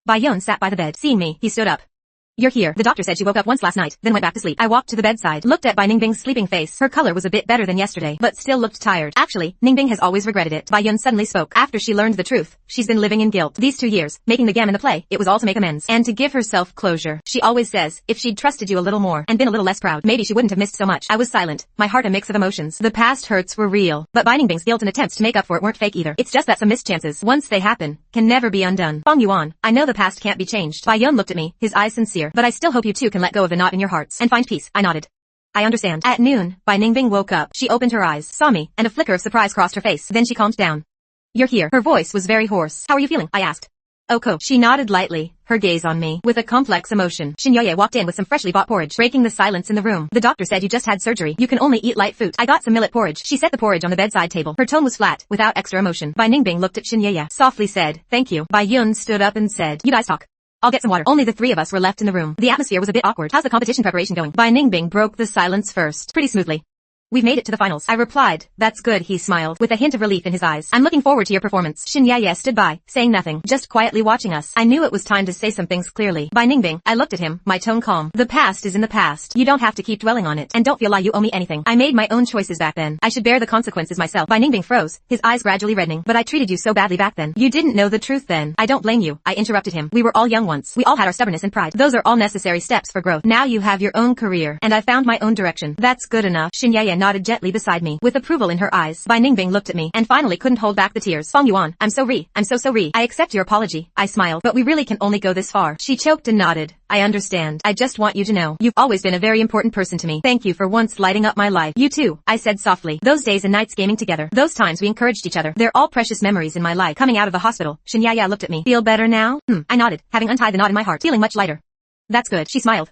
Bai Yun sat by the bed. Seeing me, he stood up. You're here. The doctor said she woke up once last night, then went back to sleep. I walked to the bedside, looked at Bai Ningbing's sleeping face. Her color was a bit better than yesterday, but still looked tired. Actually, Ningbing has always regretted it. Bai Yun suddenly spoke. After she learned the truth, she's been living in guilt. These 2 years, making the game and the play, it was all to make amends, and to give herself closure. She always says, if she'd trusted you a little more, and been a little less proud, maybe she wouldn't have missed so much. I was silent, my heart a mix of emotions. The past hurts were real, but Bai Ningbing's guilt and attempts to make up for it weren't fake either. It's just that some missed chances, once they happen, can never be undone. Feng Yuan, I know the past can't be changed. Bai Yun looked at me, his eyes sincere, but I still hope you too can let go of the knot in your hearts and find peace. I nodded. I understand. At noon, Bai Ningbing woke up. She opened her eyes, saw me, and a flicker of surprise crossed her face. Then she calmed down. You're here. Her voice was very hoarse. How are you feeling? I asked. Okay. She nodded lightly, her gaze on me, with a complex emotion. Shin Ye walked in with some freshly bought porridge, breaking the silence in the room. The doctor said you just had surgery. You can only eat light food. I got some millet porridge. She set the porridge on the bedside table. Her tone was flat, without extra emotion. Bai Ningbing looked at Shin Ye, softly said, thank you. Bai Yun stood up and said, you guys talk. I'll get some water. Only the three of us were left in the room. The atmosphere was a bit awkward. How's the competition preparation going? Bai Ningbing broke the silence first. Pretty smoothly. We've made it to the finals. I replied. That's good, he smiled, with a hint of relief in his eyes. I'm looking forward to your performance. Shin Ye stood by, saying nothing, just quietly watching us. I knew it was time to say some things clearly. Bai Ningbing, I looked at him, my tone calm. The past is in the past. You don't have to keep dwelling on it. And don't feel like you owe me anything. I made my own choices back then. I should bear the consequences myself. Bai Ningbing froze, his eyes gradually reddening. But I treated you so badly back then. You didn't know the truth then. I don't blame you. I interrupted him. We were all young once. We all had our stubbornness and pride. Those are all necessary steps for growth. Now you have your own career. And I found my own direction. That's good enough. Shin Ye nodded gently beside me, with approval in her eyes. Bai Ningbing looked at me, and finally couldn't hold back the tears. Feng Yuan, I'm so sorry. I accept your apology. I smiled, but we really can only go this far. She choked and nodded. I understand. I just want you to know, you've always been a very important person to me. Thank you for once lighting up my life. You too, I said softly. Those days and nights gaming together, those times we encouraged each other, they're all precious memories in my life. Coming out of the hospital, Shin Ye looked at me. Feel better now? I nodded, having untied the knot in my heart, feeling much lighter. That's good, she smiled.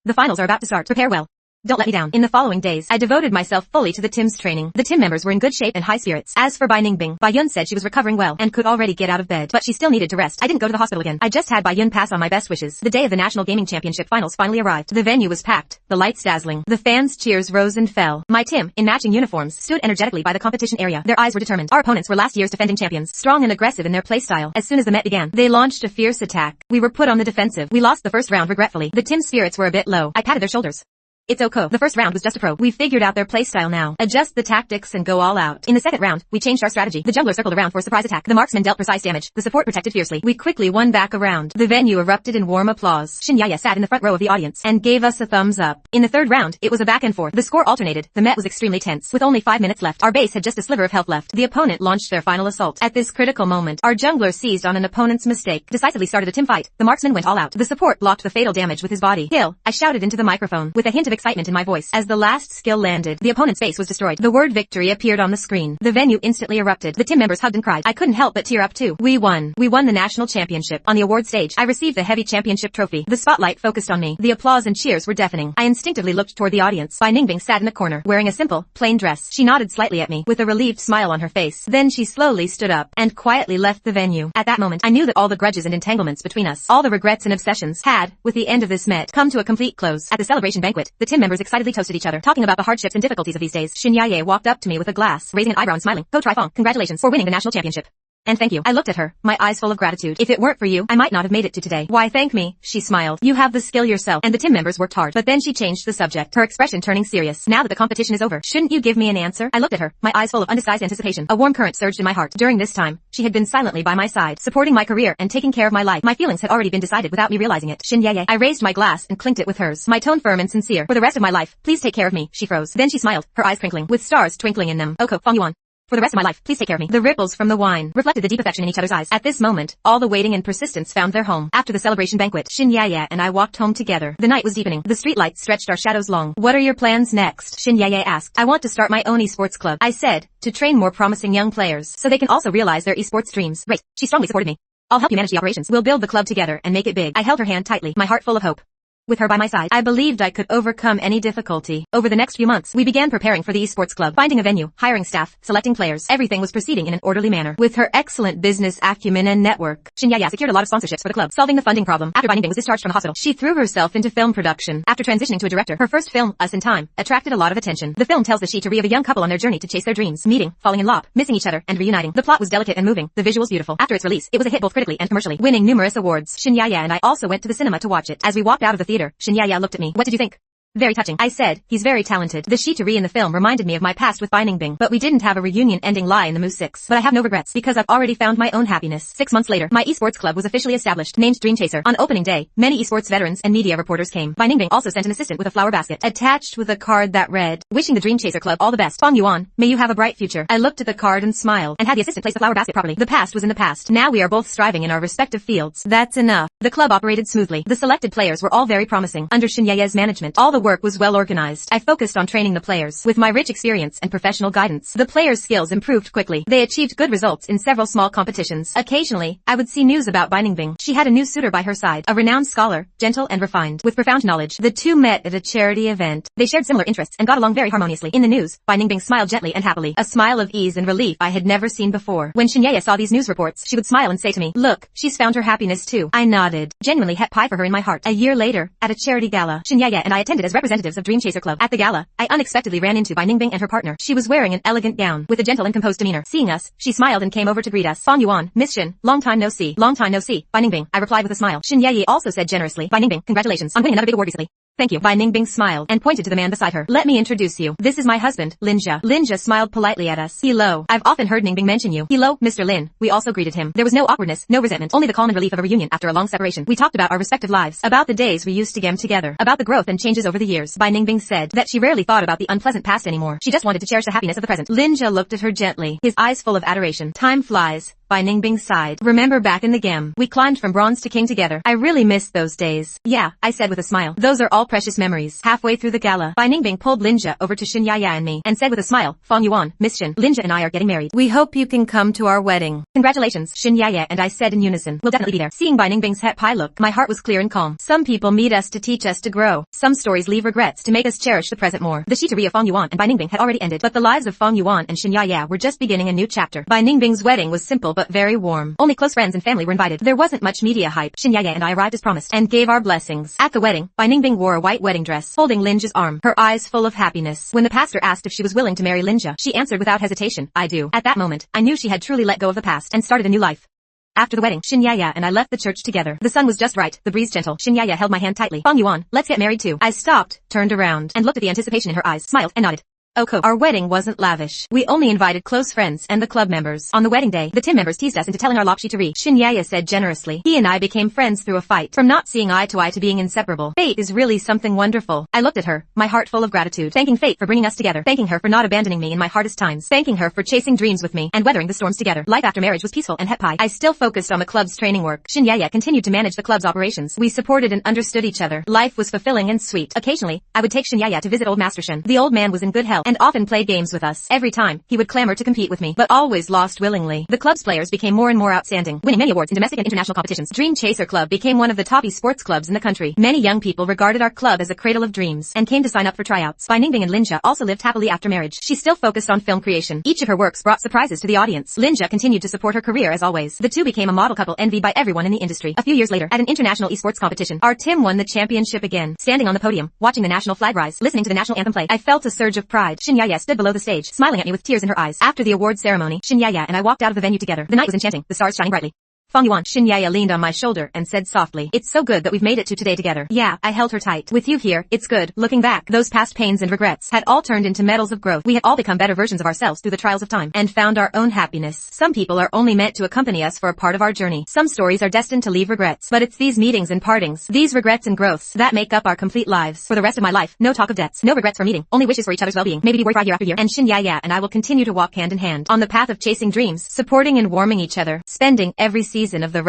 The finals are about to start. Prepare well. Don't let me down. In the following days, I devoted myself fully to the team's training. The team members were in good shape and high spirits. As for Bai Ningbing, Bai Yun said she was recovering well and could already get out of bed, but she still needed to rest. I didn't go to the hospital again. I just had Bai Yun pass on my best wishes. The day of the National Gaming Championship finals finally arrived. The venue was packed, the lights dazzling. The fans' cheers rose and fell. My team, in matching uniforms, stood energetically by the competition area. Their eyes were determined. Our opponents were last year's defending champions, strong and aggressive in their playstyle. As soon as the met began, they launched a fierce attack. We were put on the defensive. We lost the first round regretfully. The team's spirits were a bit low. I patted their shoulders. It's okay. The first round was just a probe. We figured out their playstyle now. Adjust the tactics and go all out. In the second round, we changed our strategy. The jungler circled around for a surprise attack. The marksman dealt precise damage. The support protected fiercely. We quickly won back a round. The venue erupted in warm applause. Shin Ye sat in the front row of the audience and gave us a thumbs up. In the third round, it was a back and forth. The score alternated. The met was extremely tense. With only 5 minutes left, our base had just a sliver of health left. The opponent launched their final assault. At this critical moment, our jungler seized on an opponent's mistake, decisively started a team fight. The marksman went all out. The support blocked the fatal damage with his body. Kill, I shouted into the microphone, with a hint of excitement in my voice. As the last skill landed, the opponent's base was destroyed. The word victory appeared on the screen. The venue instantly erupted. The team members hugged and cried. I couldn't help but tear up too. We won. We won the national championship. On the award stage, I received the heavy championship trophy. The spotlight focused on me. The applause and cheers were deafening. I instinctively looked toward the audience. Bai Ningbing sat in the corner, wearing a simple, plain dress. She nodded slightly at me, with a relieved smile on her face. Then she slowly stood up, and quietly left the venue. At that moment, I knew that all the grudges and entanglements between us, all the regrets and obsessions, had, with the end of this met, come to a complete close. At the celebration banquet, the team members excitedly toasted each other, talking about the hardships and difficulties of these days. Shin Ye walked up to me with a glass, raising an eyebrow and smiling. Ho Tri Fong, congratulations for winning the national championship. And thank you. I looked at her, my eyes full of gratitude. If it weren't for you, I might not have made it to today. Why thank me? She smiled. You have the skill yourself. And the team members worked hard. But then she changed the subject, her expression turning serious. Now that the competition is over, shouldn't you give me an answer? I looked at her, my eyes full of undisguised anticipation. A warm current surged in my heart. During this time, she had been silently by my side, supporting my career and taking care of my life. My feelings had already been decided without me realizing it. Shin Ye. I raised my glass and clinked it with hers, my tone firm and sincere. For the rest of my life, please take care of me. She froze. Then she smiled, her eyes crinkling, with stars twinkling in them. Oko, Feng Yuan. For the rest of my life, please take care of me. The ripples from the wine reflected the deep affection in each other's eyes. At this moment, all the waiting and persistence found their home. After the celebration banquet, Shin Ye and I walked home together. The night was deepening. The streetlights stretched our shadows long. What are your plans next? Shin Ye asked. I want to start my own esports club. I said, to train more promising young players, so they can also realize their esports dreams. Great. She strongly supported me. I'll help you manage the operations. We'll build the club together and make it big. I held her hand tightly, my heart full of hope. With her by my side, I believed I could overcome any difficulty. Over the next few months, we began preparing for the esports club, finding a venue, hiring staff, selecting players. Everything was proceeding in an orderly manner. With her excellent business acumen and network, Shin Ye secured a lot of sponsorships for the club, solving the funding problem. After Bai Ningbing was discharged from the hospital, she threw herself into film production. After transitioning to a director, her first film, Us in Time, attracted a lot of attention. The film tells the story of a young couple on their journey to chase their dreams, meeting, falling in love, missing each other, and reuniting. The plot was delicate and moving, the visuals beautiful. After its release, it was a hit both critically and commercially, winning numerous awards. Shin Ye and I also went to the cinema to watch it. As we walked out of the theater, Shin Ye looked at me. What did you think? Very touching. I said, he's very talented. The Shitari in the film reminded me of my past with Bai Ningbing, but we didn't have a reunion ending lie in the Mu 6. But I have no regrets, because I've already found my own happiness. 6 months later, my esports club was officially established, named Dream Chaser. On opening day, many esports veterans and media reporters came. Bai Ningbing also sent an assistant with a flower basket, attached with a card that read, wishing the Dream Chaser club all the best. Feng Yuan, may you have a bright future. I looked at the card and smiled, and had the assistant place the flower basket properly. The past was in the past. Now we are both striving in our respective fields. That's enough. The club operated smoothly. The selected players were all very promising. Under Shin Ye's management, all the work was well organized. I focused on training the players. With my rich experience and professional guidance, the players' skills improved quickly. They achieved good results in several small competitions. Occasionally, I would see news about Bingbing. She had a new suitor by her side, a renowned scholar, gentle and refined, with profound knowledge. The two met at a charity event. They shared similar interests and got along very harmoniously. In the news, Bingbing smiled gently and happily, a smile of ease and relief I had never seen before. When Shinyaya saw these news reports, she would smile and say to me, "Look, she's found her happiness too." I nodded, genuinely het pie for her in my heart. A year later, at a charity gala, Shinyaya and I attended as representatives of Dream Chaser Club. At the gala, I unexpectedly ran into Bingbing and her partner. She was wearing an elegant gown, with a gentle and composed demeanor. Seeing us, she smiled and came over to greet us. "Fang Yuan, Miss Shin, long time no see." "Long time no see, Bingbing," I replied with a smile. Shinyaya also said generously, "Bingbing, congratulations on winning another big award recently." "Thank you." Bingbing smiled and pointed to the man beside her. "Let me introduce you. This is my husband, Linja." Linja smiled politely at us. "Hello. I've often heard Bingbing mention you." "Hello, Mr. Lin." We also greeted him. There was no awkwardness, no resentment, only the calm and relief of a reunion after a long separation. We talked about our respective lives, about the days we used to game together, about the growth and changes over the years. Bingbing said that she rarely thought about the unpleasant past anymore. She just wanted to cherish the happiness of the present. Linja looked at her gently, his eyes full of adoration. "Time flies." Bingbing sighed. "Remember back in the game, we climbed from bronze to king together. I really missed those days." "Yeah," I said with a smile. "Those are all precious memories." Halfway through the gala, Bingbing pulled Linja over to Shinyaya and me, and said with a smile, "Fang Yuan, Miss Shin, Linja and I are getting married. We hope you can come to our wedding." "Congratulations," Shinyaya and I said in unison. "We'll definitely be there." Seeing Bingbing's het pie look, my heart was clear and calm. Some people meet us to teach us to grow. Some stories leave regrets to make us cherish the present more. The Shitari of Fang Yuan and Bingbing had already ended, but the lives of Fang Yuan and Shinyaya were just beginning a new chapter. Bingbing's wedding was simple but very warm. Only close friends and family were invited. There wasn't much media hype. Shinyaya and I arrived as promised, and gave our blessings. At the wedding, Bingbing wore a white wedding dress, holding Linja's arm, her eyes full of happiness. When the pastor asked if she was willing to marry Linja, she answered without hesitation, "I do." At that moment, I knew she had truly let go of the past, and started a new life. After the wedding, Shinyaya and I left the church together. The sun was just right, the breeze gentle. Shinyaya held my hand tightly. "Fang Yuan, let's get married too." I stopped, turned around, and looked at the anticipation in her eyes, smiled, and nodded. Our wedding wasn't lavish. We only invited close friends and the club members. On the wedding day, the team members teased us into telling our Lopshitari. Shinyaya said generously, "He and I became friends through a fight. From not seeing eye to eye to being inseparable. Fate is really something wonderful." I looked at her, my heart full of gratitude, thanking fate for bringing us together, thanking her for not abandoning me in my hardest times, thanking her for chasing dreams with me and weathering the storms together. Life after marriage was peaceful and het pie. I still focused on the club's training work. Shinyaya continued to manage the club's operations. We supported and understood each other. Life was fulfilling and sweet. Occasionally, I would take Shinyaya to visit old Master Shin. The old man was in good health and often played games with us. Every time, he would clamor to compete with me, but always lost willingly. The club's players became more and more outstanding, winning many awards in domestic and international competitions. Dream Chaser Club became one of the top esports clubs in the country. Many young people regarded our club as a cradle of dreams, and came to sign up for tryouts. Bingbing and Linja also lived happily after marriage. She still focused on film creation. Each of her works brought surprises to the audience. Linja continued to support her career as always. The two became a model couple envied by everyone in the industry. A few years later, at an international esports competition, our team won the championship again. Standing on the podium, watching the national flag rise, listening to the national anthem play, I felt a surge of pride. Shinyaya stood below the stage, smiling at me with tears in her eyes. After the award ceremony, Shinyaya and I walked out of the venue together. The night was enchanting, the stars shining brightly. "Fang Yuan," Shinyaya leaned on my shoulder and said softly, "It's so good that we've made it to today together." "Yeah," I held her tight. "With you here, it's good." Looking back, those past pains and regrets had all turned into medals of growth. We had all become better versions of ourselves through the trials of time, and found our own happiness. Some people are only meant to accompany us for a part of our journey. Some stories are destined to leave regrets, but it's these meetings and partings, these regrets and growths, that make up our complete lives. For the rest of my life, no talk of debts, no regrets for meeting, only wishes for each other's well-being. Maybe we work year after year, and Shinyaya and I will continue to walk hand in hand on the path of chasing dreams, supporting and warming each other, spending every season of the